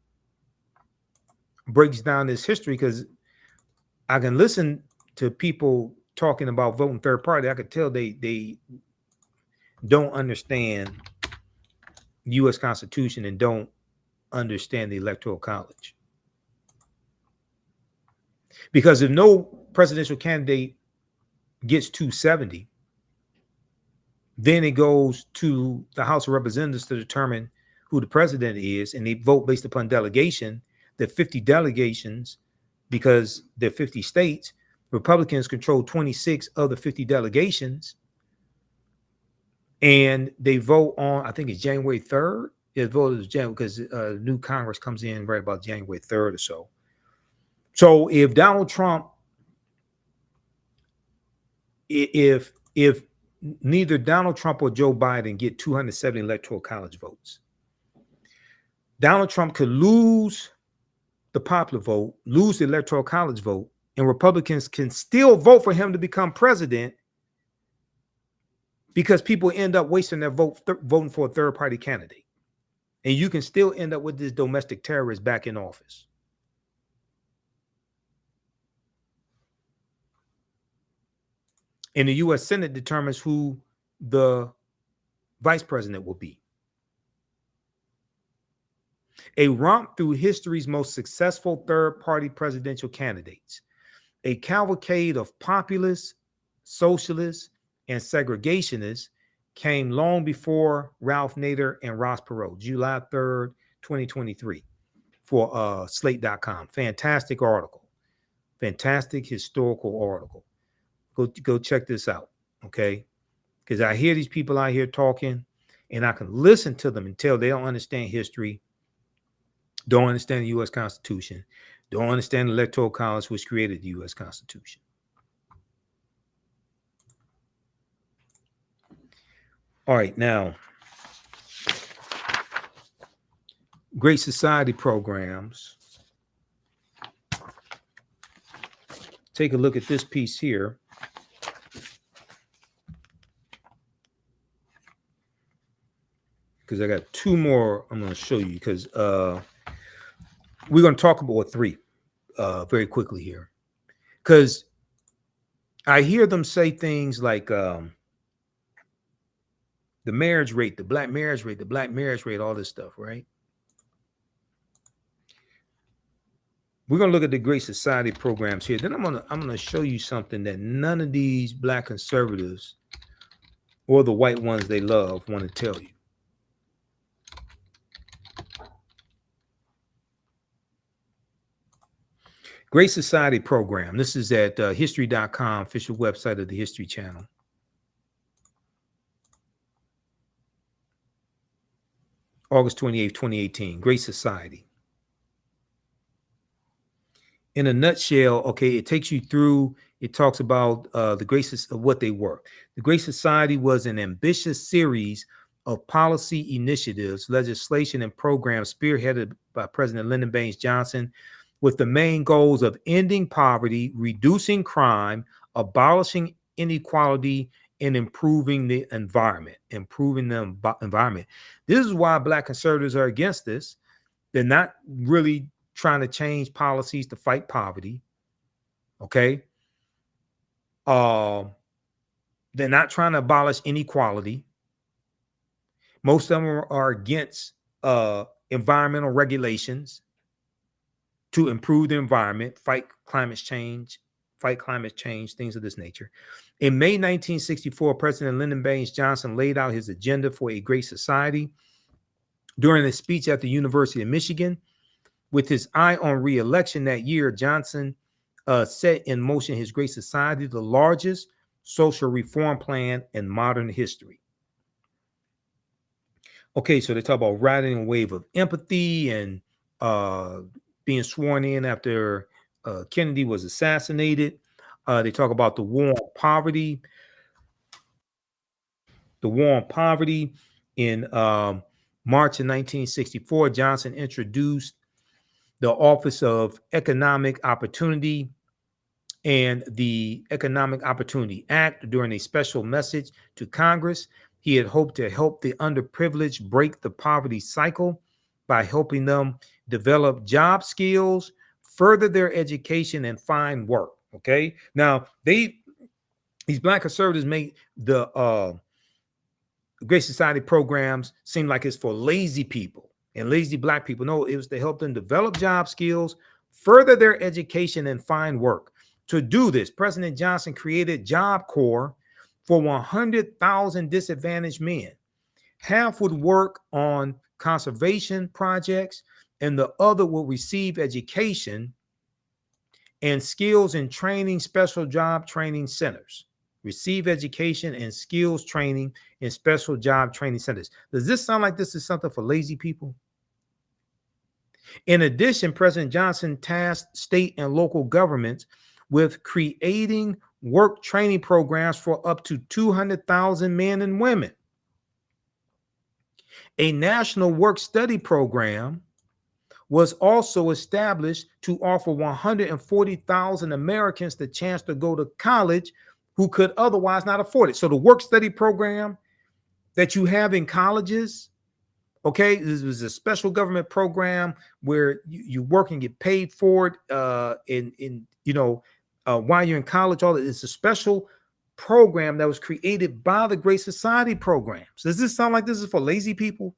breaks down this history, because I can listen to people talking about voting third party. I could tell they don't understand the U.S. Constitution and don't understand the Electoral College. Because if no presidential candidate gets 270, then it goes to the House of Representatives to determine who the president is, and they vote based upon delegation. There are 50 delegations because there are 50 states. Republicans control 26 of the 50 delegations, and they vote on, I think it's January 3rd. It voted January because new Congress comes in right about January 3rd or so. So if Donald Trump, if neither Donald Trump or Joe Biden get 270 electoral college votes, Donald Trump could lose the popular vote, lose the electoral college vote, and Republicans can still vote for him to become president because people end up wasting their vote voting for a third-party candidate. And you can still end up with this domestic terrorist back in office. And the U.S. Senate determines who the vice president will be. A romp through history's most successful third-party presidential candidates. A cavalcade of populists, socialists, and segregationists came long before Ralph Nader and Ross Perot, July 3rd, 2023, for Slate.com. Fantastic article. Fantastic historical article. Go check this out, okay? Because I hear these people out here talking, and I can listen to them and tell they don't understand history, don't understand the U.S. Constitution, don't understand the Electoral College, which created the U.S. Constitution. All right, now, Great Society programs. Take a look at this piece here. Because I got two more I'm going to show you, because we're going to talk about three very quickly here. Because I hear them say things like the marriage rate, the black marriage rate, all this stuff, right? We're going to look at the Great Society programs here. Then I'm going to show you something that none of these black conservatives or the white ones they love want to tell you. Great Society program. This is at history.com, official website of the History Channel. August 28th, 2018. Great Society. In a nutshell, okay, it takes you through, it talks about the Great of what they were. The Great Society was an ambitious series of policy initiatives, legislation, and programs spearheaded by President Lyndon Baines Johnson, with the main goals of ending poverty, reducing crime, abolishing inequality, and improving the environment. This is why black conservatives are against this. They're not really trying to change policies to fight poverty. Okay. They're not trying to abolish inequality. Most of them are against environmental regulations to improve the environment, fight climate change, things of this nature. In May 1964, President Lyndon Baines Johnson laid out his agenda for a great society during a speech at the University of Michigan. With his eye on re-election that year, Johnson set in motion his Great Society, the largest social reform plan in modern history. Okay, so they talk about riding a wave of empathy and being sworn in after Kennedy was assassinated. They talk about the war on poverty. The war on poverty. In March of 1964, Johnson introduced the Office of Economic Opportunity and the Economic Opportunity Act during a special message to Congress. He had hoped to help the underprivileged break the poverty cycle by helping them develop job skills, further their education, and find work. Okay. Now these black conservatives make the Great Society programs seem like it's for lazy people and lazy black people. No, it was to help them develop job skills, further their education, and find work. To do this, President Johnson created Job Corps for 100,000 disadvantaged men. Half would work on conservation projects, and the other will receive education and skills and training special job training centers. Receive education and skills training in special job training centers. Does this sound like this is something for lazy people? In addition, President Johnson tasked state and local governments with creating work training programs for up to 200,000 men and women. A national work study program was also established to offer 140,000 Americans the chance to go to college who could otherwise not afford it. So the work study program that you have in colleges, okay, this was a special government program where you work and get paid for it while you're in college. All it's a special program that was created by the Great Society programs. Does this sound like this is for lazy people?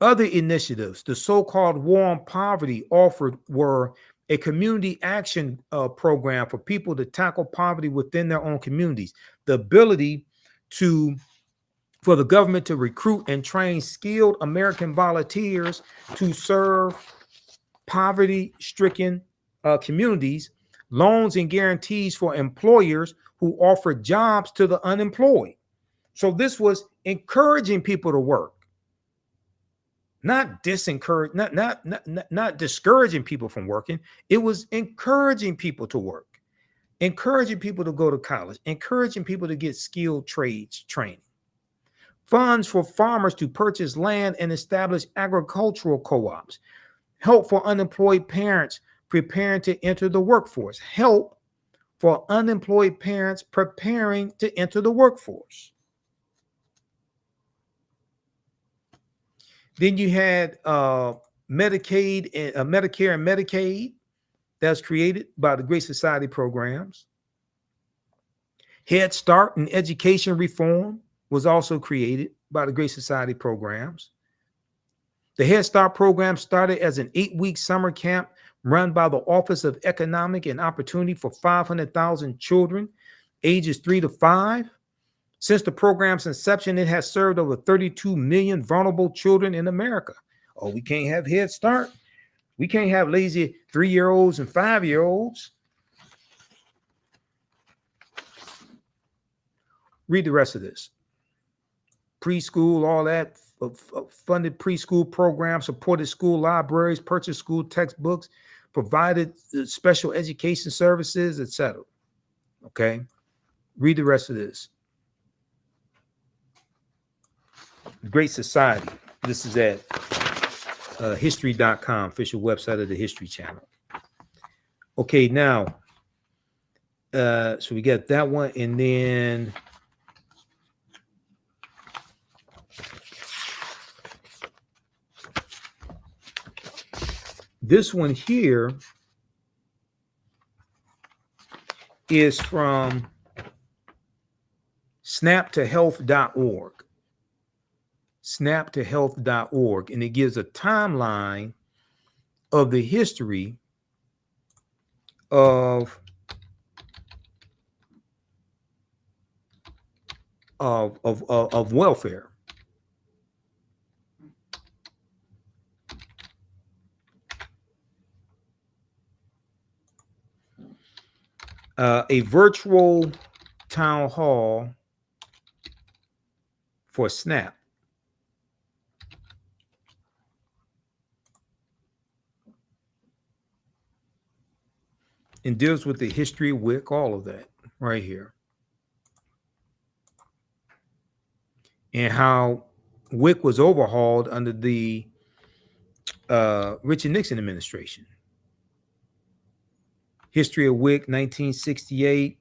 Other initiatives, the so-called war on poverty offered were a community action program for people to tackle poverty within their own communities, the ability for the government to recruit and train skilled American volunteers to serve poverty-stricken communities, loans and guarantees for employers who offer jobs to the unemployed. So this was encouraging people to work, not discouraging people from working. It was encouraging people to work, encouraging people to go to college, encouraging people to get skilled trades training. funds for farmers to purchase land and establish agricultural co-ops, help for unemployed parents preparing to enter the workforce, help for unemployed parents preparing to enter the workforce. Then you had Medicaid, Medicare and Medicaid that's created by the Great Society programs. Head Start and education reform was also created by the Great Society programs. The Head Start program started as an 8-week summer camp run by the Office of Economic and Opportunity for 500,000 children ages 3 to 5. Since the program's inception, it has served over 32 million vulnerable children in America. Oh, we can't have Head Start. We can't have lazy 3-year-olds and 5-year-olds. Read the rest of this. Preschool, all that, funded preschool programs, supported school libraries, purchased school textbooks, provided special education services, etc. Okay? Read the rest of this. Great Society. This is at history.com, official website of the History Channel. Okay, now, so we got that one, and then this one here is from snaptohealth.org. Snaptohealth.org, and it gives a timeline of the history of welfare. A virtual town hall for SNAP. And deals with the history of WIC, all of that right here. And how WIC was overhauled under the Richard Nixon administration. History of WIC, 1968.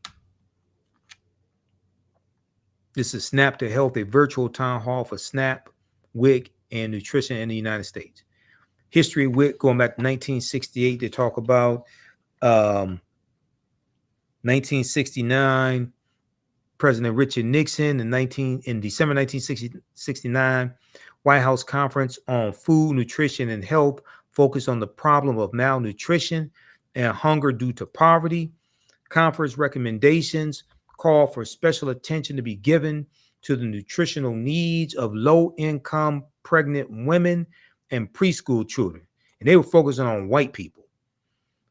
This is SNAP to Health, a virtual town hall for SNAP, WIC, and nutrition in the United States. History of WIC, going back to 1968, they talk about 1969, President Richard Nixon in December 1969, White House Conference on Food, Nutrition, and Health focused on the problem of malnutrition and hunger due to poverty. Conference recommendations call for special attention to be given to the nutritional needs of low-income pregnant women and preschool children. And they were focusing on white people.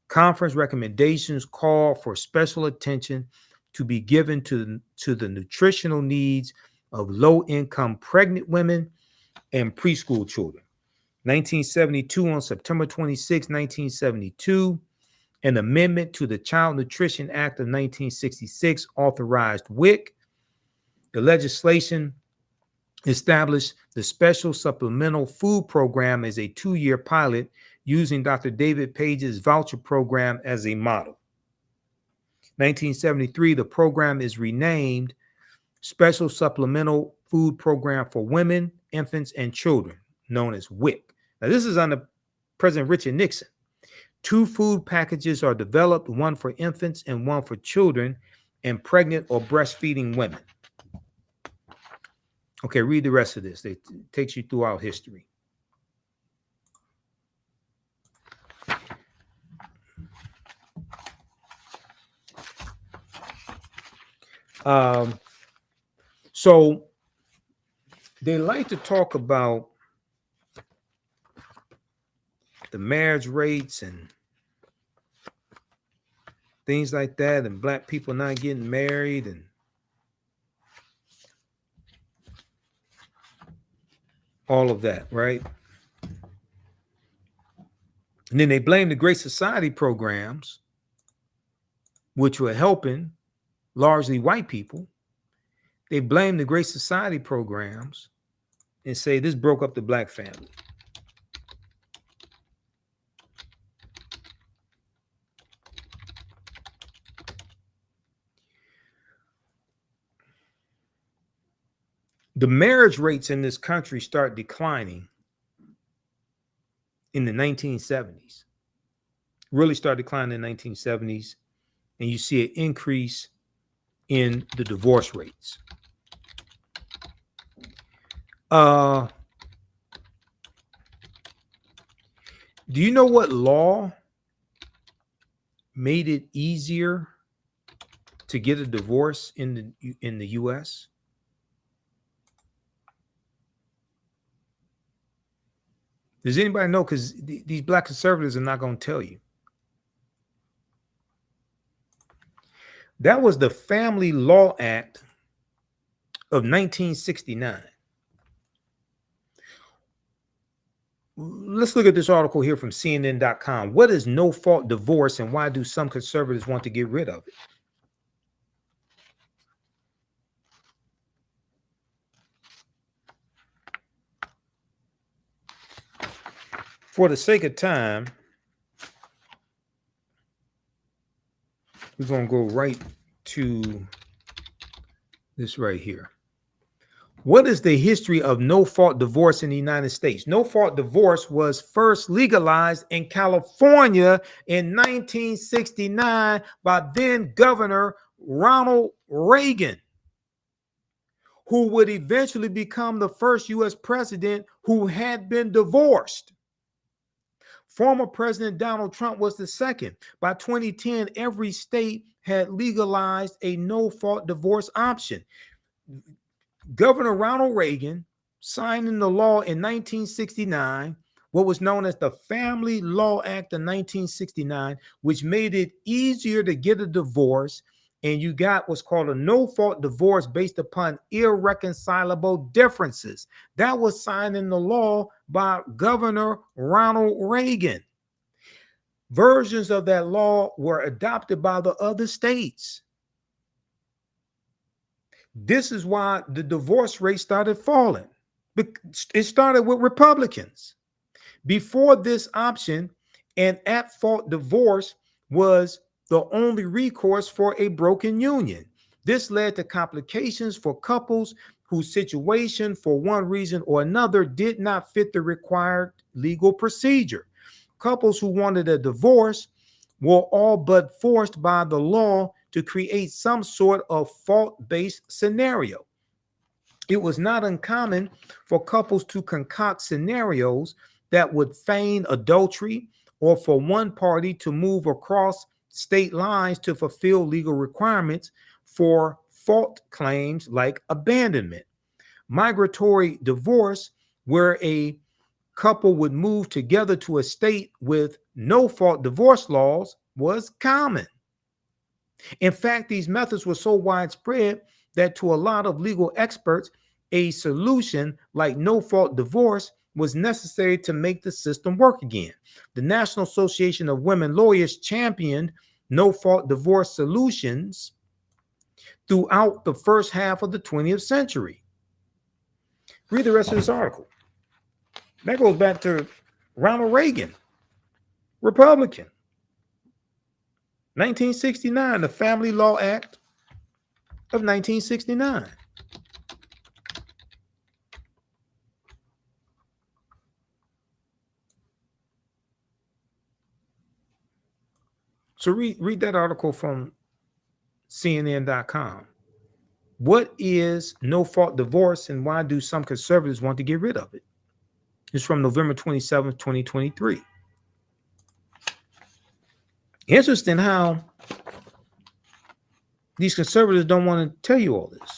Conference recommendations call for special attention to be given to the nutritional needs of low-income pregnant women and preschool children. 1972, on September 26, 1972, an amendment to the Child Nutrition Act of 1966 authorized WIC. The legislation established the Special Supplemental Food Program as a 2-year pilot using Dr. David Page's voucher program as a model. 1973, the program is renamed Special Supplemental Food Program for Women, Infants, and Children, known as WIC. Now, this is under President Richard Nixon. 2 food packages are developed, one for infants and one for children and pregnant or breastfeeding women. Okay, read the rest of this. It takes you throughout history. So they like to talk about the marriage rates and things like that, and black people not getting married and all of that, right? And then they blame the Great Society programs, which were helping largely white people. They blame the Great Society programs and say this broke up the black family. The marriage rates in this country start declining in the 1970s. Really start declining in the 1970s, and you see an increase in the divorce rates. Do you know what law made it easier to get a divorce in the US? Does anybody know? Because these black conservatives are not going to tell you. That was the Family Law Act of 1969. Let's look at this article here from CNN.com. What is no-fault divorce and why do some conservatives want to get rid of it? For the sake of time, we're going to go right to this right here. What is the history of no-fault divorce in the United States? No-fault divorce was first legalized in California in 1969 by then Governor Ronald Reagan, who would eventually become the first U.S. president who had been divorced. Former President Donald Trump was the second. By 2010, every state had legalized a no-fault divorce option. Governor Ronald Reagan signed into law in 1969 what was known as the Family Law Act of 1969, which made it easier to get a divorce, and you got what's called a no-fault divorce based upon irreconcilable differences. That was signed into law by Governor Ronald Reagan. Versions of that law were adopted by the other states. This is why the divorce rate started falling. It started with Republicans. Before this option, an at-fault divorce was the only recourse for a broken union. This led to complications for couples whose situation, for one reason or another, did not fit the required legal procedure. Couples who wanted a divorce were all but forced by the law to create some sort of fault-based scenario. It was not uncommon for couples to concoct scenarios that would feign adultery or for one party to move across state lines to fulfill legal requirements for fault claims like abandonment. Migratory divorce, where a couple would move together to a state with no fault divorce laws, was common. In fact, these methods were so widespread that to a lot of legal experts, a solution like no-fault divorce was necessary to make the system work again. The National Association of Women Lawyers championed no-fault divorce solutions throughout the first half of the 20th century. Read the rest of this article. That goes back to Ronald Reagan, Republican. 1969, the Family Law Act of 1969. So read that article from CNN.com. What is no-fault divorce and why do some conservatives want to get rid of it? It's from November 27th, 2023. Interesting how these conservatives don't want to tell you all this.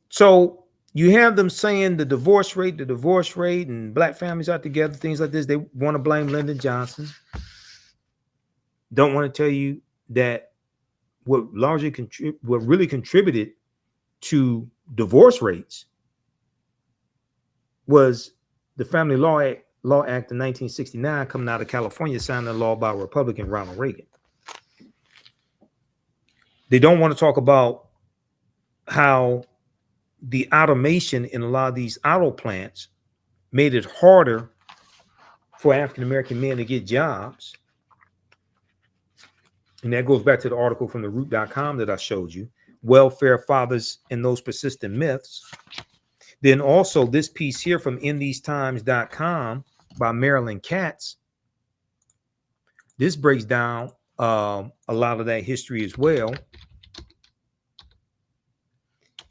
So you have them saying the divorce rate, and black families are together, things like this. They want to blame Lyndon Johnson. Don't want to tell you that what really contributed to divorce rates was the Family Law Act of 1969 coming out of California, signed a law by Republican Ronald Reagan. They don't want to talk about how the automation in a lot of these auto plants made it harder for African-American men to get jobs. And that goes back to the article from theroot.com that I showed you, welfare fathers and those persistent myths. Then also this piece here from InTheseTimes.com by Marilyn Katz. This breaks down a lot of that history as well.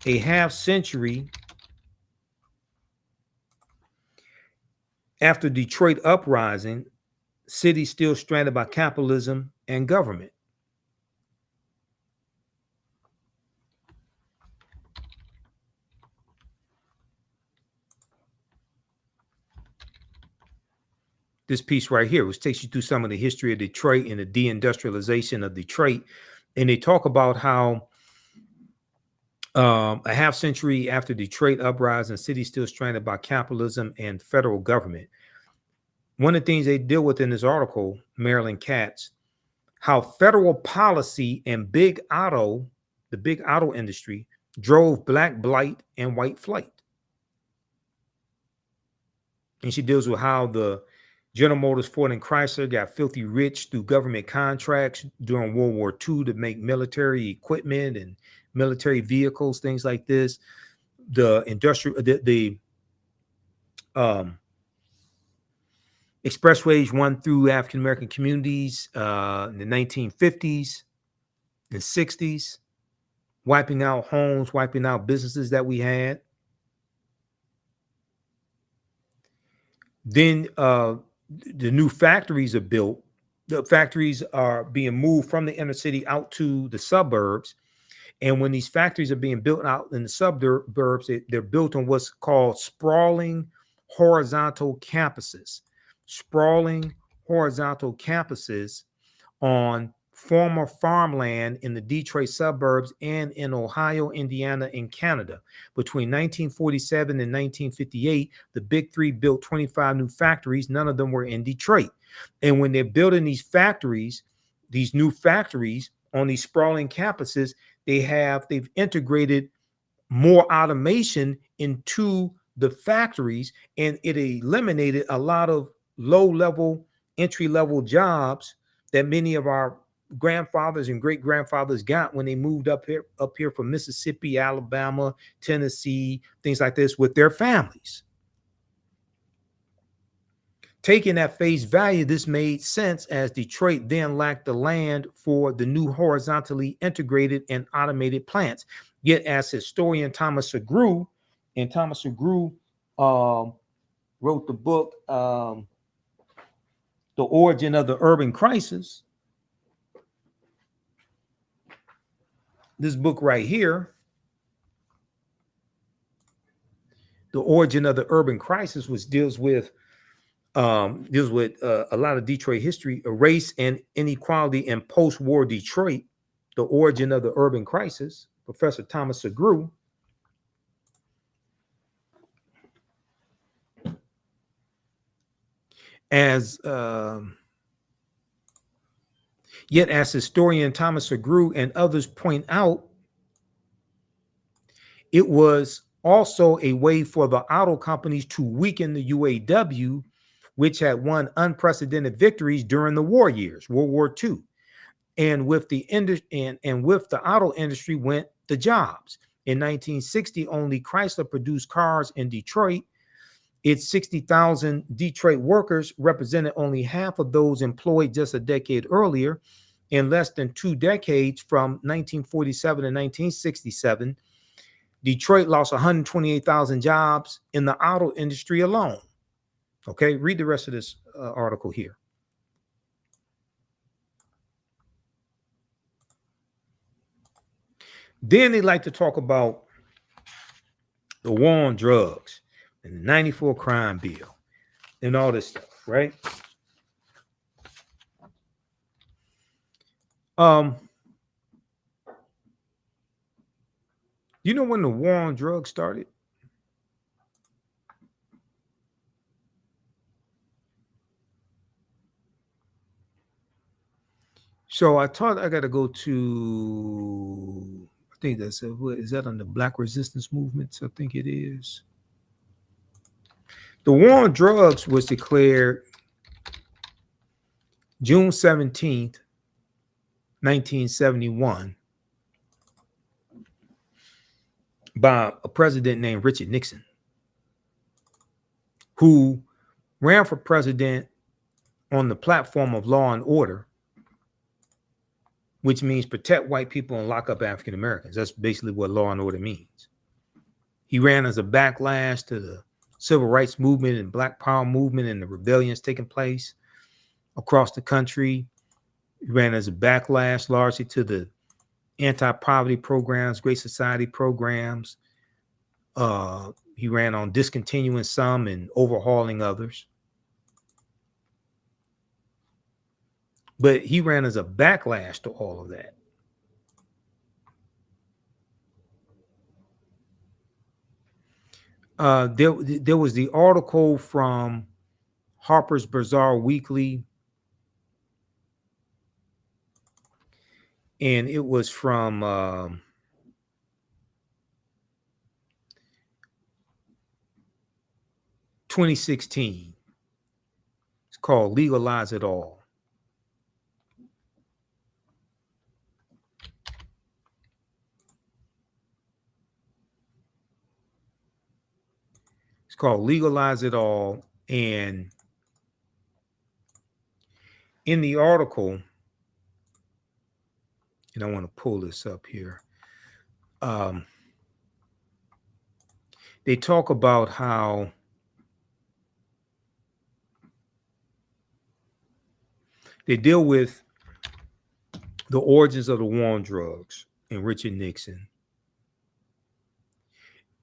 A half century after Detroit uprising, city still stranded by capitalism and government. This piece right here, which takes you through some of the history of Detroit and the deindustrialization of Detroit. And they talk about how a half century after Detroit uprising, city still stranded by capitalism and federal government. One of the things they deal with in this article, Marilyn Katz, how federal policy and the big auto industry drove black blight and white flight. And she deals with how the General Motors, Ford, and Chrysler got filthy rich through government contracts during World War II to make military equipment and military vehicles, things like this. The expressways run through African-American communities in the 1950s and 60s, wiping out homes, wiping out businesses that we had. Then the new factories are built. The factories are being moved from the inner city out to the suburbs. And when these factories are being built out in the suburbs, they're built on what's called sprawling horizontal campuses. Sprawling horizontal campuses on former farmland in the Detroit suburbs and in Ohio, Indiana, and Canada. Between 1947 and 1958, the Big Three built 25 new factories. None of them were in Detroit. And when they're building these factories, these new factories on these sprawling campuses, they've integrated more automation into the factories, and it eliminated a lot of low-level, entry-level jobs that many of our grandfathers and great-grandfathers got when they moved up here from Mississippi, Alabama, Tennessee, things like this with their families. Taking at face value, this made sense as Detroit then lacked the land for the new horizontally integrated and automated plants. Yet, as historian Thomas Segru, and Thomas Segru wrote the book, The Origin of the Urban Crisis. This book right here, The Origin of the Urban Crisis, which deals with a lot of Detroit history, race and inequality in post-war Detroit, The Origin of the Urban Crisis, Professor Thomas Segru. Yet, as historian Thomas Segru and others point out, it was also a way for the auto companies to weaken the UAW, which had won unprecedented victories during the war years, World War II. And with the auto industry went the jobs. In 1960, only Chrysler produced cars in Detroit. Its 60,000 Detroit workers represented only half of those employed just a decade earlier. In less than 2 decades, from 1947 to 1967, Detroit lost 128,000 jobs in the auto industry alone. Okay, read the rest of this article here. Then they like to talk about the war on drugs and the 94 crime bill and all this stuff, right? You know when the war on drugs started? So I thought I got to go to, I think that's, is that on the Black Resistance Movements? I think it is. The war on drugs was declared June 17th, 1971 by a president named Richard Nixon, who ran for president on the platform of law and order, which means protect white people and lock up African Americans. That's basically what law and order means. He ran as a backlash to the civil rights movement and Black Power movement and the rebellions taking place across the country. He ran as a backlash largely to the anti-poverty programs, Great Society programs. He ran on discontinuing some and overhauling others. But he ran as a backlash to all of that. There was the article from Harper's Bazaar Weekly, and it was from 2016. It's called Legalize It All. It's called Legalize It All. And in the article, and I want to pull this up here, they talk about how they deal with the origins of the war on drugs and Richard Nixon.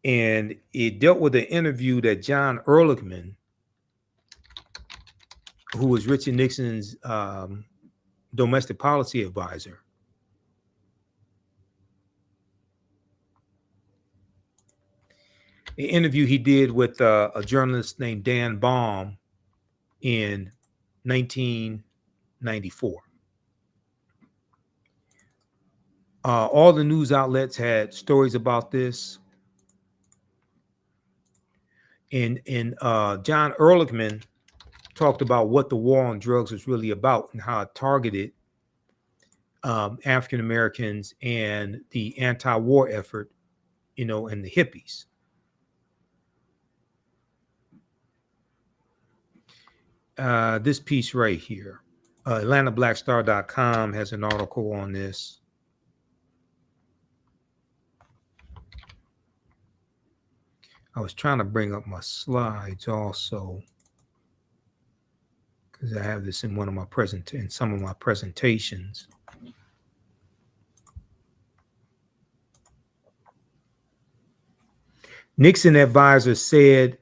And it dealt with an interview that John Ehrlichman, who was Richard Nixon's domestic policy advisor, an interview he did with a journalist named Dan Baum in 1994. All the news outlets had stories about this. And John Ehrlichman talked about what the war on drugs was really about and how it targeted African Americans and the anti-war effort, and the hippies. This piece right here, AtlantaBlackStar.com has an article on this. I was trying to bring up my slides also, because I have this in some of my presentations. Nixon advisors said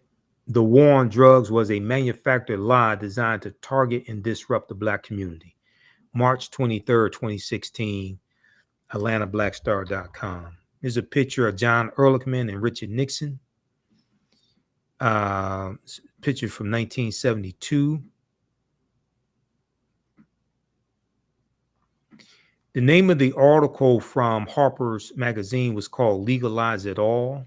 the war on drugs was a manufactured lie designed to target and disrupt the Black community. March 23rd, 2016, AtlantaBlackStar.com. Here's a picture of John Ehrlichman and Richard Nixon. Picture from 1972. The name of the article from Harper's Magazine was called Legalize It All.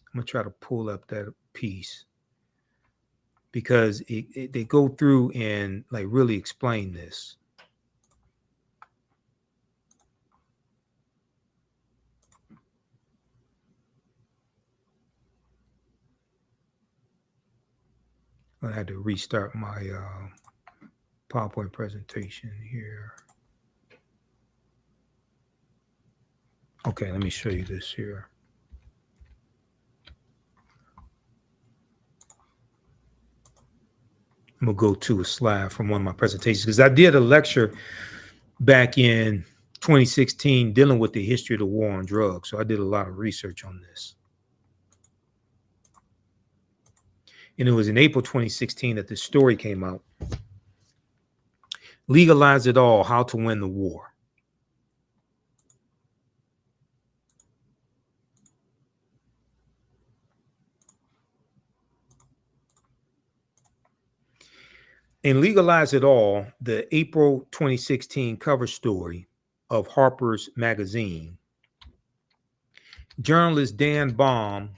I'm going to try to pull up that piece because they go through and really explain this. I had to restart my PowerPoint presentation here. Okay, let me show you this here. I'm going to go to a slide from one of my presentations because I did a lecture back in 2016 dealing with the history of the war on drugs. So I did a lot of research on this. And it was in April 2016 that this story came out. Legalize It All, How to Win the War. In Legalize It All, the April 2016 cover story of Harper's Magazine, journalist Dan Baum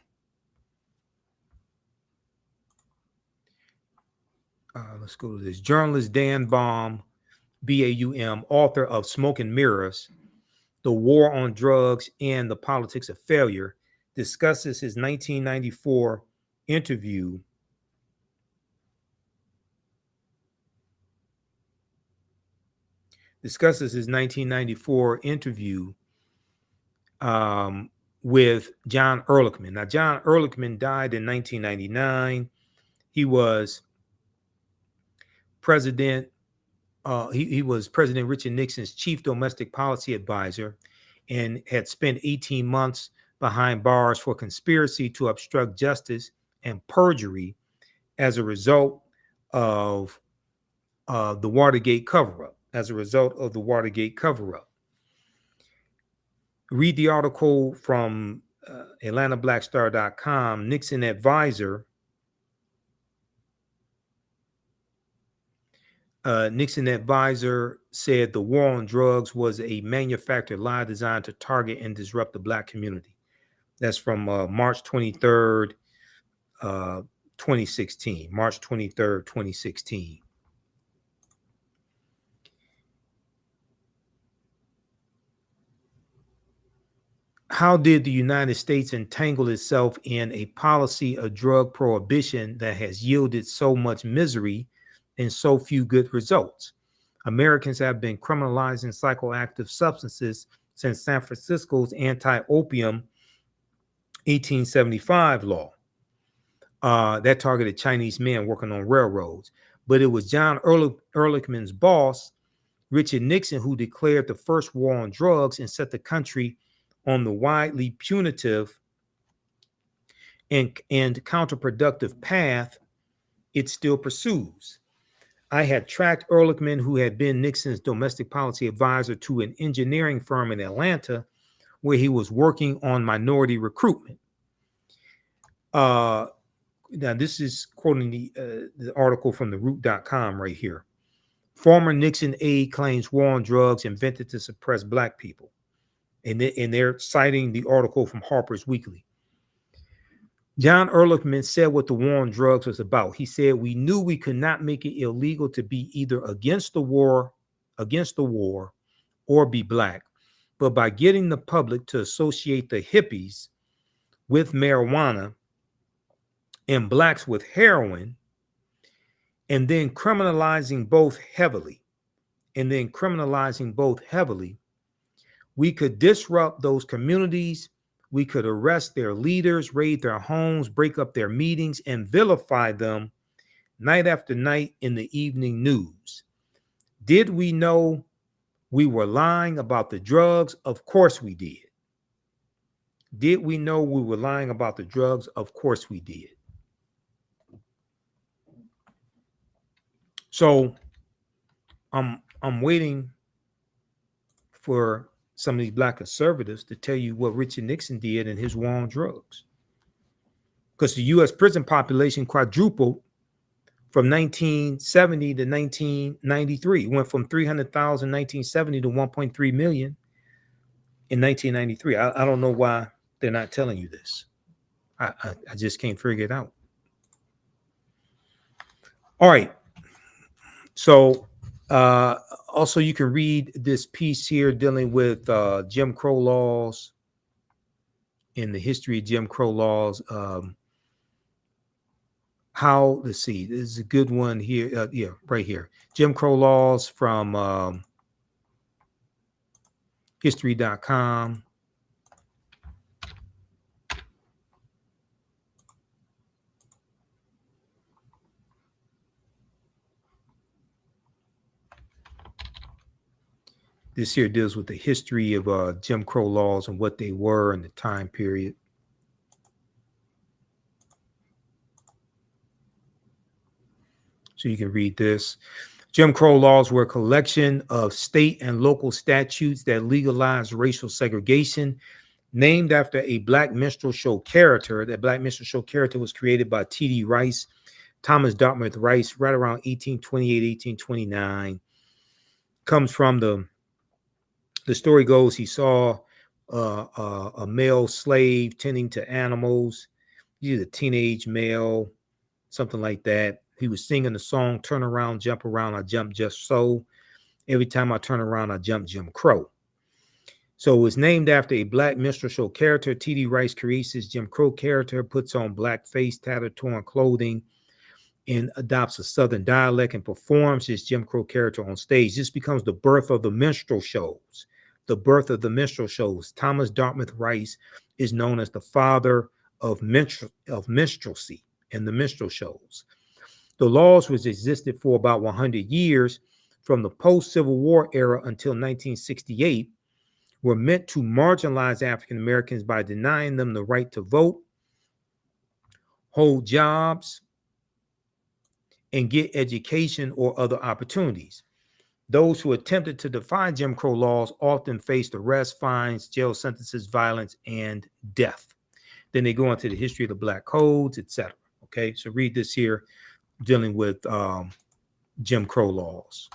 let's go to this. Journalist Dan Baum, B-A-U-M, author of Smoke and Mirrors, The War on Drugs and the Politics of Failure, discusses his 1994 interview with John Ehrlichman. Now, John Ehrlichman died in 1999. He was President he was President Richard Nixon's chief domestic policy advisor and had spent 18 months behind bars for conspiracy to obstruct justice and perjury as a result of the Watergate cover-up. Read the article from AtlantaBlackStar.com. Nixon advisor said the war on drugs was a manufactured lie designed to target and disrupt the Black community. That's from March 23rd, 2016. March 23rd, 2016. How did the United States entangle itself in a policy of drug prohibition that has yielded so much misery and so few good results? Americans have been criminalizing psychoactive substances since San Francisco's anti-opium 1875 law that targeted Chinese men working on railroads. But it was John Ehrlichman's boss, Richard Nixon, who declared the first war on drugs and set the country on the widely punitive and counterproductive path it still pursues. I had tracked Ehrlichman, who had been Nixon's domestic policy advisor, to an engineering firm in Atlanta where he was working on minority recruitment. Now, this is quoting the article from theroot.com right here. Former Nixon aide claims war on drugs invented to suppress Black people. And they're citing the article from Harper's Weekly. John Ehrlichman said what the war on drugs was about. He said, "We knew we could not make it illegal to be either against the war, or be Black. But by getting the public to associate the hippies with marijuana and Blacks with heroin, and then criminalizing both heavily, we could disrupt those communities. We could arrest their leaders, raid their homes, break up their meetings, and vilify them night after night in the evening news. Did we know we were lying about the drugs? Of course we did. Did we know we were lying about the drugs? Of course we did." So I'm waiting for some of these Black conservatives to tell you what Richard Nixon did in his war on drugs. Because the U.S. prison population quadrupled from 1970 to 1993. It went from 300,000 in 1970 to 1.3 million in 1993. I don't know why they're not telling you this. I just can't figure it out. All right. So, also, you can read this piece here dealing with Jim Crow laws and the history of Jim Crow laws. Let's see, this is a good one here. Yeah, right here. Jim Crow laws from history.com. This here deals with the history of Jim Crow laws and what they were in the time period. So you can read this. Jim Crow laws were a collection of state and local statutes that legalized racial segregation, named after a Black minstrel show character. That Black minstrel show character was created by T.D. Rice, Thomas Dartmouth Rice, right around 1828, 1829. Comes from the story goes, he saw a male slave tending to animals. He's a teenage male, something like that. He was singing the song, "Turn around, jump around, I jump just so. Every time I turn around, I jump Jim Crow." So it was named after a black minstrel show character. T.D. Rice creates his Jim Crow character, puts on black face, tattered, torn clothing, and adopts a Southern dialect and performs his Jim Crow character on stage. This becomes the birth of the minstrel shows. The birth of the minstrel shows. Thomas Dartmouth Rice is known as the father of minstrelsy and the minstrel shows. The laws, which existed for about 100 years from the post-Civil War era until 1968, were meant to marginalize African Americans by denying them the right to vote, hold jobs, and get education or other opportunities. Those who attempted to defy Jim Crow laws often faced arrest, fines, jail sentences, violence, and death. Then they go into the history of the black codes, etc. Okay, so read this here, dealing with Jim Crow laws.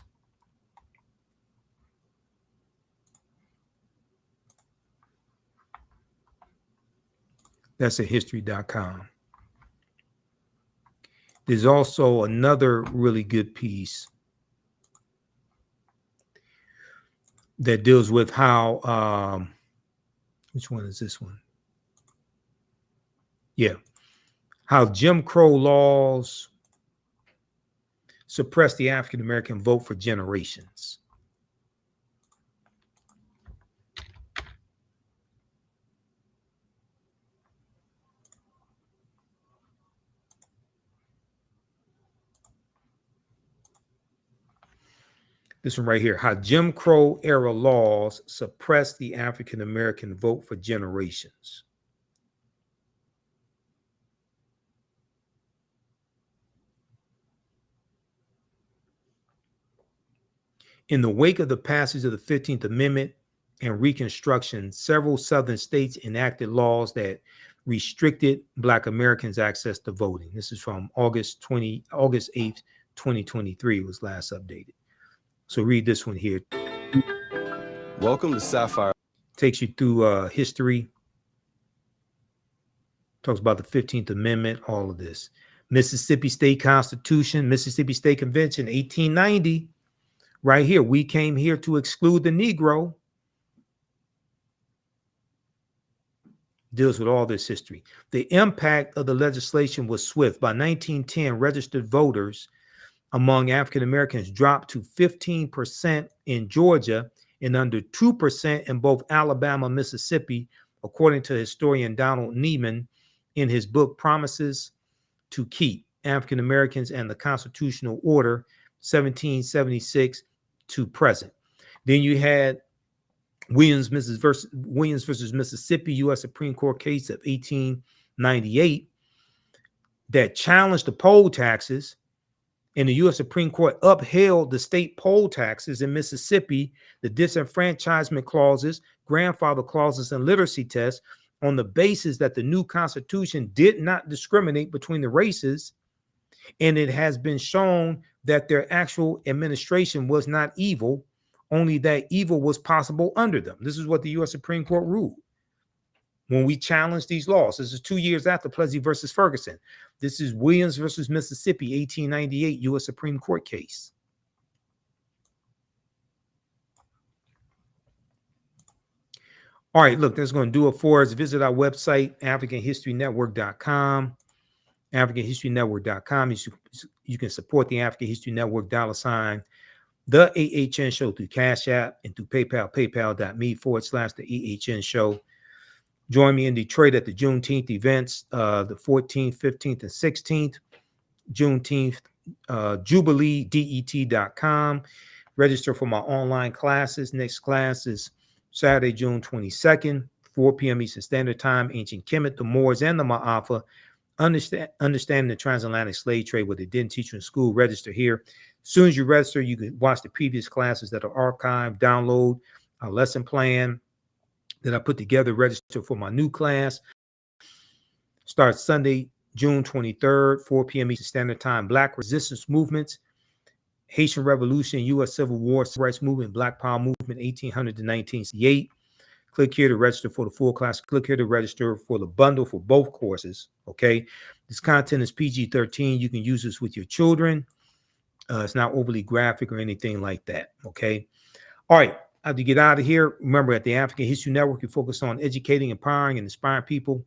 That's at history.com. There's also another really good piece that deals with how, which one is this one? Yeah. How Jim Crow laws suppressed the African American vote for generations. This one right here, how Jim Crow era laws suppressed the African American vote for generations. In the wake of the passage of the 15th Amendment and Reconstruction, several Southern states enacted laws that restricted Black Americans' access to voting. This is from August 8th, 2023. It was last updated. So read this one here. Welcome to Sapphire. Takes you through history. Talks about the 15th Amendment, all of this. Mississippi State Constitution, Mississippi State Convention, 1890. Right here, we came here to exclude the Negro. Deals with all this history. The impact of the legislation was swift. By 1910, registered voters among African Americans dropped to 15% in Georgia and under 2% in both Alabama and Mississippi, according to historian Donald Neiman in his book Promises to Keep: African Americans and the Constitutional Order, 1776 to present. Then you had Williams versus Mississippi, U.S. Supreme Court case of 1898 that challenged the poll taxes, and the U.S. Supreme Court upheld the state poll taxes in Mississippi, the disenfranchisement clauses, grandfather clauses, and literacy tests on the basis that the new Constitution did not discriminate between the races, and it has been shown that their actual administration was not evil, only that evil was possible under them. This is what the U.S. Supreme Court ruled when we challenged these laws. This is 2 years after Plessy versus Ferguson. This is Williams versus Mississippi, 1898 U.S. Supreme Court case. All right, look, that's going to do it for us. Visit our website, AfricanHistoryNetwork.com. AfricanHistoryNetwork.com. You can support the African History Network $ The AHN Show through Cash App and through PayPal, paypal.me/The AHN Show. Join me in Detroit at the Juneteenth events, the 14th, 15th, and 16th. Juneteenth, JubileeDET.com. Register for my online classes. Next class is Saturday, June 22nd, 4 p.m. Eastern Standard Time. Ancient Kemet, the Moors, and the Ma'afa. Understanding the transatlantic slave trade, what they didn't teach you in school. Register here. As soon as you register, you can watch the previous classes that are archived, download a lesson plan that I put together, register for my new class. Starts Sunday, June 23rd, 4 p.m. Eastern Standard Time. Black resistance movements, Haitian Revolution, U.S. Civil War, Civil Rights Movement, Black Power Movement, 1800 to 1968. Click here to register for the full class. Click here to register for the bundle for both courses, okay? This content is PG-13. You can use this with your children. It's not overly graphic or anything like that, okay? All right, I have to get out of here. Remember, at the African History Network, we focus on educating, empowering, and inspiring people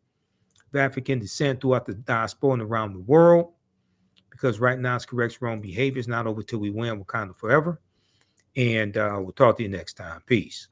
of African descent throughout the diaspora and around the world, because right now it's correct wrong behavior. It's not over till we win. We're kind of forever. And we'll talk to you next time. Peace.